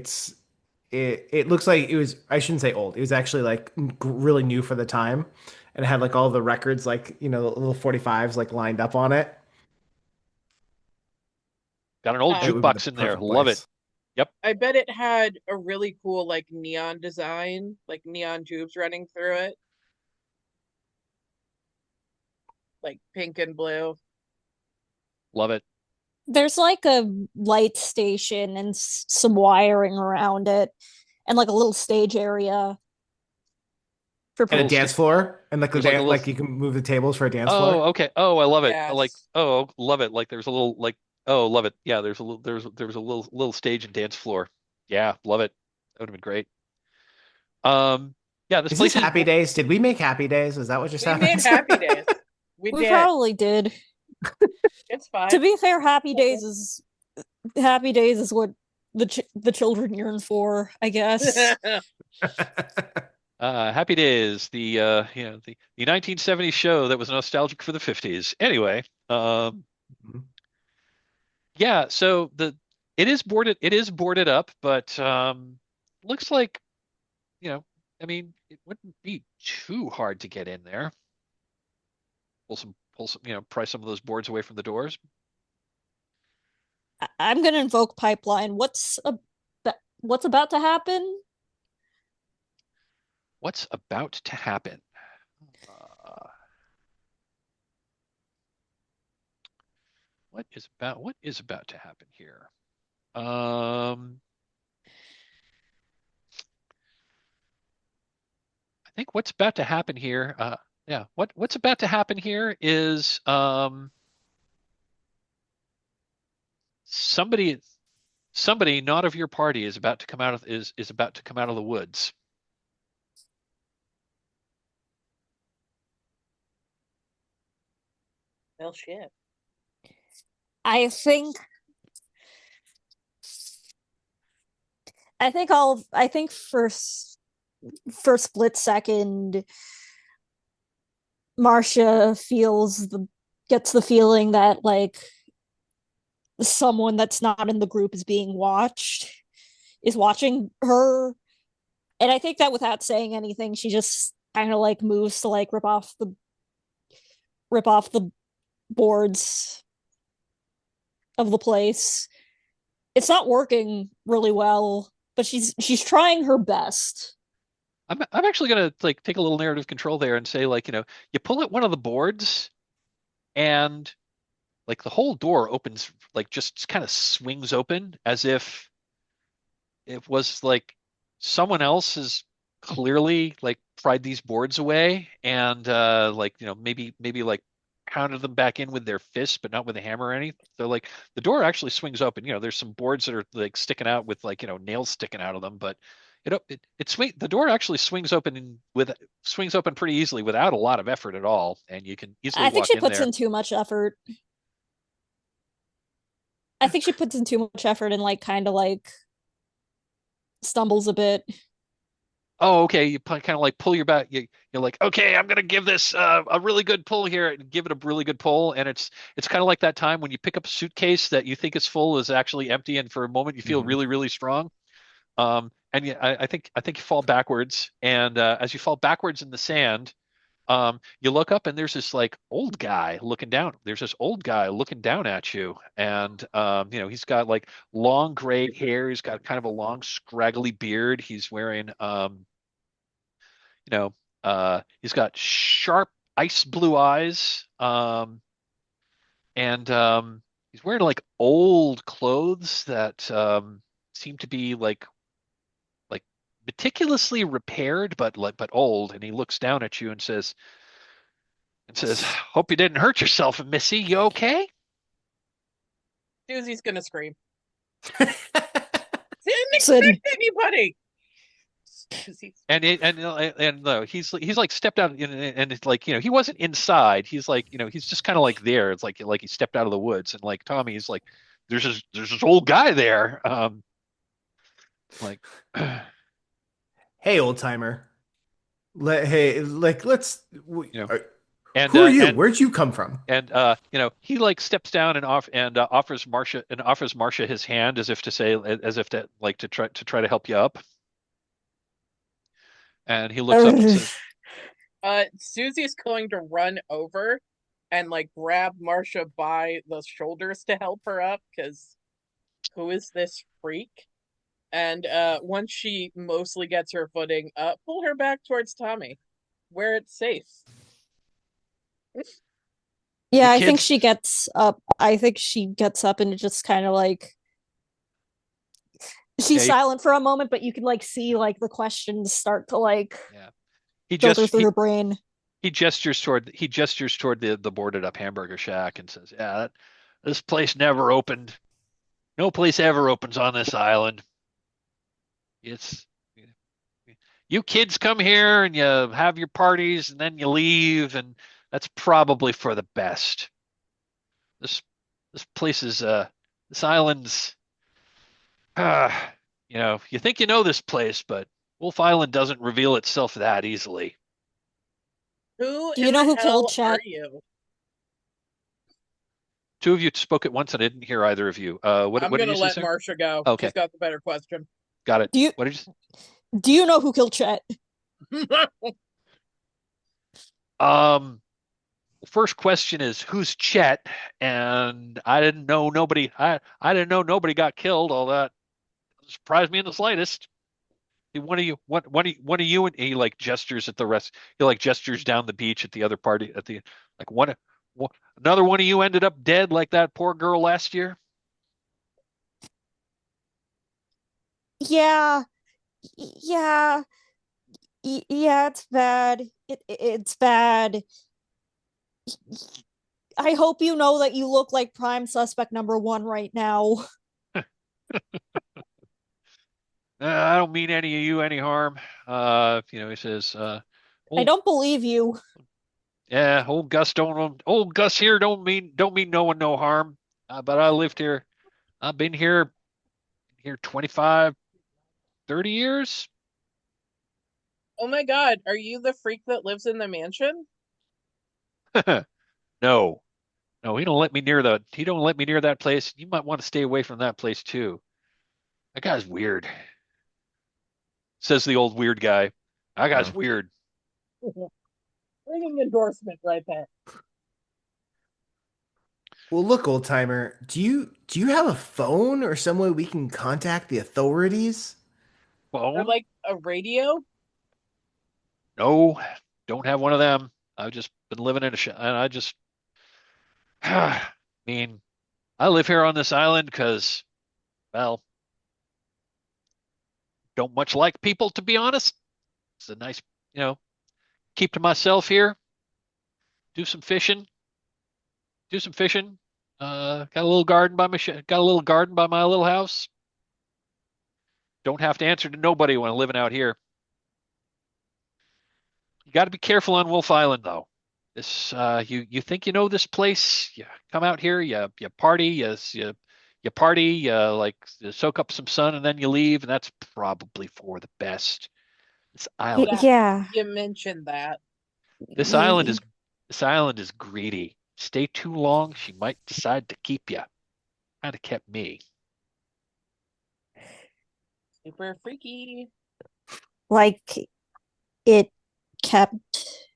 looks like it was. I shouldn't say old. It was actually like really new for the time, and it had like all the records, like the little 45s like lined up on it. Got an old It would be the jukebox in there. perfect Love it. place. Yep. I bet it had a really cool like neon design, like neon tubes running through it, like pink and blue. Love it. There's like a light station and some wiring around it, and like a little stage area for And a Little dance st floor, and like There's like a little. like you can move the tables for a dance Oh, floor. okay. Oh, I love it. Like, Yes. oh, love it. Like, there's a little like, oh, love it. Yeah, there's a little, there's a little stage and dance floor. Yeah, love it. That would have been great. Um, yeah, this Is this place is Happy Days? Did we make Happy Days? Is that what just We made happened? Happy Days. We we did. probably did. It's To fine. be fair, Happy Days is what the children yearn for, I guess. Happy Days, the 1970s show that was nostalgic for the 50s. Anyway, yeah, so the it is boarded up, but looks like, you know, I mean, it wouldn't be too hard to get in there. Pull some, pry some of those boards away from the doors. I'm gonna invoke pipeline. What's about to happen? What's about to happen? Uh, what is about to happen here? Um, I think what's about to happen here, yeah, what's about to happen here is somebody somebody not of your party is about to come out of is about to come out of the woods. Well, shit. I think I think for a split second Marcia gets the feeling that like someone that's not in the group is watching her. And I think that without saying anything, she just kind of like moves to like rip off the boards of the place. It's not working really well, but she's trying her best. I'm actually gonna like take a little narrative control there and say, like, you pull at one of the boards and like the whole door opens, like just kind of swings open as if it was like someone else has clearly like pried these boards away and like maybe like pounded them back in with their fist but not with a hammer or anything. So like the door actually swings open. There's some boards that are like sticking out with like nails sticking out of them, but the door actually swings open pretty easily without a lot of effort at all, and you can easily I think walk she in puts there. in too much effort. I think she puts in too much effort and like kind of like stumbles a bit. Oh, okay. You kind of like pull your back. You're like, okay, I'm gonna give this a really good pull here, and give it a really good pull. And it's kind of like that time when you pick up a suitcase that you think is full is actually empty, and for a moment you feel Hmm. really, really strong. And I think you fall backwards, and as you fall backwards in the sand, you look up, and there's this like old guy looking down. There's this old guy looking down at you, and he's got like long gray hair. He's got kind of a long scraggly beard. He's wearing you know, he's got sharp ice blue eyes, and he's wearing like old clothes that seem to be like meticulously repaired, but old. And he looks down at you and says, "Hope you didn't hurt yourself, Missy. You okay?" Susie's gonna scream. Didn't Sid. expect anybody. He's like stepped out, and it's like he wasn't inside. He's like he's just kind of like there. It's like he stepped out of the woods, and like Tommy's like there's this old guy there. Like Hey, old timer. Hey, like let's. you know, and Who are uh, you? and Where'd you come from? and he like steps down and offers Marcia his hand as if to say, as if to like to try to help you up. And he looks up and says, Susie's going to run over and like grab Marcia by the shoulders to help her up, because who is this freak? And once she mostly gets her footing, pull her back towards Tommy, where it's safe. Yeah, "You I think kids." she gets up. I think she gets up and just kind of like Yeah, she's silent for a moment, but you can like see like the questions start to like yeah. He filter just through he her brain. he gestures toward the boarded up hamburger shack and says, "Yeah, this place never opened. No place ever opens on this island. It's you kids come here and you have your parties and then you leave, and that's probably for the best. This this place is this island's uh, you think you know this place, but Wolf Island doesn't reveal itself that easily." Who Do you in know the who killed hell are Chet? you? Two of you spoke at once, and I didn't hear either of you. What I'm did gonna you say, let sir? Marcia go. Okay, She's got the better question. got it. Do you What did you? do you know who killed Chet? Um, First question is who's Chet? And I didn't know nobody. I didn't know nobody got killed. All that surprised me in the slightest. One of you, one of you, and he like gestures at the rest. He like gestures down the beach at the other party at the like another one of you ended up dead like that poor girl last year. Yeah, yeah, yeah. It's bad. It's bad. I hope you know that you look like prime suspect number one right now. I don't mean any of you any harm. He says, I old don't believe you. yeah, old Gus here don't mean no one no harm. But I lived here. I've been here 25, 30 years. Oh my god, are you the freak that lives in the mansion? No, no, he don't let me near that place. You might want to stay away from that place too. That guy's weird, says the old weird guy. That guy's Oh. weird. Ringing endorsement right there. Well, look, old timer. Do you have a phone or some way we can contact the authorities? Or Phone? like a radio? No, don't have one of them. I've just been living in and I mean, I live here on this island because, well, don't much like people, to be honest. It's a nice, you know, keep to myself here, do some fishing, do some fishing. Got a little garden by my little house. Don't have to answer to nobody when I'm living out here. You got to be careful on Wolf Island, though. You think you know this place? You come out here, you party, you party, you like you soak up some sun, and then you leave, and that's probably for the best. This island. That Yeah. you mentioned that. This island is this island is greedy. Stay too long, she might decide to keep you. Kind of kept me. Super freaky. Like it kept.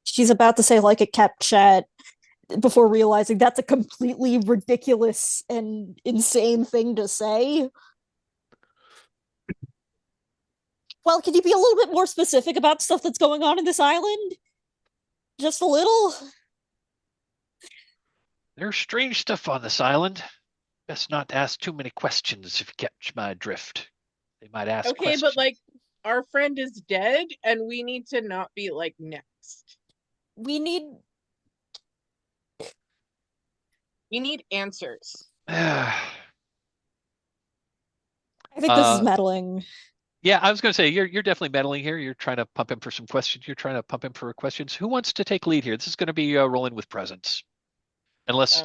She's about to say like it kept Chet before realizing that's a completely ridiculous and insane thing to say. Well, can you be a little bit more specific about stuff that's going on in this island? Just a little? There's strange stuff on this island. Best not to ask too many questions if you catch my drift. They might ask Okay, questions. but like our friend is dead and we need to not be like next. We need answers. I think this is meddling. Yeah, I was going to say you're definitely meddling here. You're trying to pump him for some questions. You're trying to pump him for questions. Who wants to take lead here? This is going to be rolling with presence, unless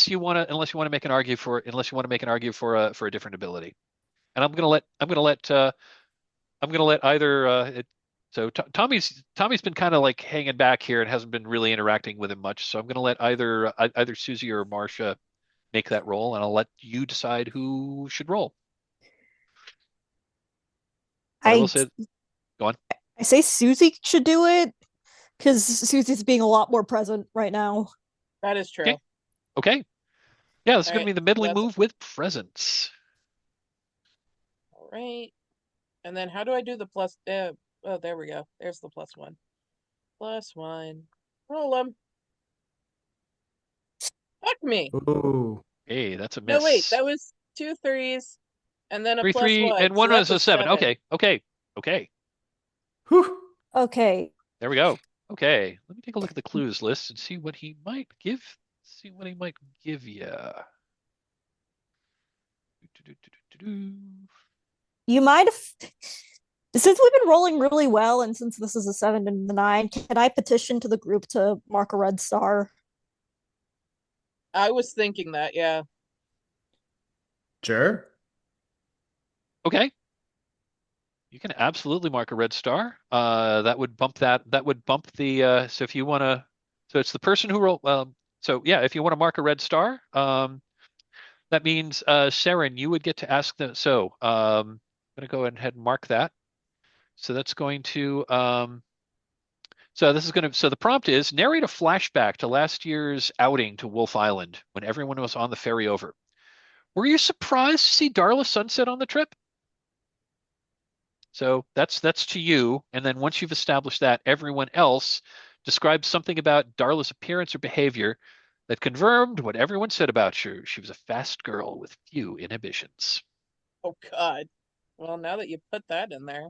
you want to make an argue for a different ability. And I'm going to let either. So Tommy's been kind of like hanging back here and hasn't been really interacting with him much. So I'm going to let either Susie or Marcia make that roll, and I'll let you decide who should roll. But I will say, go on. I say Susie should do it because Susie's being a lot more present right now. That is true. Okay. Yeah, this is going to be the middling move with presence. All right. And then how do I do the plus? Oh, there we go. There's the +1. +1. Roll them. Fuck me. Ooh. Hey, that's a miss. No, wait. That was 2 3s. And then a three, +1. and one was a 7. Okay. Whew. Okay. There we go. Okay. Let me take a look at the clues list and see what he might give. See what he might give you. You might have. Since we've been rolling really well, and since this is a 7 and a 9, can I petition to the group to mark a red star? I was thinking that, yeah. Sure. Okay. You can absolutely mark a red star. That would bump the. So if you want to, so it's the person who rolled. So yeah, if you want to mark a red star, that means Serin, you would get to ask them. So I'm going to go ahead and mark that. So that's going to. So the prompt is narrate a flashback to last year's outing to Wolf Island when everyone was on the ferry over. Were you surprised to see Darla sunset on the trip? So that's to you. And then once you've established that, everyone else describes something about Darla's appearance or behavior that confirmed what everyone said about her. She was a fast girl with few inhibitions. Oh, God. Well, now that you put that in there.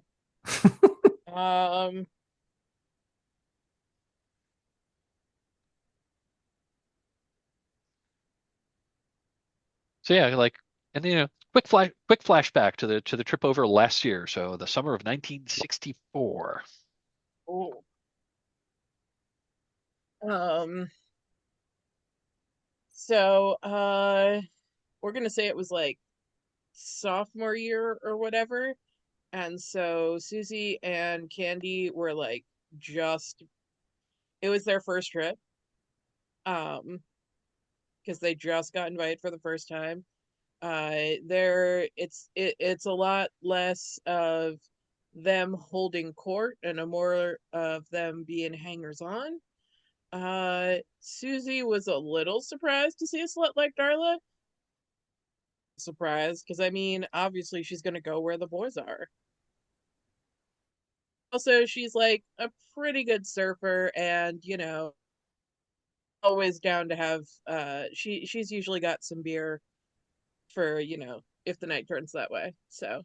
So yeah, like, and quick flashback to the trip over last year. So the summer of 1964. Oh. So we're gonna say it was like sophomore year or whatever. And so Susie and Candy were like it was their first trip. Because they just got invited for the first time. It's a lot less of them holding court and a more of them being hangers on. Susie was a little surprised to see a slut like Darla. Surprised, because I mean, obviously she's gonna go where the boys are. Also, she's like a pretty good surfer, and always down to have. She's usually got some beer for if the night turns that way. So.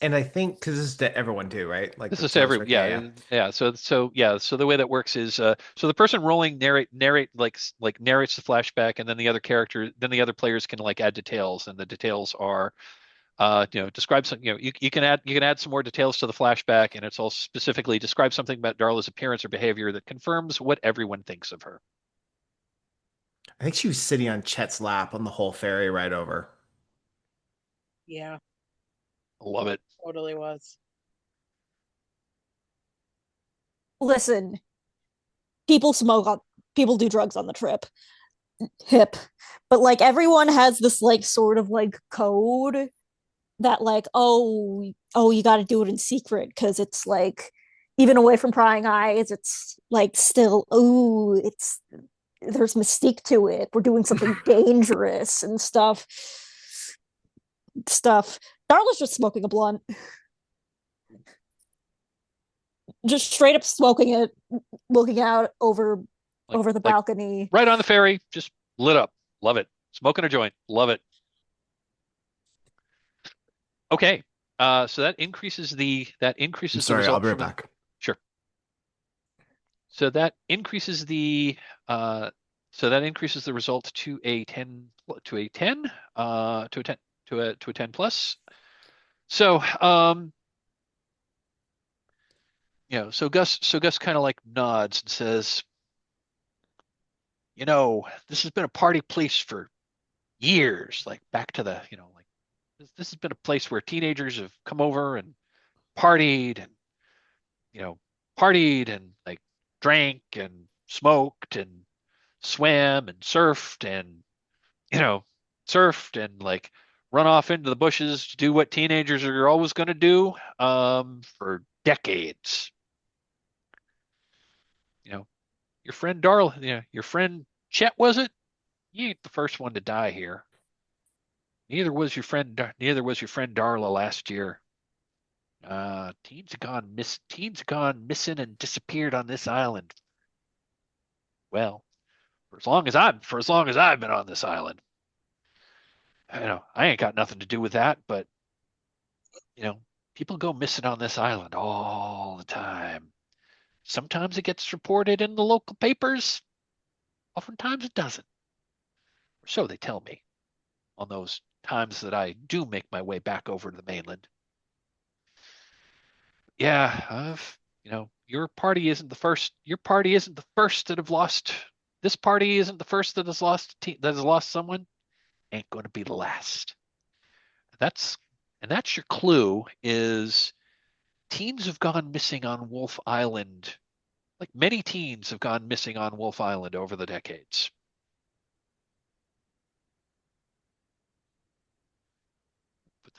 And I think because this is to everyone too, right? Like this is to everyone. Yeah. So the way that works is so the person rolling narrates the flashback, and then the other players can like add details, and the details are describe some, you can add some more details to the flashback, and it's all specifically describe something about Darla's appearance or behavior that confirms what everyone thinks of her. I think she was sitting on Chet's lap on the whole ferry ride over. Yeah, I love it. totally was. Listen, people smoke on people do drugs on the trip. Hip. But like everyone has this like sort of like code that like, oh, you got to do it in secret because it's like even away from prying eyes, it's like still, oh, it's there's mystique to it. We're doing something dangerous and stuff. Darla's just smoking a blunt, just straight up smoking it, looking out Like over the like balcony. right on the ferry, just lit up. Love it. Smoking a joint. Love it. Okay. So that I'm increases the sorry, I'll result be right from back. sure. So that increases the uh so that increases the result to a 10 to a 10 to a 10 to a 10 plus. So so Gus kind of like nods and says, this has been a party place for years, like back to the, like this has been a place where teenagers have come over and partied and, you know, partied and like drank and smoked and swam and surfed and, you know, surfed and like run off into the bushes to do what teenagers are always going to do for decades. You know, your friend Chet, was it? He ain't the first one to die here. Neither was your friend Darla last year. Teens have gone missing and disappeared on this island. Well, for as long as I've been on this island. I ain't got nothing to do with that, but you know, people go missing on this island all the time. Sometimes it gets reported in the local papers. Oftentimes it doesn't. Or so they tell me on those times that I do make my way back over to the mainland. Yeah, your party isn't the first. Your party isn't the first that have lost. This party isn't the first that has lost someone. Ain't going to be the last. That's that's your clue. Is teens have gone missing on Wolf Island. Like many teens have gone missing on Wolf Island over the decades.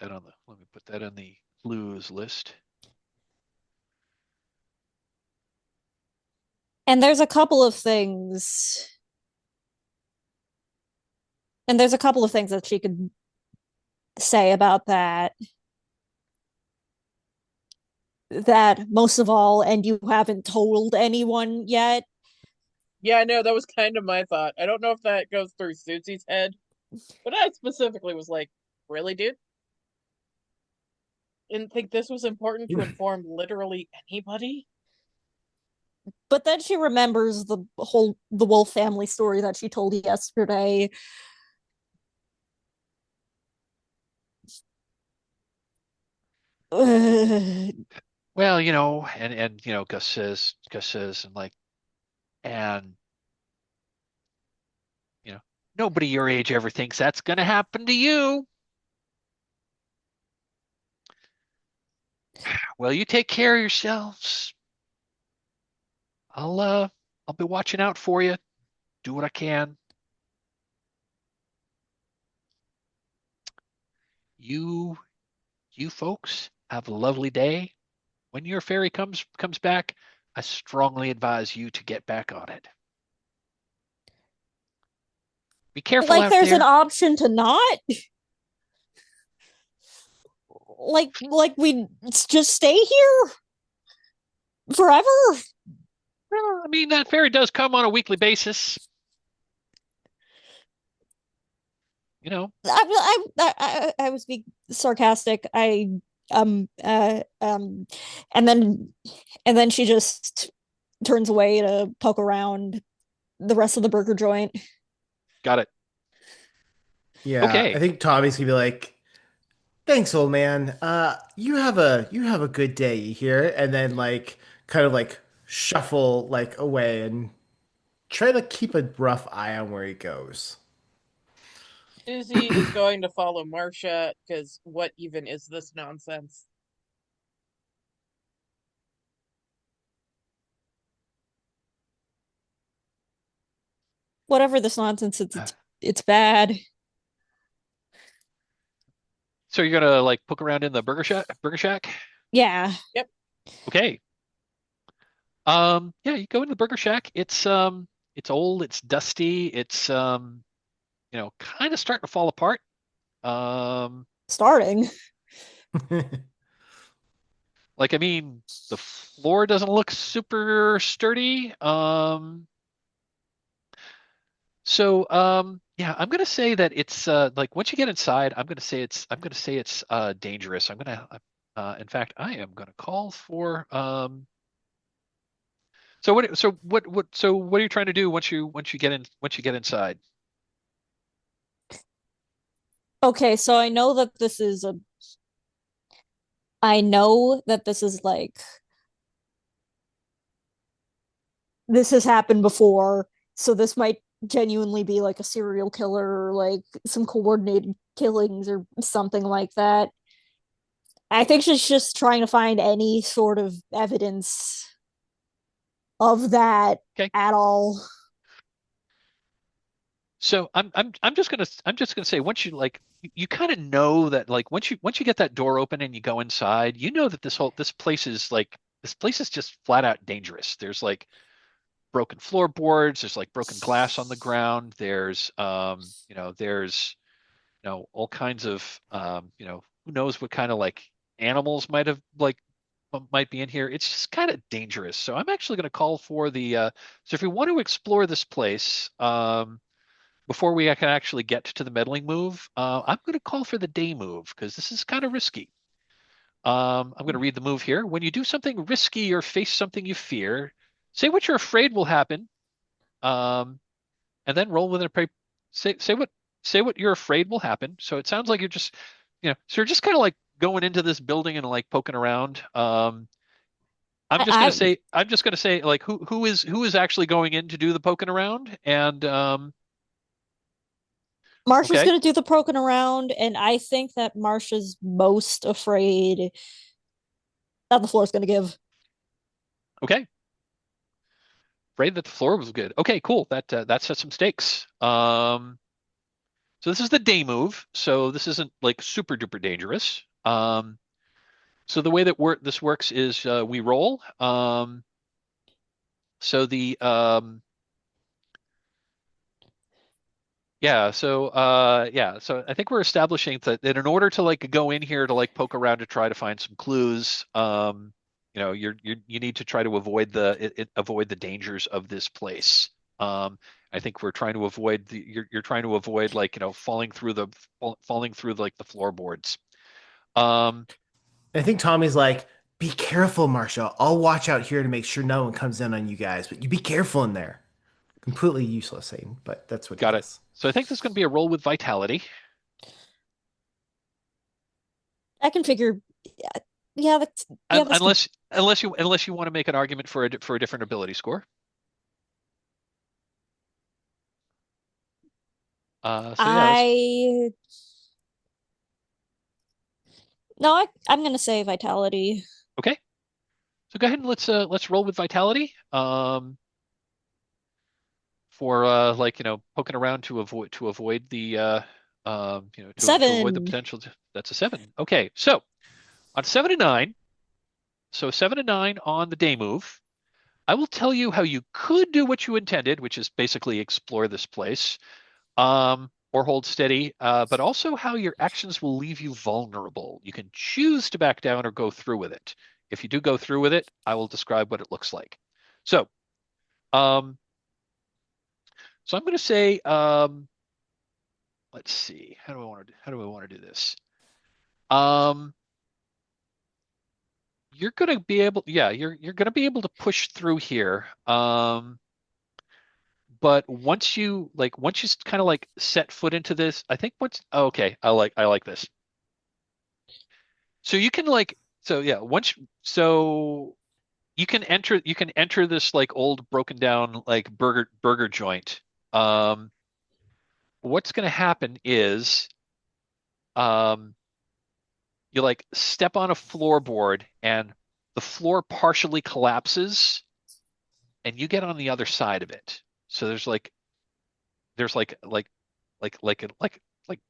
Let me put that on the clues list. And there's a couple of things that she could say about that most of all, and you haven't told anyone yet. Yeah, no, that was kind of my thought. I don't know if that goes through Susie's head, but I specifically was like, really, dude? Didn't think this was important to inform literally anybody? But then she remembers the Wolf family story that she told yesterday. Well, and Gus says, and like, and nobody your age ever thinks that's gonna happen to you. Well, you take care of yourselves. I'll be watching out for you. Do what I can. You you folks have a lovely day. When your ferry comes back, I strongly advise you to get back on it. Be careful like out there's an there. option to not we just stay here forever. Well, I mean, that ferry does come on a weekly basis. I was being sarcastic. And then she just turns away to poke around the rest of the burger joint. Got it. Yeah, I Okay. think Tommy's gonna be like, "Thanks, old man. You have a good day here," and then like kind of like shuffle like away and try to keep a rough eye on where he goes. Susie is going to follow Marcia because what even is this nonsense? Whatever this nonsense, it's bad. So you're gonna like poke around in the burger shack? Burger shack? Yeah. Yep. Okay. Yeah, you go into the burger shack. It's old, it's dusty, it's kind of starting to fall apart. Um, Starting. like I mean, the floor doesn't look super sturdy. Yeah, I'm gonna say that it's like once you get inside, I'm gonna say it's dangerous. In fact, I am gonna call for what are you trying to do once you get inside? Okay, so I know that this is like this has happened before, so this might genuinely be like a serial killer or like some coordinated killings or something like that. I think she's just trying to find any sort of evidence of that Okay. at all. So I'm just gonna say once you like you kind of know that like once you get that door open and you go inside, you know that this place is just flat out dangerous. There's like broken floorboards, there's like broken glass on the ground, there's all kinds of who knows what kind of like animals might be in here. It's just kind of dangerous. So I'm actually going to call for so if you want to explore this place, before we can actually get to the meddling move, I'm going to call for the day move because this is kind of risky. I'm going to read the move here. When you do something risky or face something you fear, say what you're afraid will happen, um, and then roll with an say what you're afraid will happen. So it sounds like so you're just kind of like going into this building and like poking around. I, I'm just gonna say like who is actually going in to do the poking around and Marsha's okay. gonna do the poking around, and I think that Marsha's most afraid that the floor's gonna give. Okay. Afraid that the floor was good. Okay, cool. That sets some stakes. So this is the day move. So this isn't like super duper dangerous. So the way that this works is we roll. So the so I think we're establishing that in order to like go in here to like poke around to try to find some clues, you need to try to avoid the dangers of this place. I think we're trying to avoid you're trying to avoid like falling through like the floorboards. Um, I think Tommy's like, be careful, Marsha. I'll watch out here to make sure no one comes in on you guys, but you be careful in there. Completely useless saying, but that's what he got it. does. So I think this is going to be a roll with vitality. I can figure. Yeah, that's yeah. That's good. Unless you want to make an argument for a different ability score. So yeah, I no, I'm gonna say vitality. okay. So go ahead and let's roll with vitality. For like poking around to avoid the to avoid the 7. potential. That's a 7. Okay, so on 7 and 9, so 7 and 9 on the day move. I will tell you how you could do what you intended, which is basically explore this place, or hold steady, but also how your actions will leave you vulnerable. You can choose to back down or go through with it. If you do go through with it, I will describe what it looks like. So, um, so I'm going to say, let's see, how do I want to do this? Um, you're going to be able, yeah, you're going to be able to push through here. But once you kind of like set foot into this, I think okay, I like this. So you can like so yeah, once so enter this like old broken down like burger joint. Um, what's going to happen is um, you like step on a floorboard and the floor partially collapses and you get on the other side of it. So there's like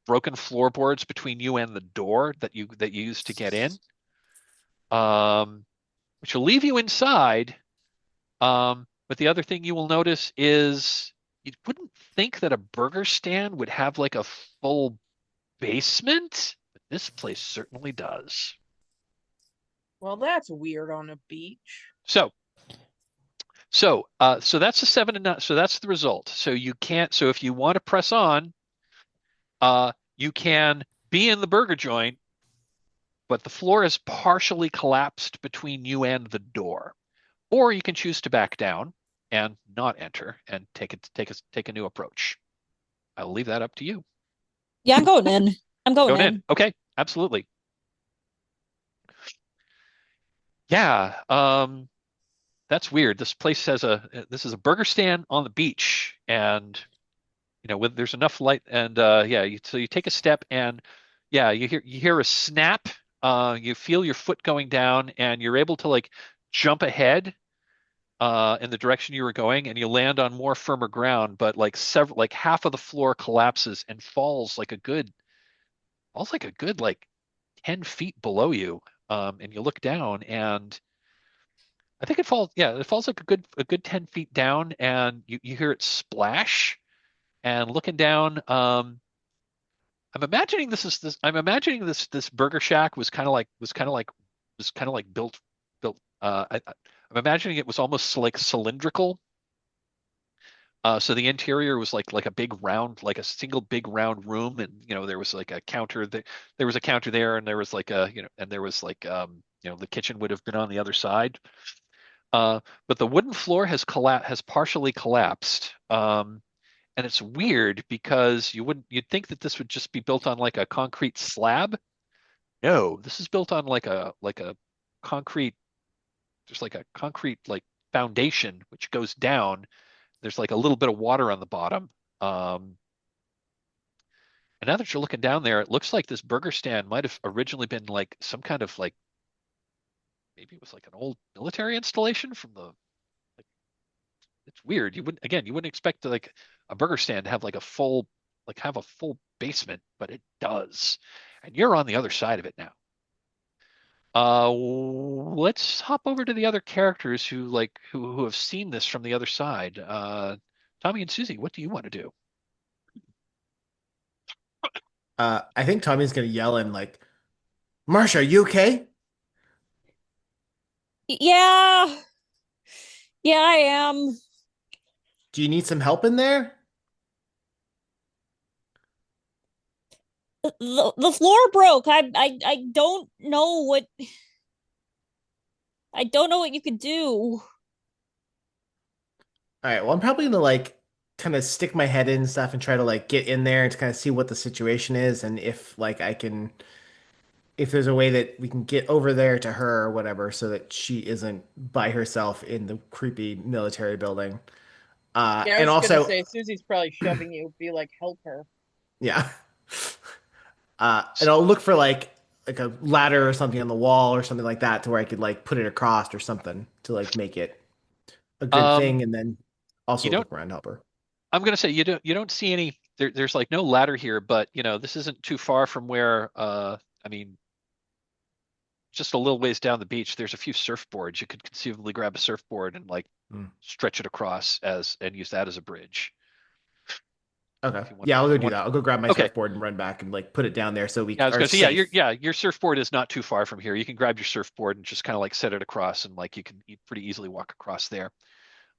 broken floorboards between you and the door that you use to get in, um, which will leave you inside. But the other thing you will notice is you wouldn't think that a burger stand would have like a full basement, but this place certainly does. Well, that's weird on a beach. So that's a 7 and 9. So that's the result. So you can't. So if you want to press on, you can be in the burger joint, but the floor is partially collapsed between you and the door. Or you can choose to back down and not enter and take a new approach. I'll leave that up to you. Yeah, I'm going in. I'm going in. Okay, absolutely. Yeah, that's weird. This place has this is a burger stand on the beach, and there's enough light, and so you take a step, and yeah, you hear a snap. You feel your foot going down, and you're able to like jump ahead in the direction you were going, and you land on more firmer ground. But like half of the floor collapses and falls like a good like 10 feet below you. And you look down, and I think it falls. Yeah, it falls like a good 10 feet down, and you hear it splash. And looking down, I'm imagining this. I'm imagining this burger shack was kind of like built. I'm imagining it was almost like cylindrical. So the interior was like a big round, like a single big round room, and there was like a counter there was a counter there, and there was like and there was like the kitchen would have been on the other side. But the wooden floor has partially collapsed. And it's weird because you'd think that this would just be built on like a concrete slab. No, this is built on like a concrete, just like a concrete like foundation which goes down. There's like a little bit of water on the bottom. Um, and now that you're looking down there, it looks like this burger stand might have originally been like some kind of like maybe it was like an old military installation from the like it's weird. You wouldn't expect like a burger stand to have have a full basement, but it does. And you're on the other side of it now. Let's hop over to the other characters who have seen this from the other side. Tommy and Susie, what do you want to do? I think Tommy's gonna yell in like, Marsha, are you okay? Yeah. Yeah, I am. Do you need some help in there? The floor broke. I don't know what you could do. All right, well, I'm probably gonna like kind of stick my head in and stuff and try to like get in there to kind of see what the situation is and if like if there's a way that we can get over there to her or whatever so that she isn't by herself in the creepy military building. Yeah, I And was gonna also, say Susie's probably shoving you, be like, help her. yeah. And I'll look for like a ladder or something on the wall or something like that to where I could like put it across or something to like make it a good Um, thing and then you also don't. look around to help her. I'm gonna say you don't see any. There's like no ladder here, but this isn't too far from where. I mean, just a little ways down the beach. There's a few surfboards. You could conceivably grab a surfboard and like Mm. stretch it across and use that as a bridge. Okay. If you want, Yeah, I'll if go you do want. that. I'll go grab my Okay. surfboard and run back and like put it down there so we Yeah, I was are gonna say, yeah, safe. your surfboard is not too far from here. You can grab your surfboard and just kind of like set it across, and like you can pretty easily walk across there.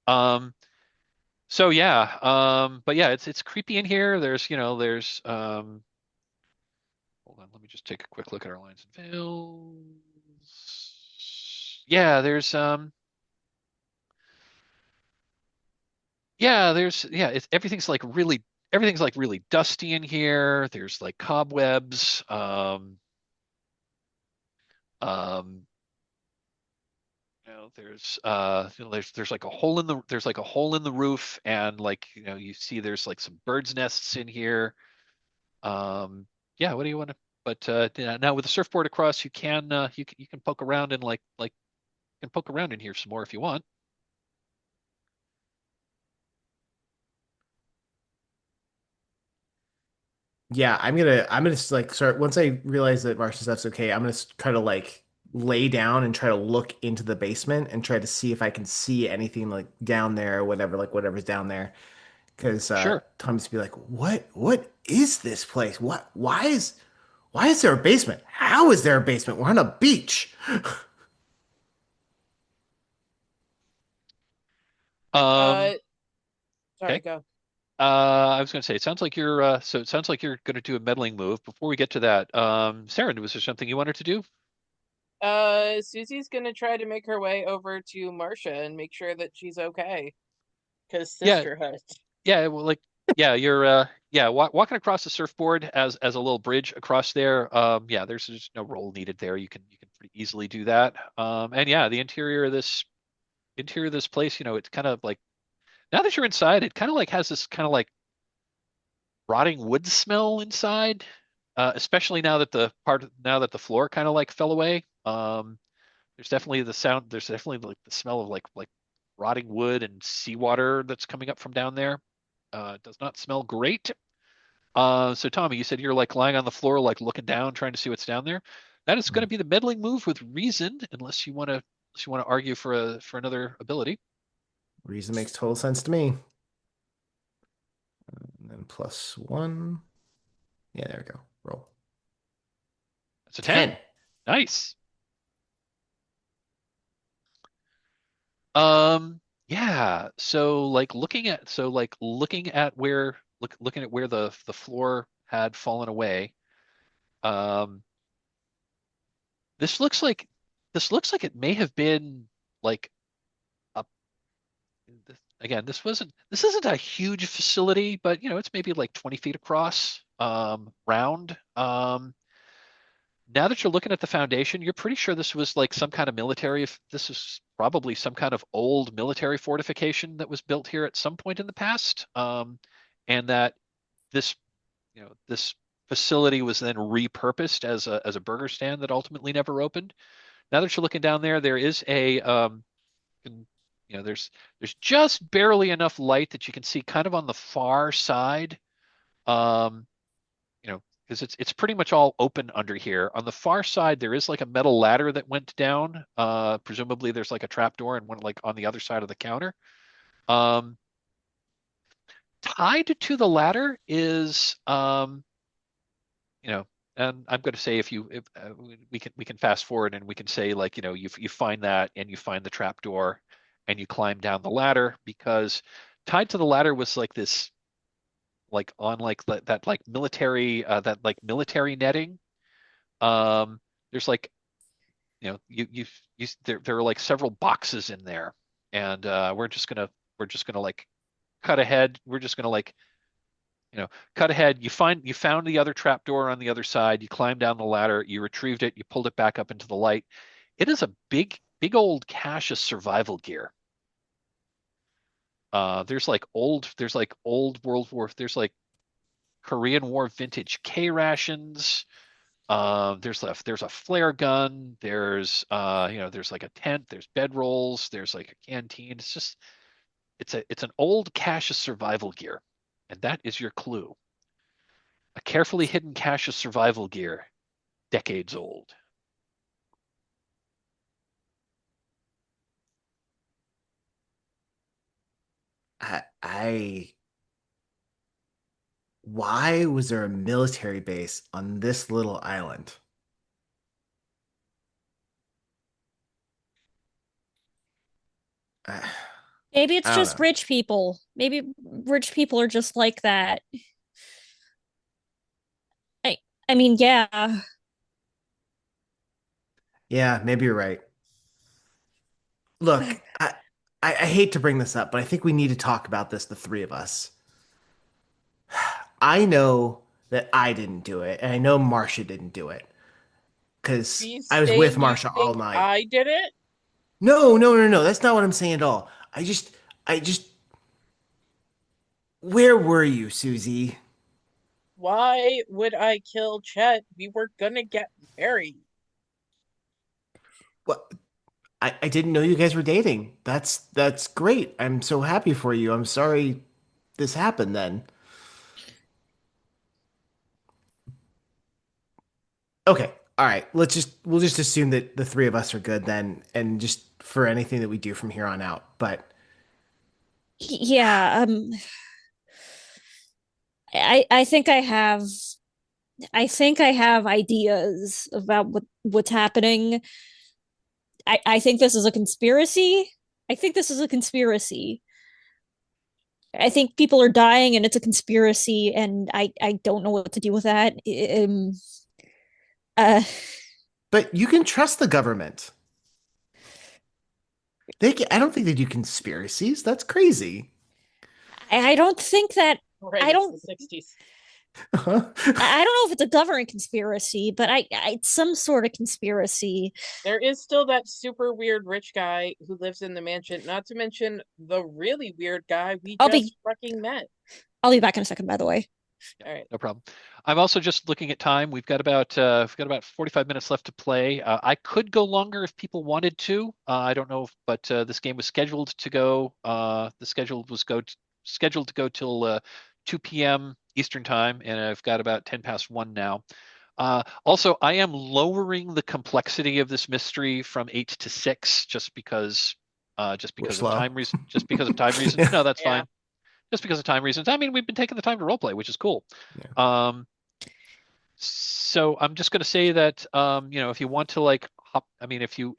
Um, so yeah, but yeah, it's creepy in here. There's hold on, let me just take a quick look at our lines and veils. Everything's like really dusty in here. There's like cobwebs. Um, there's like a hole in the roof, and like you see there's like some birds' nests in here. Um, yeah, what do you want to? But yeah, now with the surfboard across, you can poke around and you can poke around in here some more if you want. Yeah, I'm gonna like start once I realize that Martian stuff's okay. I'm gonna try to like lay down and try to look into the basement and try to see if I can see anything like down there or whatever, like whatever's down there. Because Sure. Tom's be like, what is this place? Why is there a basement? How is there a basement? We're on a beach. Um, Uh, sorry, okay. go. I was going to say, it sounds like you're going to do a meddling move. Before we get to that, Sarah, was there something you wanted to do? Susie's gonna try to make her way over to Marcia and make sure that she's okay. Because Yeah, sisterhood. yeah, well, like, yeah, you're, walking across the surfboard as a little bridge across there. Yeah, there's just no roll needed there. You can pretty easily do that. And yeah, the interior of this place, it's kind of like now that you're inside, it kind of like has this kind of like rotting wood smell inside. Especially now that the floor kind of like fell away. There's definitely like the smell of like rotting wood and seawater that's coming up from down there. It does not smell great. So Tommy, you said you're like lying on the floor, like looking down, trying to see what's down there. That is going to be the meddling move with reason, unless you want to argue for another ability. Reason makes total sense to me. And then plus one. Yeah, there we go. Roll. That's a 10. 10. Nice. Yeah. Looking at where the floor had fallen away. Um, this looks like this looks like it may have been like a again, this isn't a huge facility, but it's maybe like 20 feet across, round. Now that you're looking at the foundation, you're pretty sure this was like some kind of military. This is probably some kind of old military fortification that was built here at some point in the past, and that this, this facility was then repurposed as a burger stand that ultimately never opened. Now that you're looking down there, there is can- there's just barely enough light that you can see kind of on the far side. Um, because it's pretty much all open under here. On the far side, there is like a metal ladder that went down. Presumably, there's like a trap door and one like on the other side of the counter. Um, Tied to the ladder is, and I'm going to say if we can fast forward and we can say like you find that and you find the trap door and you climb down the ladder because tied to the ladder was like this like on like that like military netting. There's like there are like several boxes in there, and we're just gonna like cut ahead. We're just gonna like cut ahead. You found the other trap door on the other side. You climbed down the ladder. You retrieved it. You pulled it back up into the light. It is a big old cache of survival gear. There's like old World War. There's like Korean War vintage K rations. There's a flare gun. There's like a tent. There's bedrolls. There's like a canteen. It's an old cache of survival gear, and that is your clue. A carefully hidden cache of survival gear, decades old. I why was there a military base on this little island? I, Maybe it's I don't just know. rich people. Maybe rich people are just like that. I I mean, yeah. Yeah, maybe you're right. Look, I hate to bring this up, but I think we need to talk about this, the three of us. I know that I didn't do it, and I know Marcia didn't do it Do because you I was with saying you Marcia all think night. I did it? No, no, no, no. That's not what I'm saying at all. I just, where were you, Susie? Why would I kill Chet? We were gonna get married. What? I didn't know you guys were dating. That's great. I'm so happy for you. I'm sorry this happened then. Okay. All right. We'll just assume that the three of us are good then, and just for anything that we do from here on out. But Yeah, I think I have ideas about what's happening. I think this is a conspiracy. I think this is a conspiracy. I think people are dying and it's a conspiracy, and I don't know what to do with that. Uh, but you can trust the government. I don't think they do conspiracies. That's crazy. I don't think that Right, I it's don't the 60s. I don't know if it's a government conspiracy, but it's some sort of conspiracy. There is still that super weird rich guy who lives in the mansion, not to mention the really weird guy we I'll just be fucking met. I'll be back in a second, by the way. All right. No problem. I'm also just looking at time. We've got about 45 minutes left to play. I could go longer if people wanted to. I don't know, but this game was scheduled to go. Scheduled to go till 2 p.m. Eastern time, and I've got about 10 past 1 now. Also, I am lowering the complexity of this mystery from 8 to 6 just We're because of slow. time reasons. Just because of time reasons. No, that's Yeah. fine. Just because of time reasons. I mean, we've been taking the time to roleplay, which is cool. Yeah. So I'm just going to say that if you want to like hop, I mean, if you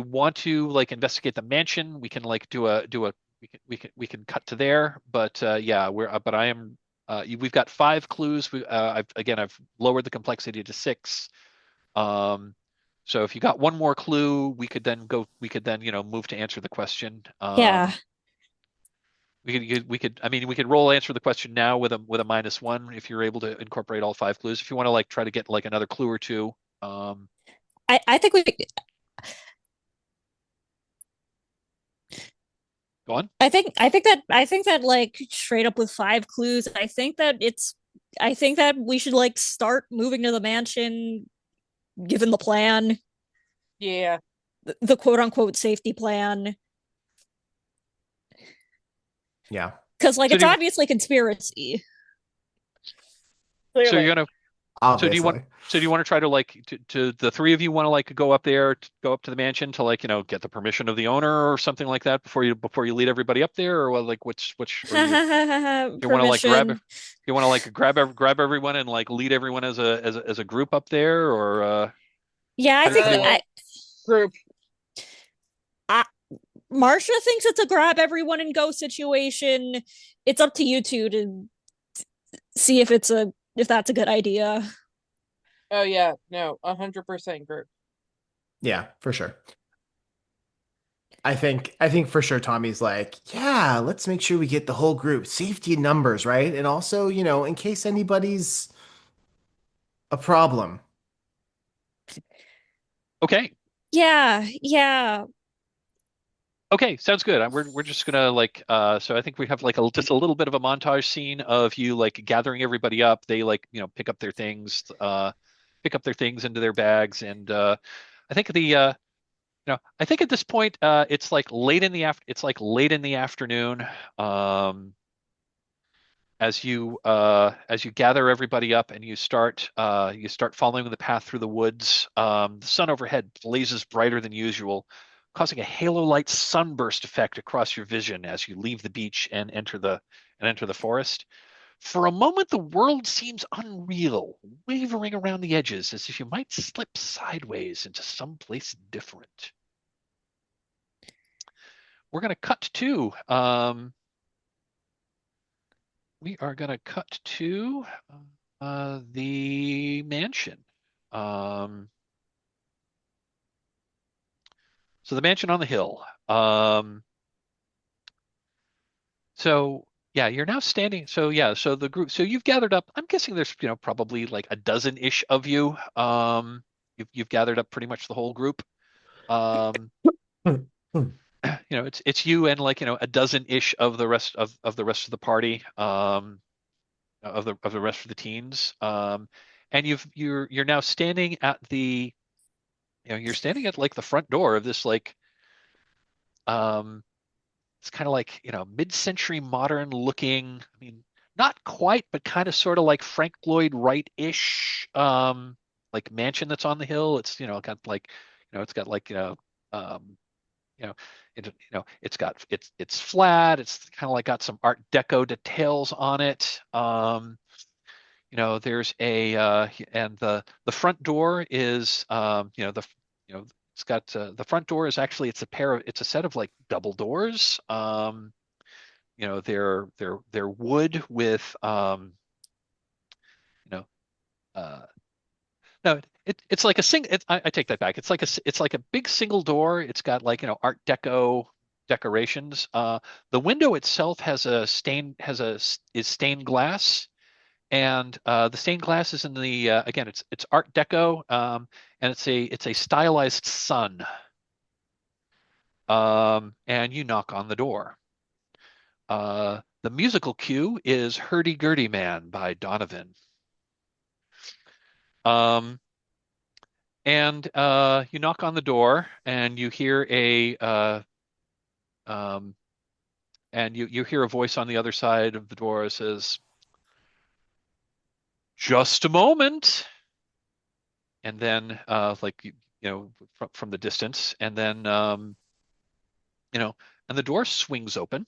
want to like investigate the mansion, we can like we can cut to there. But yeah, but I am we've got 5 clues. I've lowered the complexity to 6. Um, so if you got one more clue, we could then move to answer the question. Yeah. I mean, we could roll answer the question now with a -1 if you're able to incorporate all 5 clues. If you want to like try to get like another clue or two, I think we go on. I think that like straight up with 5 clues, I think that we should like start moving to the mansion given the plan, Yeah. the quote unquote safety plan. Yeah. Because like So it's do you, obviously conspiracy. so you're Clearly. gonna so Obviously. do you want to try to like to the three of you want to like go up there go up to the mansion to like get the permission of the owner or something like that before you lead everybody up there, or what, like which or you want to like Permission. you want to like grab everyone and like lead everyone as a group up there, or Yeah, how do you want? Group. I, Marsha thinks it's a grab everyone and go situation. It's up to you two to see if that's a good idea. Oh yeah, no, 100% group. Yeah, for sure. I think for sure Tommy's like, yeah, let's make sure we get the whole group. Safety in numbers, right? And also, in case anybody's a problem. Okay. Yeah, yeah. Okay, sounds good. We're just gonna like so I think we have like just a little bit of a montage scene of you like gathering everybody up. They like pick up their things into their bags, and I think I think at this point it's like late in the afternoon. Um, as you gather everybody up and you start following the path through the woods. The sun overhead blazes brighter than usual, causing a halo light sunburst effect across your vision as you leave the beach and enter the forest. For a moment, the world seems unreal, wavering around the edges as if you might slip sideways into some place different. We're going to cut to we are going to cut to the mansion. Um, so the mansion on the hill. So yeah, you're now standing. So yeah, so the group. So you've gathered up. I'm guessing there's probably like a dozen-ish of you. You've gathered up pretty much the whole group. Um, It's you and like a dozen-ish of the rest of the rest of the party, of the rest of the teens, and you're now standing at the you're standing at like the front door of this like um it's kind of like mid-century modern looking. I mean, not quite, but kind of sort of like Frank Lloyd Wright-ish like mansion that's on the hill. It's got like it's got like um you know it's flat. It's kind of like got some Art Deco details on it. There's a and the front door is it's got the front door is actually it's a set of like double doors. They're wood with you know uh no it's like a I take that back. It's like a big single door. It's got like Art Deco decorations. The window itself is stained glass, and the stained glass is in the again it's Art Deco, and it's a stylized sun. And you knock on the door. The musical cue is Hurdy-Gurdy Man by Donovan. Um, and you knock on the door, and you hear um, you hear a voice on the other side of the door that says, "Just a moment." And then like from the distance, and then and the door swings open.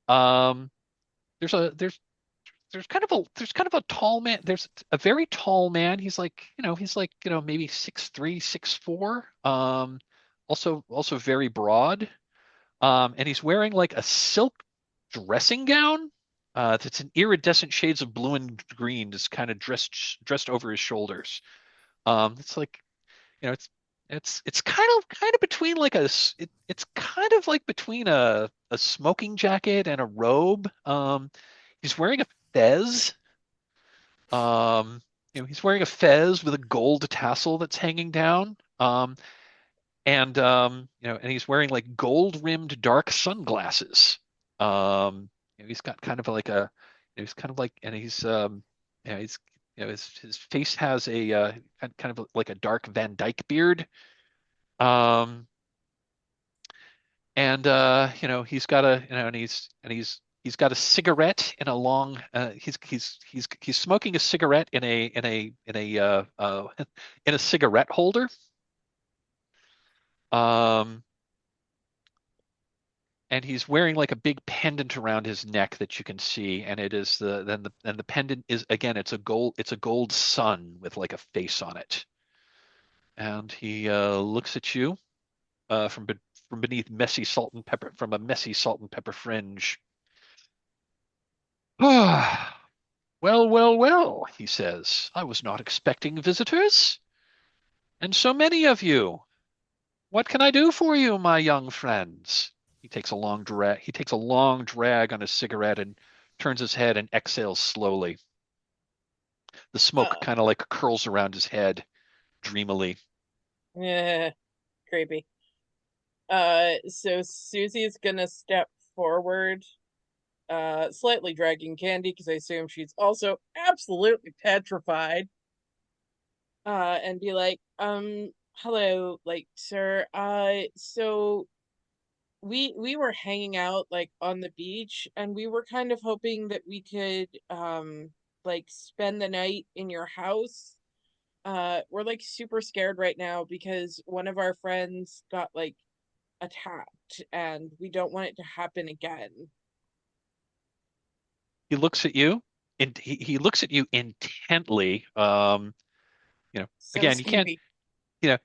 Um, there's a there's kind of a tall man. There's a very tall man. He's like maybe 6'3", 6'4". Also very broad. And he's wearing like a silk dressing gown. That's in iridescent shades of blue and green, just kind of dressed over his shoulders. It's like it's kind of between like it's kind of like between a smoking jacket and a robe. He's wearing a fez. He's wearing a fez with a gold tassel that's hanging down. And he's wearing like gold-rimmed dark sunglasses. He's got kind of like he's kind of like, and he's his face has a kind of like a dark Van Dyke beard. Um, and he's got a he's got a cigarette in a long he's smoking a cigarette in a cigarette holder. um and he's wearing like a big pendant around his neck that you can see, and it is the pendant is, again, it's a gold sun with like a face on it. And he looks at you from beneath messy salt and pepper from a messy salt and pepper fringe. Ah, well, well, well, he says. I was not expecting visitors, and so many of you. What can I do for you, my young friends? He takes a long drag on his cigarette and turns his head and exhales slowly. The smoke Oh, kind of like curls around his head dreamily. yeah, creepy. So Susie's gonna step forward, slightly dragging Candy because I assume she's also absolutely petrified. And be like, hello, like, sir. So we were hanging out like on the beach, and we were kind of hoping that we could like spend the night in your house. We're like super scared right now because one of our friends got like attacked, and we don't want it to happen again. He looks at you, and he looks at you intently. So Again, you can't. sleepy.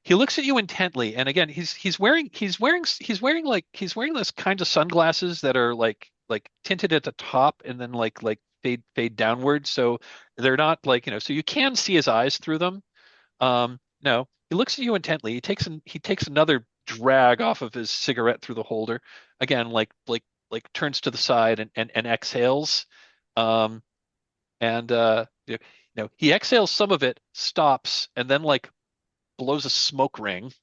He looks at you intently, and again, he's wearing those kinds of sunglasses that are like tinted at the top and then like fade downward, so they're not like so you can see his eyes through them. No, he looks at you intently. He takes another drag off of his cigarette through the holder. Again, like turns to the side and exhales. Um, and he exhales some of it, stops, and then like blows a smoke ring,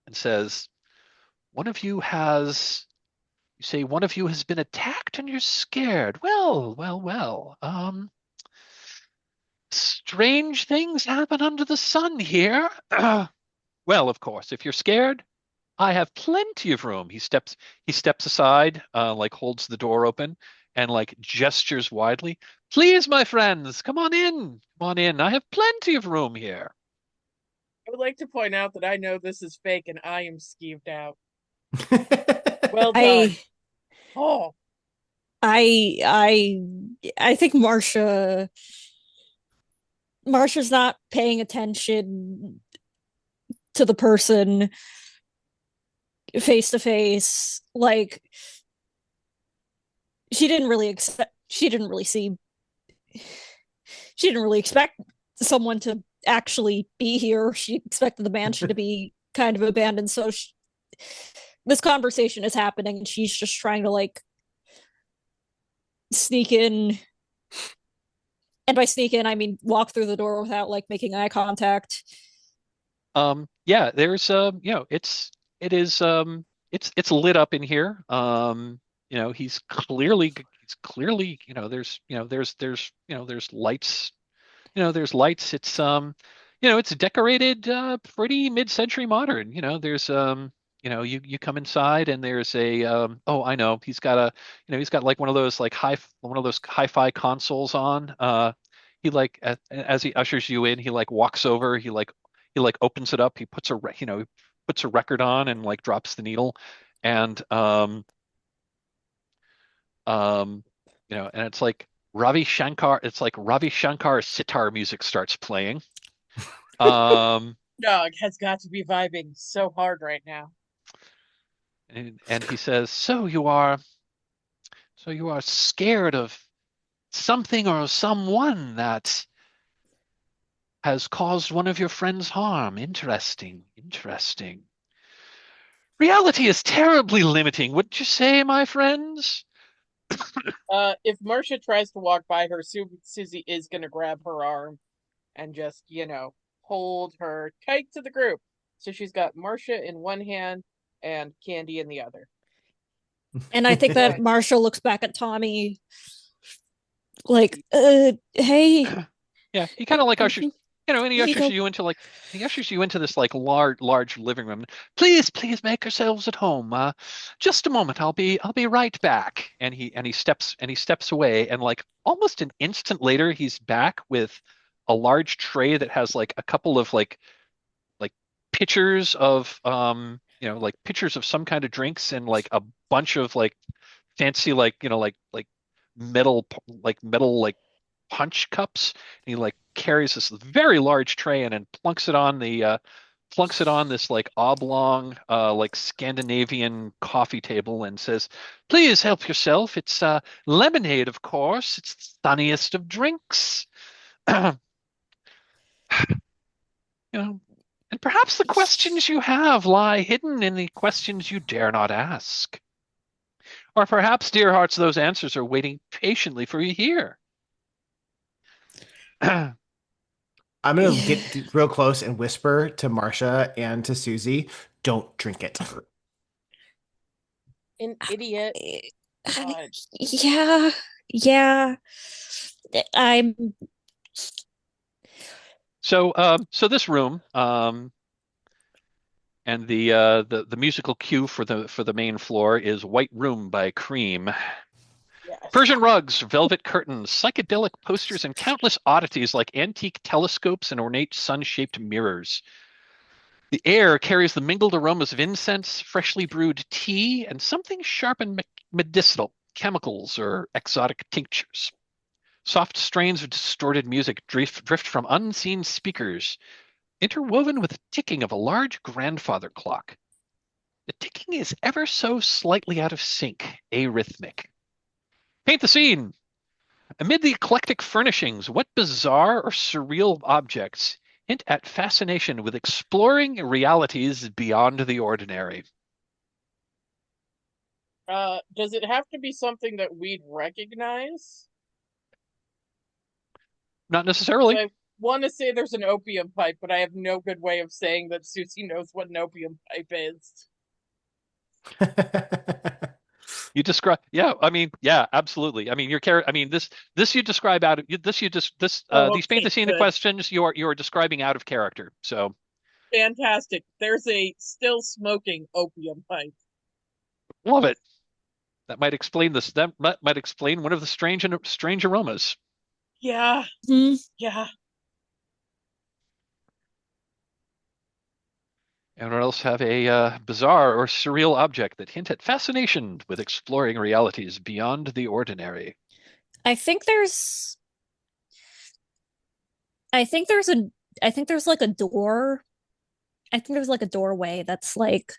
and says, you say one of you has been attacked and you're scared. Well, well, well. Strange things happen under the sun here. Well, of course, if you're scared, I have plenty of room. He steps aside, like holds the door open and like gestures widely. Please, my friends, come on in. Come on in. I have plenty of room here. I would like to point out that I know this is fake and I am skeeved out. Well done. I Oh, I I think Marsha's not paying attention to the person face to face. Like she didn't really see she didn't really expect someone to actually be here. She expected the mansion to be kind of abandoned. So this conversation is happening, and she's just trying to like sneak in. And by sneak in, I mean walk through the door without like making eye contact. Yeah, there's it is it's lit up in here. He's clearly, there's lights. There's lights. It's decorated pretty mid-century modern. You come inside and there's oh, I know. He's got like one of those hi-fi consoles on. He like as he ushers you in, he like walks over, he like opens it up, he puts he puts a record on and like drops the needle and and it's like Ravi Shankar sitar music starts playing. Um, dog has got to be vibing so hard right now. and he says, so you are scared of something or someone that has caused one of your friends harm. Interesting, interesting. Reality is terribly limiting, wouldn't you say, my friends? If Marcia tries to walk by her, Susie is gonna grab her arm and just, hold her tight to the group. So she's got Marcia in one hand and Candy in the other. And I think that Marsha looks back at Tommy like, hey. Yeah, he kind of like ushers, and he ushers you into this like large living room. Please make yourselves at home. Just a moment, I'll be right back. And he steps away, and like almost an instant later, he's back with a large tray that has like a couple of like pitchers of like pitchers of some kind of drinks and like a bunch of like fancy metal like punch cups. And he like carries this very large tray and then plunks it on this like oblong like Scandinavian coffee table and says, "Please help yourself. It's lemonade, of course. It's the sunniest of drinks." And perhaps the questions you have lie hidden in the questions you dare not ask. Or perhaps, dear hearts, those answers are waiting patiently for you here. I'm gonna get real close and whisper to Marcia and to Susie, "Don't drink it." An idiot. Yeah. I'm so this room, and the musical cue for the main floor is White Room by Cream. Yes. Persian rugs, velvet curtains, psychedelic posters, and countless oddities like antique telescopes and ornate sun-shaped mirrors. The air carries the mingled aromas of incense, freshly brewed tea, and something sharp and medicinal, chemicals or exotic tinctures. Soft strains of distorted music drift from unseen speakers, interwoven with the ticking of a large grandfather clock. The ticking is ever so slightly out of sync, arrhythmic. Paint the scene. Amid the eclectic furnishings, what bizarre or surreal objects hint at fascination with exploring realities beyond the ordinary? Does it have to be something that we'd recognize? Not necessarily. want to say there's an opium pipe, but I have no good way of saying that Susie knows what an opium pipe is. You describe, yeah. I mean, yeah, absolutely. I mean, your character. I mean, this you describe out of this. You just this Oh, these okay, fantasy in the good. questions. You are describing out of character. So Fantastic. There's a still smoking opium pipe. love it. That might explain this. That might explain one of the strange aromas. Yeah, Hmm. yeah. Anyone else have a bizarre or surreal object that hint at fascination with exploring realities beyond the ordinary? I think there's I think there's a I think there's like a door. I think there's like a doorway that's like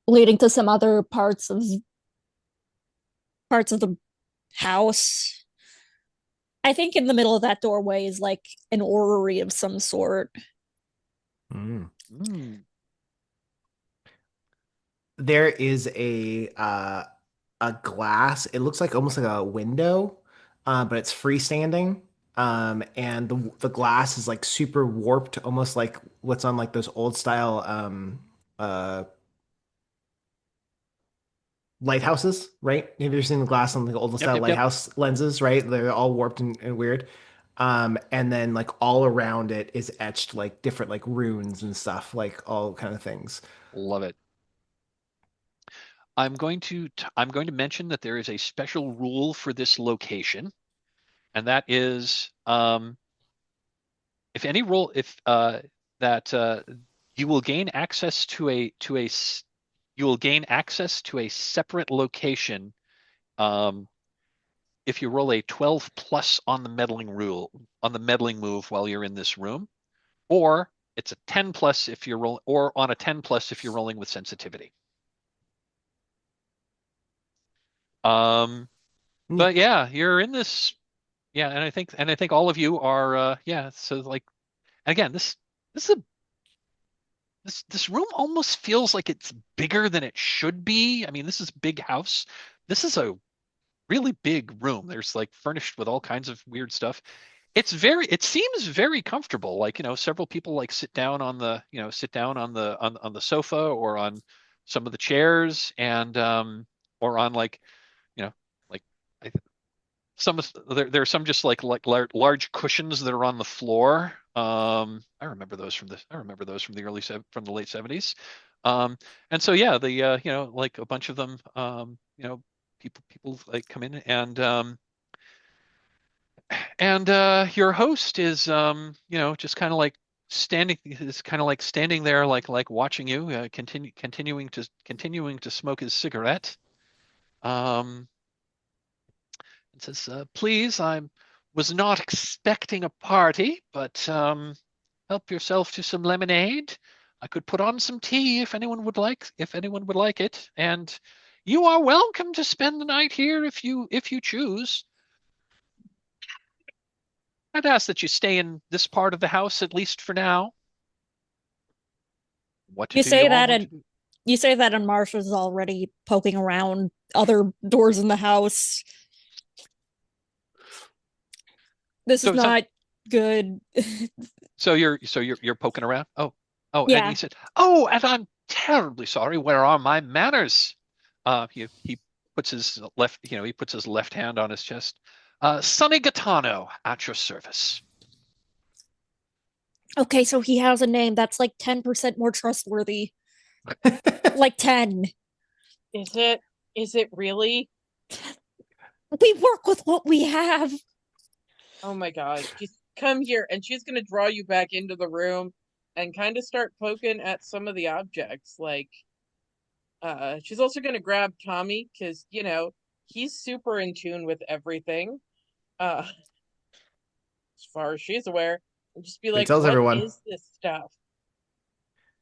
leading to some other parts of the house. I think in the middle of that doorway is like an orrery of some sort. Mm. Mm. There is a glass. It looks like almost like a window, but it's freestanding. And the glass is like super warped, almost like what's on like those old style uh lighthouses, right? Have you ever seen the glass on the old Yep, style yep, yep. lighthouse lenses, right? They're all warped and weird. And then like all around it is etched like different like runes and stuff, like all kind of things. Love it. I'm going to mention that there is a special rule for this location, and that is if any roll if that you will gain access to you will gain access to a separate location if you roll a 12 plus on the meddling move while you're in this room, or it's a 10 plus if you're rolling, or on a 10 plus if you're rolling with sensitivity. Um, but Neat. yeah, you're in this. Yeah, and I think all of you are. Yeah, so like again, this is a this room almost feels like it's bigger than it should be. I mean, this is a big house. This is a really big room. There's like furnished with all kinds of weird stuff. It seems very comfortable. Like, several people like sit down on on the sofa or on some of the chairs and or on like, you know, like I, some there are some just like large cushions that are on the floor. I remember those from from the late 70s. And so yeah, the like a bunch of them people like come in and your host is just kind of like standing there like watching you continuing to smoke his cigarette. Um and says, please, I was not expecting a party, but help yourself to some lemonade. I could put on some tea if anyone would like it, and you are welcome to spend the night here if you choose. I'd ask that you stay in this part of the house at least for now. What You do you say all that want to and do? you say that and Marsha's already poking around other doors in the house. This is So some not good. so you're poking around. And he Yeah. said, "Oh, and I'm terribly sorry. Where are my manners?" He puts he puts his left hand on his chest. Sonny Gaetano, at your service. Okay, so he has a name that's like 10% more trustworthy. Like 10. Is it? Is it really? We work with what we have. Oh my God. Just come here. And she's going to draw you back into the room and kind of start poking at some of the objects. Like, she's also going to grab Tommy because, he's super in tune with everything, as far as she's aware, and just be He like, tells what everyone. is this stuff?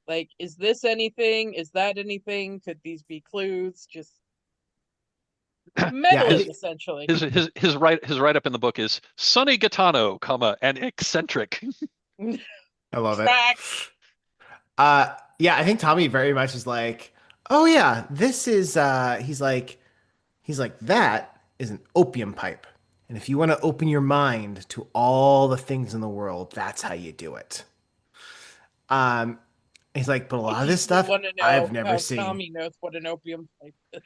Like, is this anything? Is that anything? Could these be clues? Just Yeah, I meddling, think essentially. His write up in the book is Sonny Gaetano, an eccentric. I love it. Tracks. Yeah, I think Tommy very much is like, oh yeah, this is he's like that is an opium pipe. And if you want to open your mind to all the things in the world, that's how you do it. Um, he's like, but a I lot of this deeply stuff want to I've know never how seen. Tommy knows what an opium pipe is.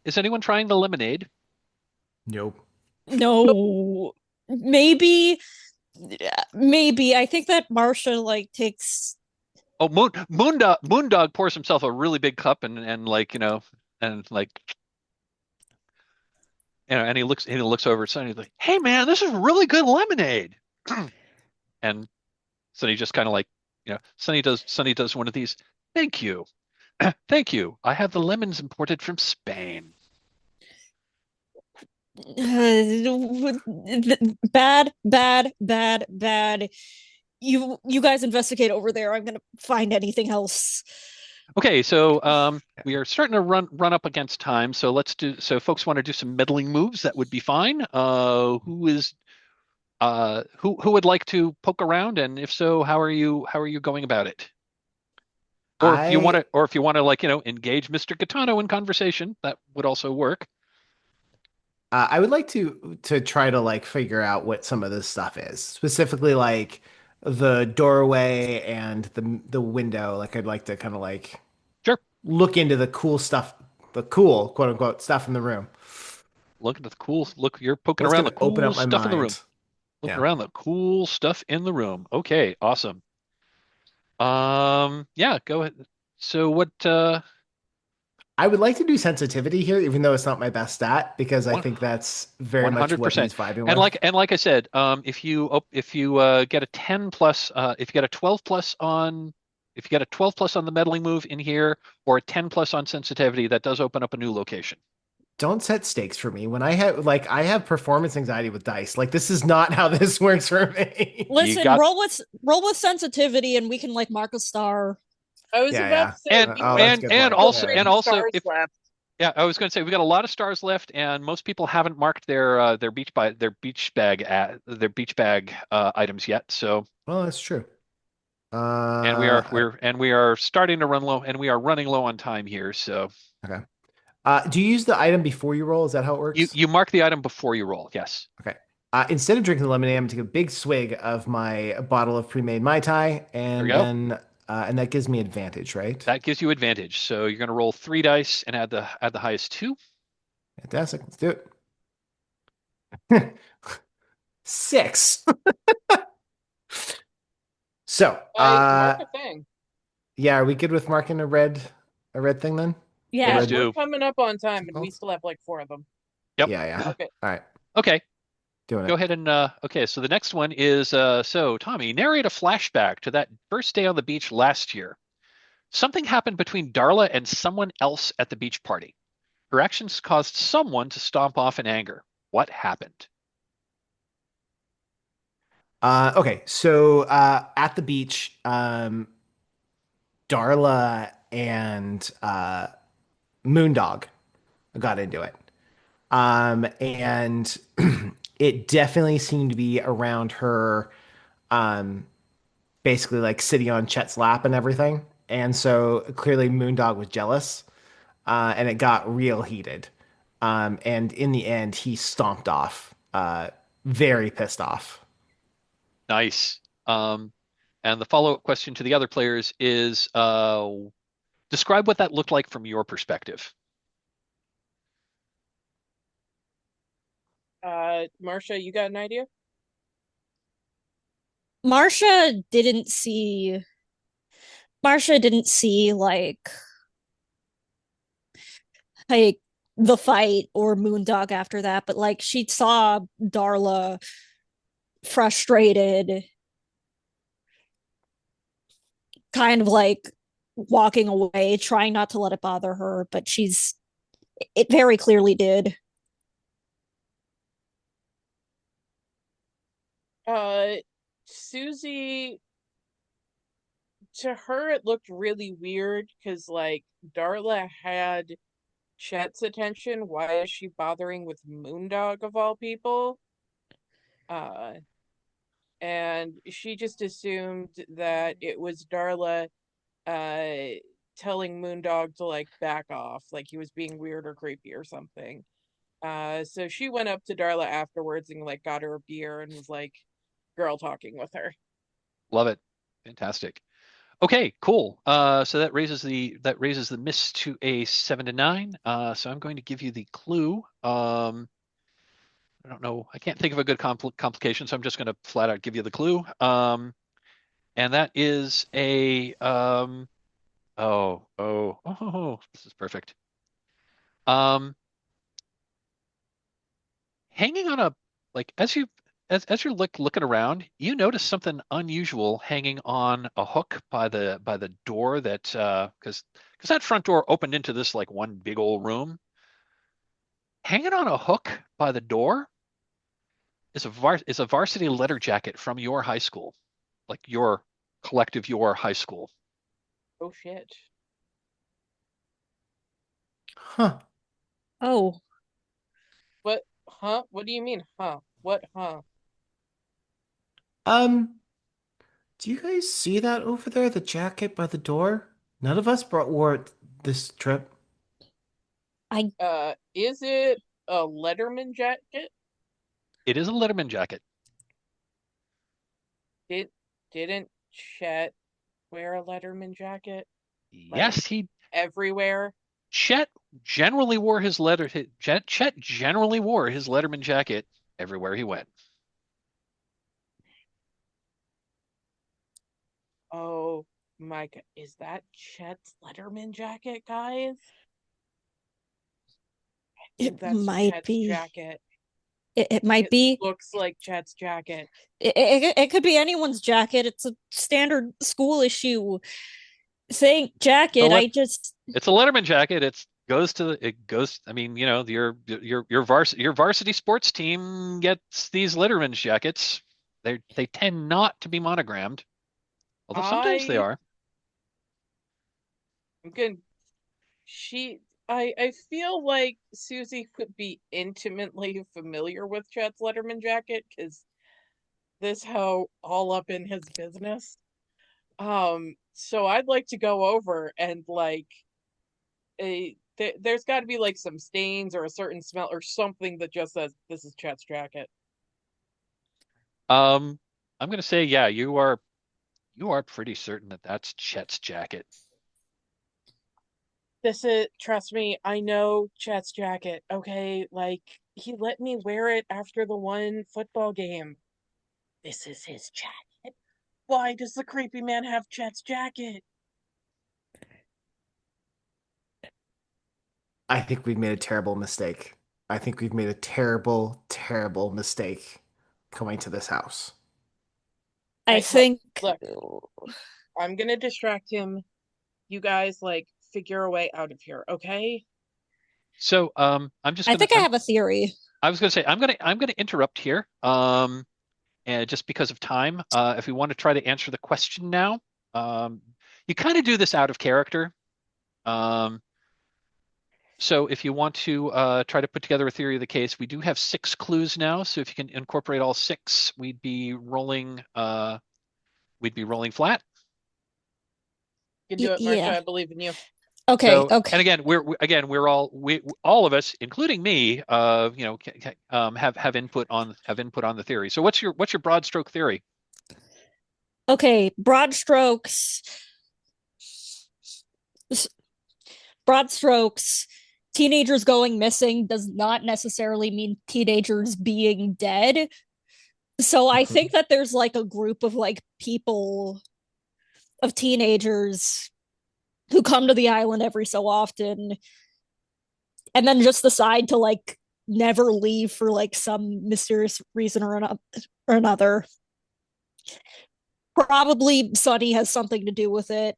Is anyone trying the lemonade? Nope. No, maybe, maybe. I think that Marsha like takes. Oh, Moondog pours himself a really big cup and like, and like, and he looks over at Sonny, he's like, "Hey man, this is really good lemonade." And Sonny just kind of like, Sonny does one of these. Thank you. Thank you. I have the lemons imported from Spain. Bad, bad, bad, bad. You guys investigate over there. I'm gonna find anything else. Okay, so we are starting to run up against time. So so folks want to do some meddling moves, that would be fine. Who would like to poke around, and if so, how are you going about it? I Or if you want to like, engage Mr. Katano in conversation, that would also work. I would like to try to like figure out what some of this stuff is. Specifically like the doorway and the window. Like I'd like to kind of like Sure. look into the cool stuff, the cool quote unquote stuff in the room. Look at the cool look, you're poking What's around the gonna open cool up my stuff in the room. mind? Looking Yeah. around the cool stuff in the room. Okay, awesome. Yeah, go ahead. So what I would like to do sensitivity here, even though it's not my best stat, because I one think that's very much what 100%. he's vibing And with. like I said, if you get a 10 plus if you get a 12 plus on if you get a 12 plus on the meddling move in here or a 10 plus on sensitivity, that does open up a new location. Don't set stakes for me. When I have performance anxiety with dice. Like this is not how this works for me. You Listen, got roll with sensitivity, and we can like mark a star. I was Yeah, about yeah. to say and we Oh, only that's a and good and point. have also Yeah, and yeah. three also stars if left. yeah, I was going to say we've got a lot of stars left, and most people haven't marked their beach bag items yet. So, Well, that's true. and we are starting to run low, and we are running low on time here. So, Okay. Do you use the item before you roll? Is that how it you works? you mark the item before you roll. Yes. Okay. Instead of drinking the lemonade, I'm gonna take a big swig of my bottle of pre-made Mai Tai, There we and go. then and that gives me advantage, right? That gives you advantage. So you're going to roll 3 dice and add the highest two. Fantastic. Let's do it. 6. So, Mark a thing. yeah, are we good with marking a red thing then? A Yeah, Please red We're do. coming up on time, and we circle? still have like 4 of them. Yep. Yeah, yeah. Okay. All right, Okay. doing Go it. ahead and okay. So the next one is so Tommy, narrate a flashback to that first day on the beach last year. Something happened between Darla and someone else at the beach party. Her actions caused someone to stomp off in anger. What happened? Okay, so at the beach, Darla and Moondog got into it. And it definitely seemed to be around her, um, basically like sitting on Chet's lap and everything. And so clearly Moondog was jealous, and it got real heated. And in the end, he stomped off, very pissed off. Nice. And the follow-up question to the other players is describe what that looked like from your perspective. Marcia, you got an idea? Marsha didn't see. Marsha didn't see like the fight or Moondog after that, but like she saw Darla frustrated, kind of like walking away, trying not to let it bother her, but it very clearly did. Uh, Susie, to her, it looked really weird because, like, Darla had Chet's attention. Why is she bothering with Moondog of all people? Uh, and she just assumed that it was Darla, uh, telling Moondog to, like, back off, like he was being weird or creepy or something. So she went up to Darla afterwards and like got her a beer and was like girl talking with her. Love it. Fantastic. Okay, cool. So that raises the miss to a 7 to 9. So I'm going to give you the clue. I don't know. I can't think of a good complication, so I'm just going to flat out give you the clue. And that is a this is perfect. Hanging on a like as you're looking around, you notice something unusual hanging on a hook by the door that because that front door opened into this like one big old room. Hanging on a hook by the door is a varsity letter jacket from your high school, like your high school. Oh shit. Huh. Oh, What? Huh? What do you mean, huh? What, huh? Um, do you guys see that over there? The jacket by the door? None of us wore it this trip. I Is it a Letterman jacket? It is a Letterman jacket. Did didn't Chet wear a Letterman jacket? Like Yes, he everywhere? Chet generally wore his Chet generally wore his Letterman jacket everywhere he went. Oh my god, is that Chet's Letterman jacket, guys? I think it that's might Chet's be. jacket. It might It be. looks like Chet's jacket. It could be anyone's jacket. It's a standard school issue thing So jacket. let I just It's a Letterman jacket. It goes. I mean, your varsity sports team gets these Letterman jackets. They tend not to be monogrammed, although sometimes they I are. am gonna she I feel like Susie would be intimately familiar with Chet's Letterman jacket because this hoe all up in his business. So I'd like to go over and like there's got to be like some stains or a certain smell or something that just says this is Chet's jacket. Um, I'm gonna say, yeah, you are pretty certain that that's Chet's jacket. This is, trust me, I know Chet's jacket. Okay, like he let me wear it after the one football game. This is his jacket. Why does the creepy man have Chet's jacket? I think we've made a terrible mistake. I think we've made a terrible, terrible mistake coming to this house. I Right, look, think look, I'm gonna distract him. You guys like figure a way out of here, okay? So I think I have a theory. I was gonna say I'm gonna interrupt here. And just because of time, if we want to try to answer the question now, um, you kind of do this out of character. Um, So if you want to try to put together a theory of the case, we do have 6 clues now. So if you can incorporate all 6, we'd be rolling flat. You can do it, Marcia. Yeah. I believe in you. Okay. So Okay. and again, we're all of us, including me, have input on the theory. So what's your broad stroke theory? Okay. Broad strokes. Teenagers going missing does not necessarily mean teenagers being dead. So I think that there's like a group of like people of teenagers who come to the island every so often and then just decide to like never leave for like some mysterious reason or another. Probably Sunny has something to do with it.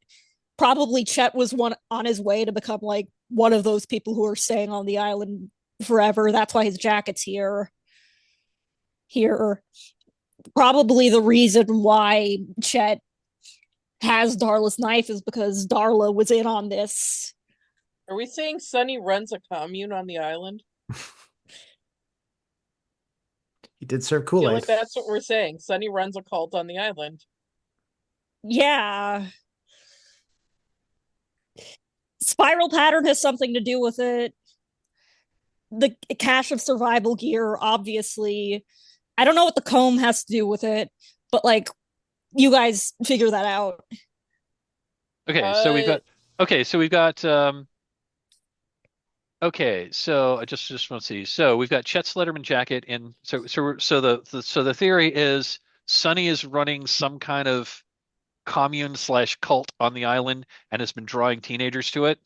Probably Chet was one on his way to become like one of those people who are staying on the island forever. That's why his jacket's here. Probably the reason why Chet has Darla's knife is because Darla was in on this. Are we saying Sunny runs a commune on the island? He did serve I feel Kool-Aid. like that's what we're saying. Sunny runs a cult on the island. Yeah. Spiral pattern has something to do with it. the cache of survival gear, obviously. I don't know what the comb has to do with it, but like you guys figure that out. Okay, so we've Uh, got okay, so I just want to see. So we've got Chet's Letterman jacket in so the theory is Sonny is running some kind of commune slash cult on the island and has been drawing teenagers to it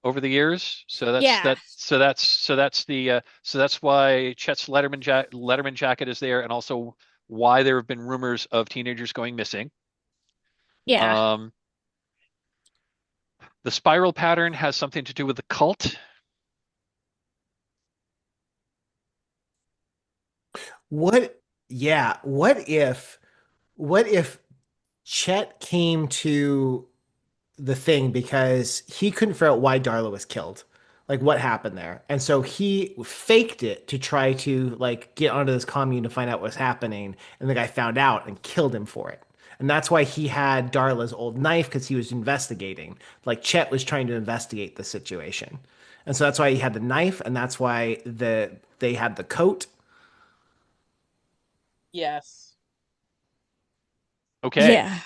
over the years. So that's Yeah, that so that's why Chet's Letterman jacket is there and also why there have been rumors of teenagers going missing. yeah, Um, the spiral pattern has something to do with the cult. What? Yeah. What if Chet came to the thing because he couldn't figure out why Darla was killed? Like what happened there? And so he faked it to try to like get onto this commune to find out what's happening. And the guy found out and killed him for it. And that's why he had Darla's old knife because he was investigating. Like Chet was trying to investigate the situation. And so that's why he had the knife, and that's why they had the coat. yes. Okay. yeah.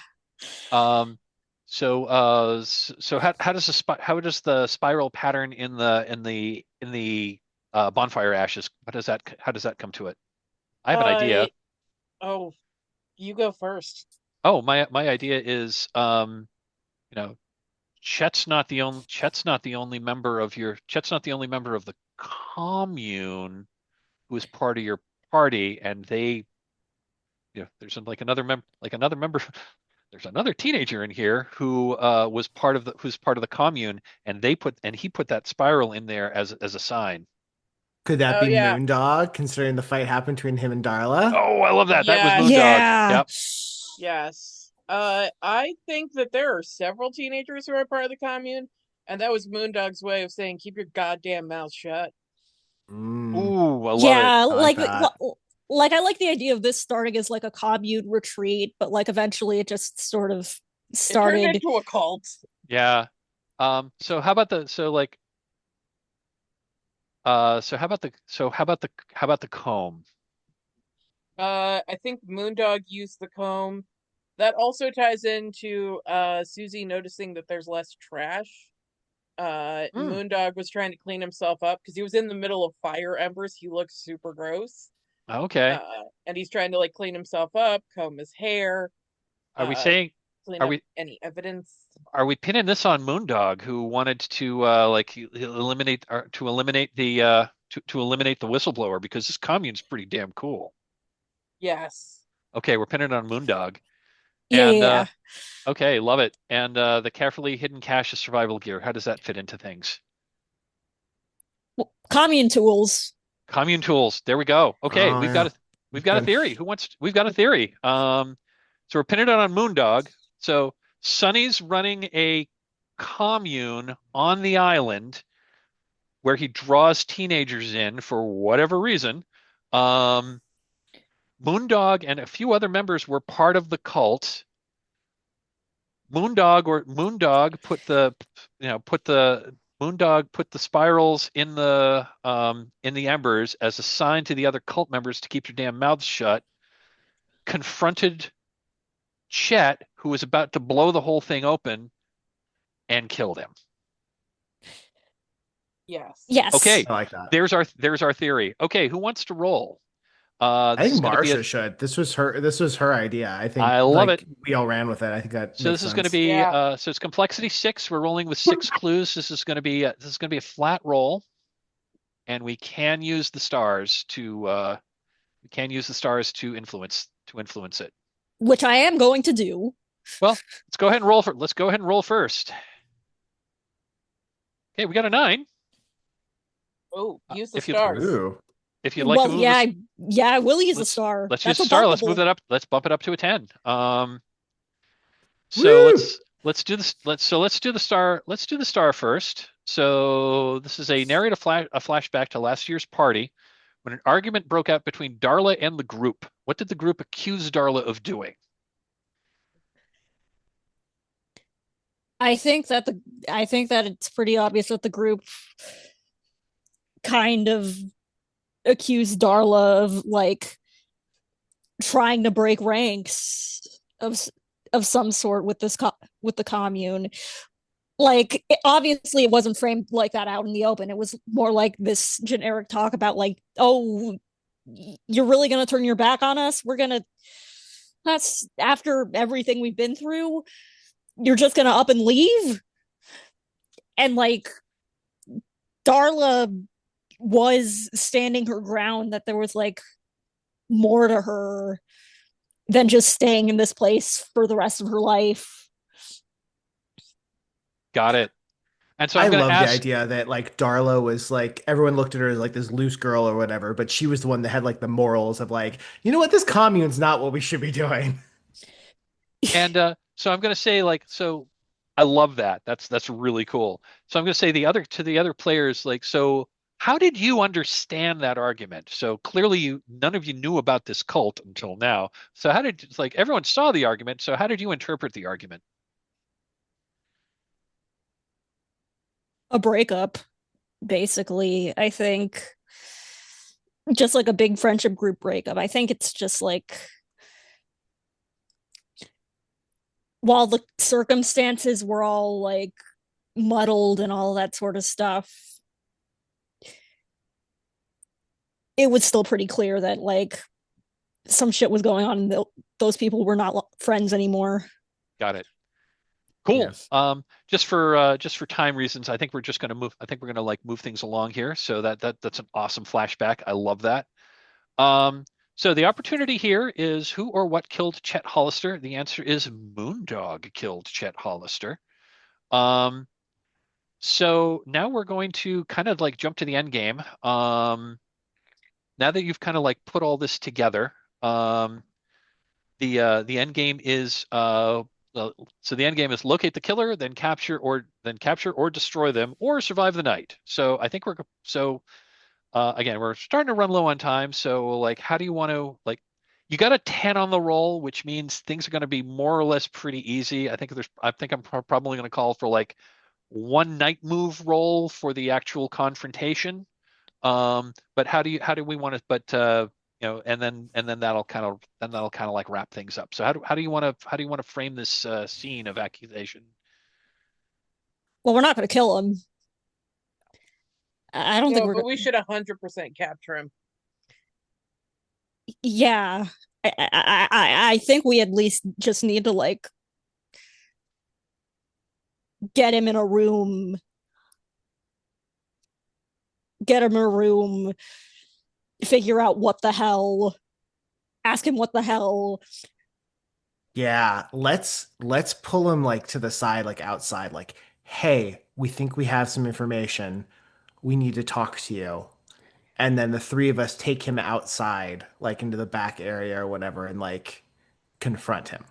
Um, so how does the spiral pattern in the bonfire ashes, how does that come to it? I have an Uh, idea. oh, you go first. Oh, my idea is you know, Chet's not the only member of the commune who is part of your party, and there's another member. There's another teenager in here who who's part of the commune, and he put that spiral in there as a sign. Could that Oh be yeah, Moondog, considering the fight happened between him and Darla? Oh, I love that. That was yes, Moondog. Yeah. Yep. yes. I think that there are several teenagers who are part of the commune, and that was Moondog's way of saying, "Keep your goddamn mouth shut." Mm, Ooh, I love it. Yeah, I like that. like I like the idea of this starting as like a commune retreat, but like eventually it just sort of It turned started. into a cult. Yeah. So how about the so like so how about the comb? I think Moondog used the comb. That also ties into Susie noticing that there's less trash. Hmm. Moondog was trying to clean himself up because he was in the middle of fire embers. He looked super gross. Okay. And he's trying to like clean himself up, comb his hair, Are we uh, saying clean are up we any evidence. are we pinning this on Moondog, who wanted to to eliminate the whistleblower because this commune's pretty damn cool. Yes. Okay, we're pinning it on Moondog. Yeah, yeah, And yeah. okay, love it. And the carefully hidden cache of survival gear, how does that fit into things? Well, commune tools. Commune tools. There we go. Okay, Oh yeah, we've got a good. theory. We've got a theory. So we're pinning it on Moondog. So Sonny's running a commune on the island where he draws teenagers in for whatever reason. Um, Moondog and a few other members were part of the cult. Moondog put the put the Moondog put the spirals in the embers as a sign to the other cult members to keep your damn mouths shut. Confronted Chet, who was about to blow the whole thing open, and killed him. Yes. Yes. Okay, I like that. there's our theory. Okay, who wants to roll? I This is think going to be a Marsha should. This was her idea. I think I love it. like we all ran with it. I think that So makes this is going to sense. be Yeah. so it's complexity 6. We're rolling with 6 clues. This is going to be a flat roll, and we can use the stars to influence it. Which I am going to do. Well, let's go ahead and roll first. Okay, we got a 9. Oh, use the If you stars. Ooh. if you'd like to Well, move yeah, this, yeah, I will use a let's star. let's use That's a a star. Let's move bumpable. that up. Let's bump it up to a 10. So Woo! let's do this. Let's do the star. Let's do the star first. So this is a a flashback to last year's party when an argument broke out between Darla and the group. What did the group accuse Darla of doing? I think that it's pretty obvious that the group kind of accused Darla of like trying to break ranks of some sort with with the commune. Like obviously it wasn't framed like that out in the open. It was more like this generic talk about like, oh, you're really going to turn your back on us? We're going to That's after everything we've been through, you're just going to up and leave? And like Darla was standing her ground that there was like more to her than just staying in this place for the rest of her life. Got it. And so I I'm going to love the ask, idea that like Darla was like everyone looked at her as like this loose girl or whatever, but she was the one that had like the morals of like, you know what, this commune's not what we should be doing. and so I'm going to say like, so I love that. That's really cool. So I'm going to say the other players like, so how did you understand that argument? So clearly none of you knew about this cult until now. So how did like everyone saw the argument? So how did you interpret the argument? A breakup, basically. I think just like a big friendship group breakup. I think it's just like while the circumstances were all like muddled and all that sort of stuff, it was still pretty clear that like some shit was going on. And those people were not friends anymore. Got it. Cool. Yes. Just for time reasons, I think we're just going to move. I think we're going to like move things along here. So that's an awesome flashback. I love that. Um, so the opportunity here is who or what killed Chet Hollister? The answer is Moondog killed Chet Hollister. Um, so now we're going to kind of like jump to the end game. Now that you've kind of like put all this together, the end game is so the end game is locate the killer, then capture or destroy them, or survive the night. So I think we're so again we're starting to run low on time. So like, how do you want to like? You got a 10 on the roll, which means things are going to be more or less pretty easy. I think I'm probably going to call for like one night move roll for the actual confrontation. But how do we want to? But and then that'll kind of like wrap things up. So how do you want to frame this scene of accusation? Well, we're not going to kill him. I don't think No, we're but going we to. should 100% capture him. Yeah. I think we at least just need to like get him in a room, get him in a room, figure out what the hell, ask him what the hell. Yeah, let's pull him like to the side, like outside, like, hey, we think we have some information. We need to talk to you. And then the three of us take him outside, like into the back area or whatever, and like confront him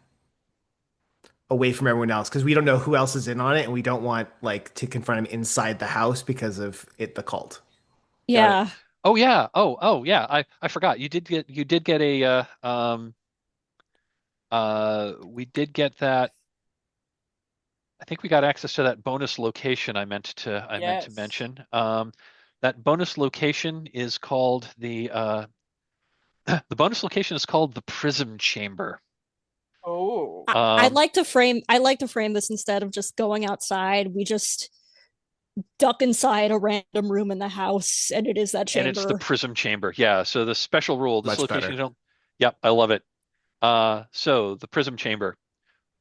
away from everyone else because we don't know who else is in on it, and we don't want like to confront him inside the house because of it, the cult. Got it. Yeah. Oh yeah. Oh yeah. I forgot. You did get a we did get that. I think we got access to that bonus location I meant to Yes. mention. That bonus location is called the bonus location is called the Prism Chamber. Oh. Um, I'd like to frame this instead of just going outside. We just duck inside a random room in the house and it is that and it's the chamber. Prism Chamber. Yeah. So the special rule, this Much location you better. don't. Yep, I love it. So the Prism Chamber.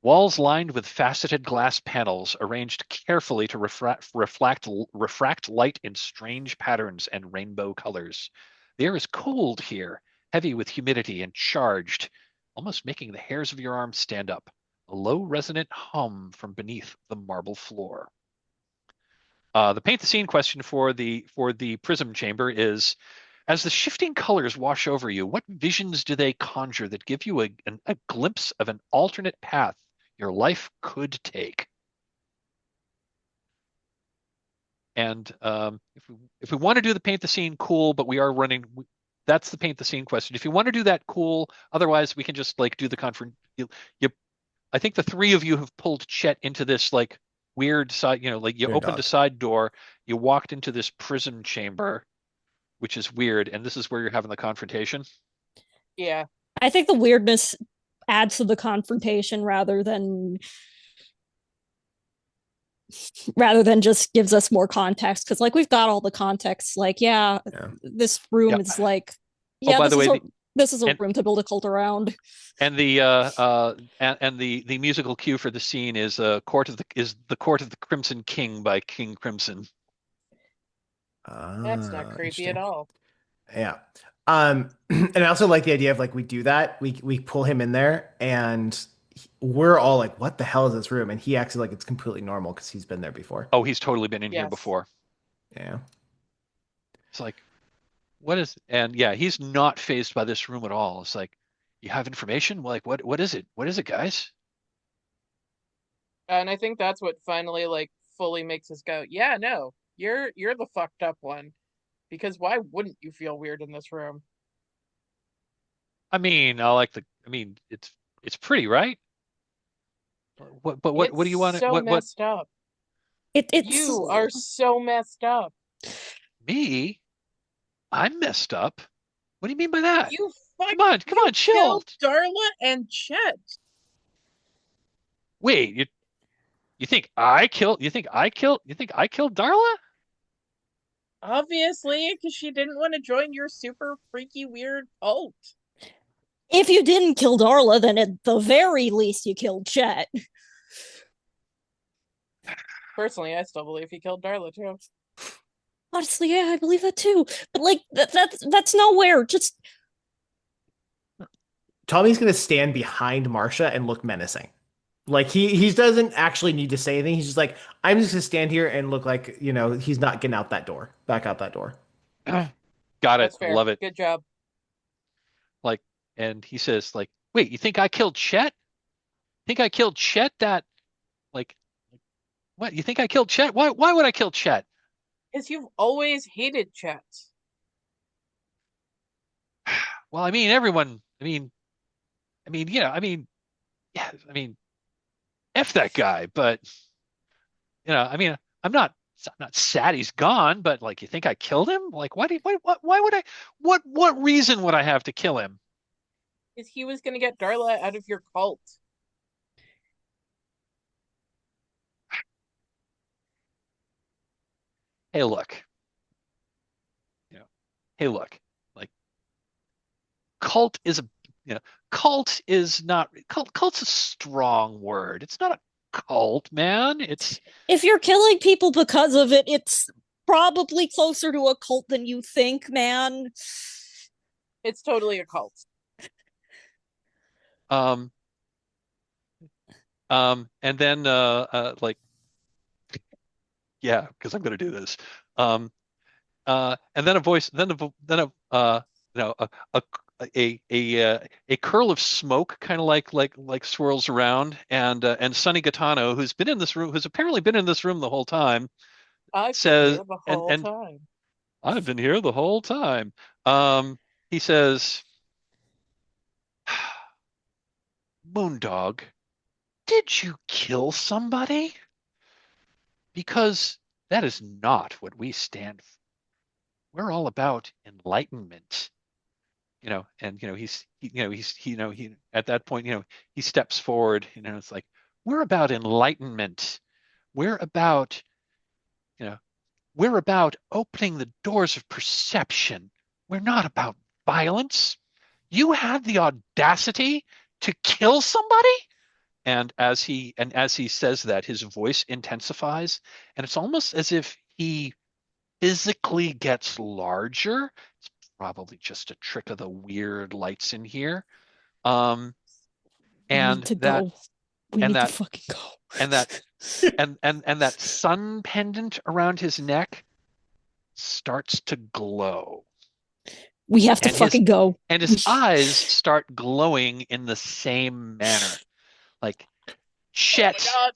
Walls lined with faceted glass panels arranged carefully to refract light in strange patterns and rainbow colors. The air is cold here, heavy with humidity and charged, almost making the hairs of your arms stand up. A low resonant hum from beneath the marble floor. The paint the scene question for the prism chamber is: as the shifting colors wash over you, what visions do they conjure that give you a glimpse of an alternate path your life could take? And if we want to do the paint the scene, cool, but we are running. That's the paint the scene question. If you want to do that, cool. Otherwise, we can just like do the conference. You, I think the three of you have pulled Chet into this like weird side. You know, like you You're a opened a dog. side door, you walked into this prison chamber, which is weird. And this is where you're having the confrontation. Yeah. I think the weirdness adds to the confrontation rather than just gives us more context, because like we've got all the context, like this room Yeah. is like by the way, this is a room to build a cult around. And the the musical cue for the scene is the Court of the Crimson King by King Crimson. That's not creepy at all. Yeah. And I also like the idea of like we do that, we pull him in there, and we're all like, "What the hell is this room?" And he acts like it's completely normal because he's been there before. Oh, he's totally been in here before. Yeah. It's like, what is? And yeah, he's not fazed by this room at all. It's like, you have information? Like, what is it? What is it, guys? And I think that's what finally like fully makes us go, yeah, no, you're the fucked up one. Because why wouldn't you feel weird in this room? I mean, it's pretty, right? What do you want? So messed up. You are so messed up. Me? I'm messed up. What do you mean by that? You come on, chill. Darla and Chet. Wait, you think I killed Darla? Obviously, because she didn't want to join your super freaky weird cult. If you didn't kill Darla, then at the very least you killed Chet. Personally, I still believe he killed Darla too. Honestly, yeah, I believe that too. But like that's nowhere. Just Tommy's gonna stand behind Marsha and look menacing. Like he doesn't actually need to say anything. He's just like, I'm just gonna stand here and look like, he's not getting out that door. Back out that door. Got it. That's fair. Love it. Good job. Like, and he says, like, wait, you think I killed Chet? Think I killed Chet? That, like, what? You think I killed Chet? Why would I kill Chet? Because you've always hated Chet. Well, I mean, everyone. F that guy. But I'm not sad he's gone. But like, you think I killed him? Like, why would I? What reason would I have to kill him? Because he was going to get Darla out of your cult. Hey, look. Hey, look. Like, cult is cult's a strong word. It's not a cult, man. It's, if you're killing people because of it, it's probably closer to a cult than you think, man. It's totally a cult. And then like, yeah, because I'm going to do this. And then a voice, then a curl of smoke kind of like swirls around, and Sonny Gaetano, who's apparently been in this room the whole time, says, I've been here the whole time. He says, Moondog, did you kill somebody? Because that is not what we stand for. We're all about enlightenment. He's at that point, he steps forward, it's like, we're about enlightenment. We're about opening the doors of perception. We're not about violence. You had the audacity to kill somebody? And as he says that, his voice intensifies, and it's almost as if he physically gets larger. It's probably just a trick of the weird lights in here. And that fucking go. And that sun pendant around his neck starts to glow. We have to fucking go. And his eyes start glowing in the same manner. Like, Chet. Oh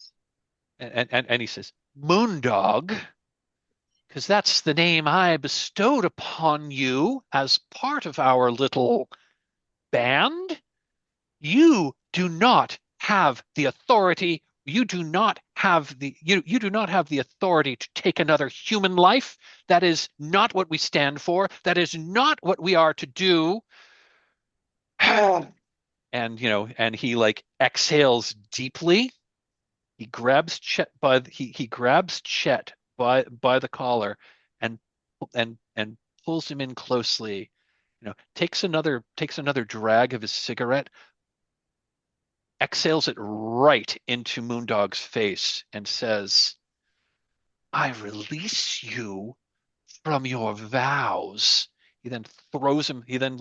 and he says, Moondog, because that's the name I bestowed upon you as part of our little band. You do not have the authority. You do not have the you do not have the authority to take another human life. That is not what we stand for. That is not what we are to do. And he like exhales deeply. He grabs Chet by the collar and and pulls him in closely. Takes another drag of his cigarette, exhales it right into Moondog's face, and says, "I release you from your vows." He then throws him. He then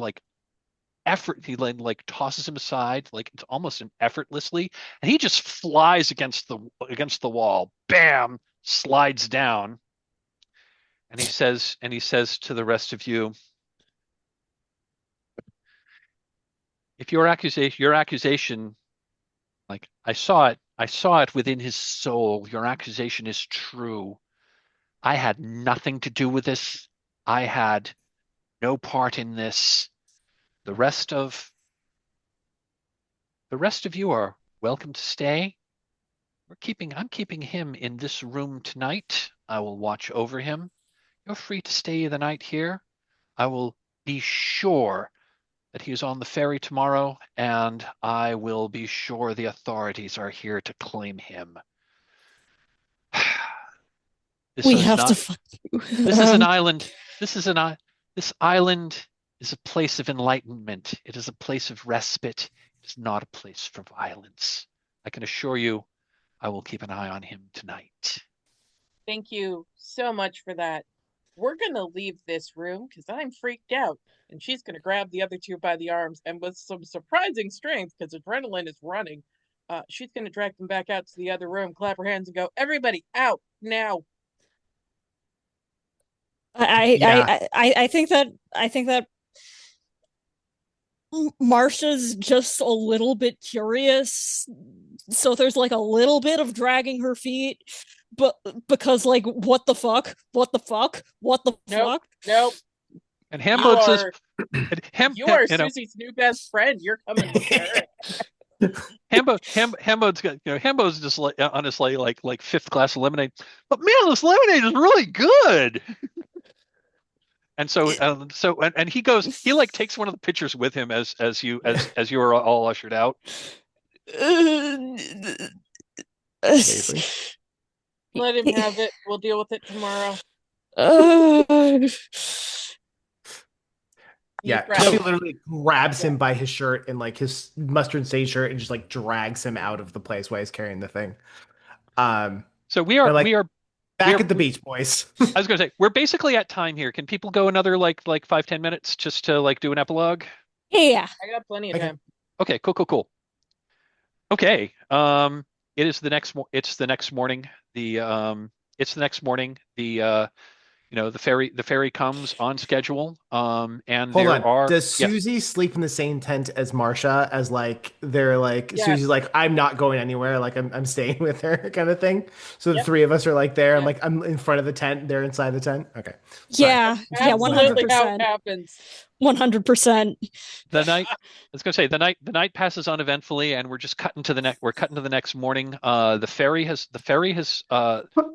tosses him aside, like it's almost an effortlessly, and he just flies against the wall. Bam! Slides down, and he says to the rest of you, "If your accusation, like I saw it within his soul. Your accusation is true. I had nothing to do with this. I had no part in this. The rest of the rest of you are welcome to stay. I'm keeping him in this room tonight. I will watch over him. You're free to stay the night here. I will be sure that he is on the ferry tomorrow, and I will be sure the authorities are here to claim him." This We is have not. to fuck This is an you. island. This island is a place of enlightenment. It is a place of respite. It is not a place for violence. I can assure you, I will keep an eye on him tonight. Thank you so much for that. We're going to leave this room because I'm freaked out. And she's going to grab the other two by the arms. And with some surprising strength, because adrenaline is running, she's going to drag them back out to the other room, clap her hands, and go, "Everybody out now." I, I think that Marsha's just a little bit curious, so there's like a little bit of dragging her feet, but because like what the fuck, what the Nope, fuck. nope. And You Hambone says, are Ham, you are you know, Susie's new best friend. You're coming with her. Hambone's got, Hambone's just like honestly like fifth class lemonade. But man, this lemonade is really good. And so he like takes one of the pitchers with him as you are all ushered out. Safely. Let him have it. We'll deal with it tomorrow. Yeah, Toby literally grabs him by his shirt and like his mustard stage shirt and just like drags him out of the place while he's carrying the thing. So we are back at the beach, boys. I was going to say we're basically at time here. Can people go another like 5-10 minutes just to like do an epilogue? Yeah, I got plenty of time. Okay, cool. Okay, it's the next morning. It's the next morning. The ferry comes on schedule. And Hold there on. are Does Susie sleep in the same tent as Marsha? As like they're like Yes. Susie's like, I'm not going anywhere. Like I'm staying with her, kind of thing. So the Yep. three of us are like there. Yeah. I'm in front of the tent. They're inside the tent. Okay. yeah, Absolutely 100%. how it happens. 100%. the night. I was going to say the night passes uneventfully, and we're just cutting to the next. We're cutting to the next morning. The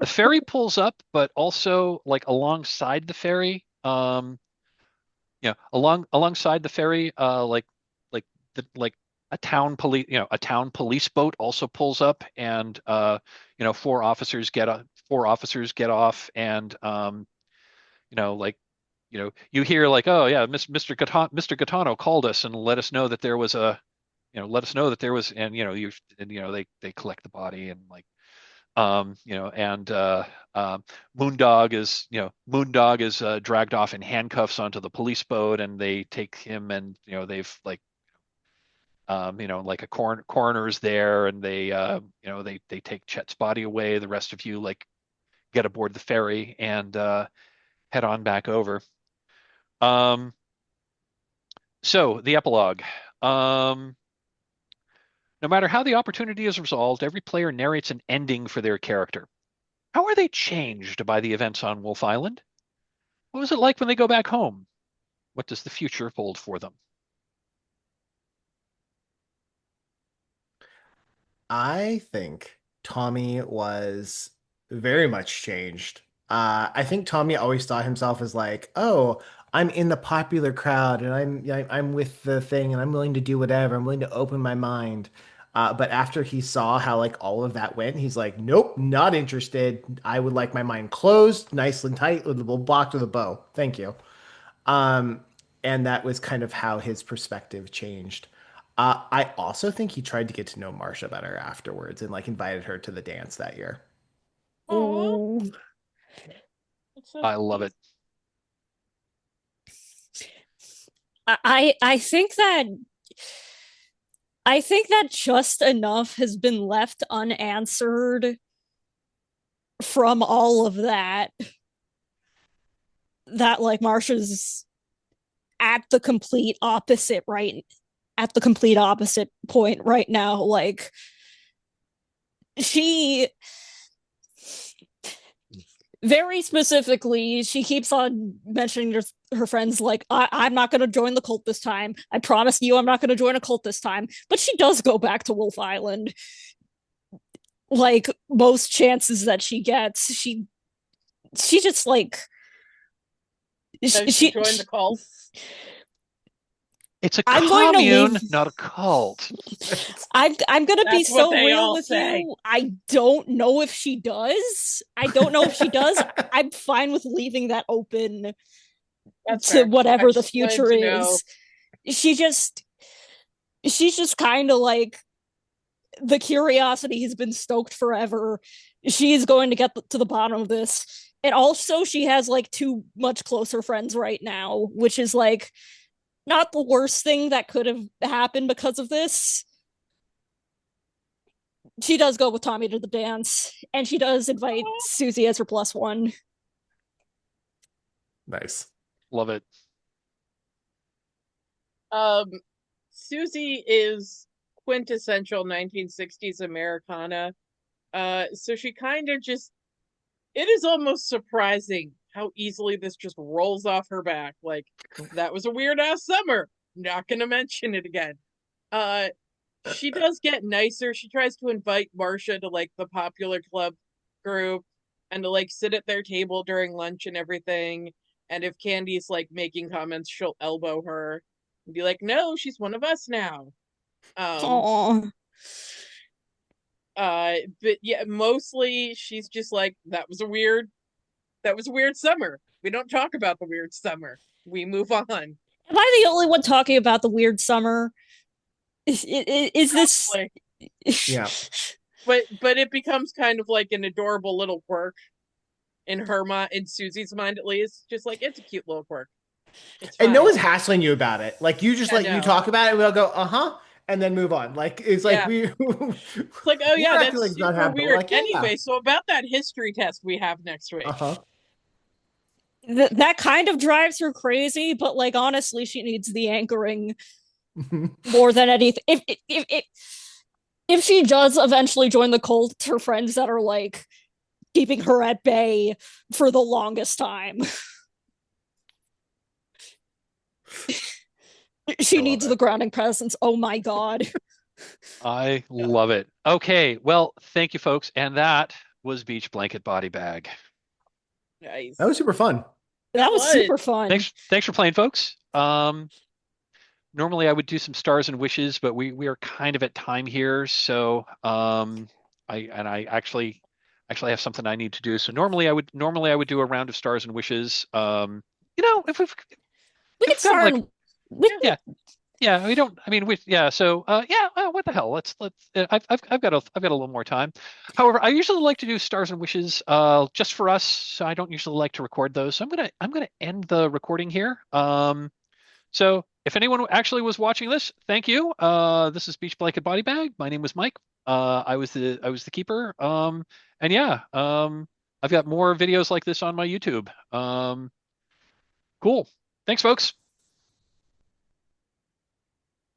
ferry pulls up, but also like alongside the ferry. Alongside the ferry, like a town police boat also pulls up, and four officers get off, and you hear like, "Oh yeah, Mr. Gaetano called us and let us know that there was and they collect the body, and like and Moondog is dragged off in handcuffs onto the police boat, and they take him, and they've like like a coroner's there, and they take Chet's body away. The rest of you like get aboard the ferry and head on back over. So the epilogue. No matter how the opportunity is resolved, every player narrates an ending for their character. How are they changed by the events on Wolf Island? What was it like when they go back home? What does the future hold for them? I think Tommy was very much changed. I think Tommy always thought himself as like, oh, I'm in the popular crowd and I'm with the thing and I'm willing to do whatever. I'm willing to open my mind. But after he saw how like all of that went, he's like, nope, not interested. I would like my mind closed, nice and tight, with a little blocked with a bow. Thank you. Um, and that was kind of how his perspective changed. I also think he tried to get to know Marsha better afterwards and like invited her to the dance that year. Aw, Oh, that's so I love sweet. it. I think that just enough has been left unanswered from all of that, that like Marsha's at the complete opposite point right now. Like, she very specifically, she keeps on mentioning her friends like, I'm not going to join the cult this time. I promise you I'm not going to join a cult this time. But she does go back to Wolf Island. Like, most chances that she gets, she just like, Does she join the cult? It's a I'm going to commune, leave. not a cult. I'm gonna be That's what so they real all with say. you. I don't know if she does. I don't know if she does. I'm fine with leaving that open That's to fair. I whatever the just wanted future to know. is. She's just kind of like, the curiosity has been stoked forever. She's going to get to the bottom of this. And also she has like two much closer friends right now, which is like not the worst thing that could have happened because of this. She does go with Tommy to the dance, and she does invite Susie as her +1. Nice. Love it. Susie is quintessential 1960s Americana. So she kind of just, it is almost surprising how easily this just rolls off her back. Like, that was a weird ass summer. Not gonna mention it again. She does get nicer. She tries to invite Marsha to like the popular club group and to like sit at their table during lunch and everything. And if Candy's like making comments, she'll elbow her and be like, "No, she's one of us now." Um, Aww. but yeah, mostly she's just like, that was a weird summer. We don't talk about the weird summer. We move on. Am I the only one talking about the weird summer? Is this? Probably. Yeah. But it becomes kind of like an adorable little quirk in her mind, in Susie's mind at least. Just like, it's a cute little quirk. It's And no fine. one's hassling you about it. Like you just Yeah, like you no. talk about it, we'll go, uh-huh, and then move on. Like it's like Yeah. we It's like, oh we're yeah, acting that's like it's not super happening. We're weird. like, yeah. Anyway, so about that history test we have next week. Uh-huh. That kind of drives her crazy, but like honestly, she needs the anchoring more than anything. If she does eventually join the cult, her friends that are like keeping her at bay for the longest time. She needs the grounding presence. Oh my god. I love it. Okay, well, thank you, folks. And that was Beach Blanket Body Bag. Nice. That was super fun. That was super fun. Thanks for playing, folks. Normally I would do some stars and wishes, but we are kind of at time here, so I actually have something I need to do. So normally I would do a round of stars and wishes. If we've we can gotten start. yeah. Yeah, we don't. I mean, So, what the hell? Let's. I've got a little more time. However, I usually like to do stars and wishes, just for us. So I don't usually like to record those. So I'm gonna end the recording here. So if anyone actually was watching this, thank you. This is Beach Blanket Body Bag. My name was Mike. I was the keeper. And yeah. I've got more videos like this on my YouTube. Cool. Thanks, folks.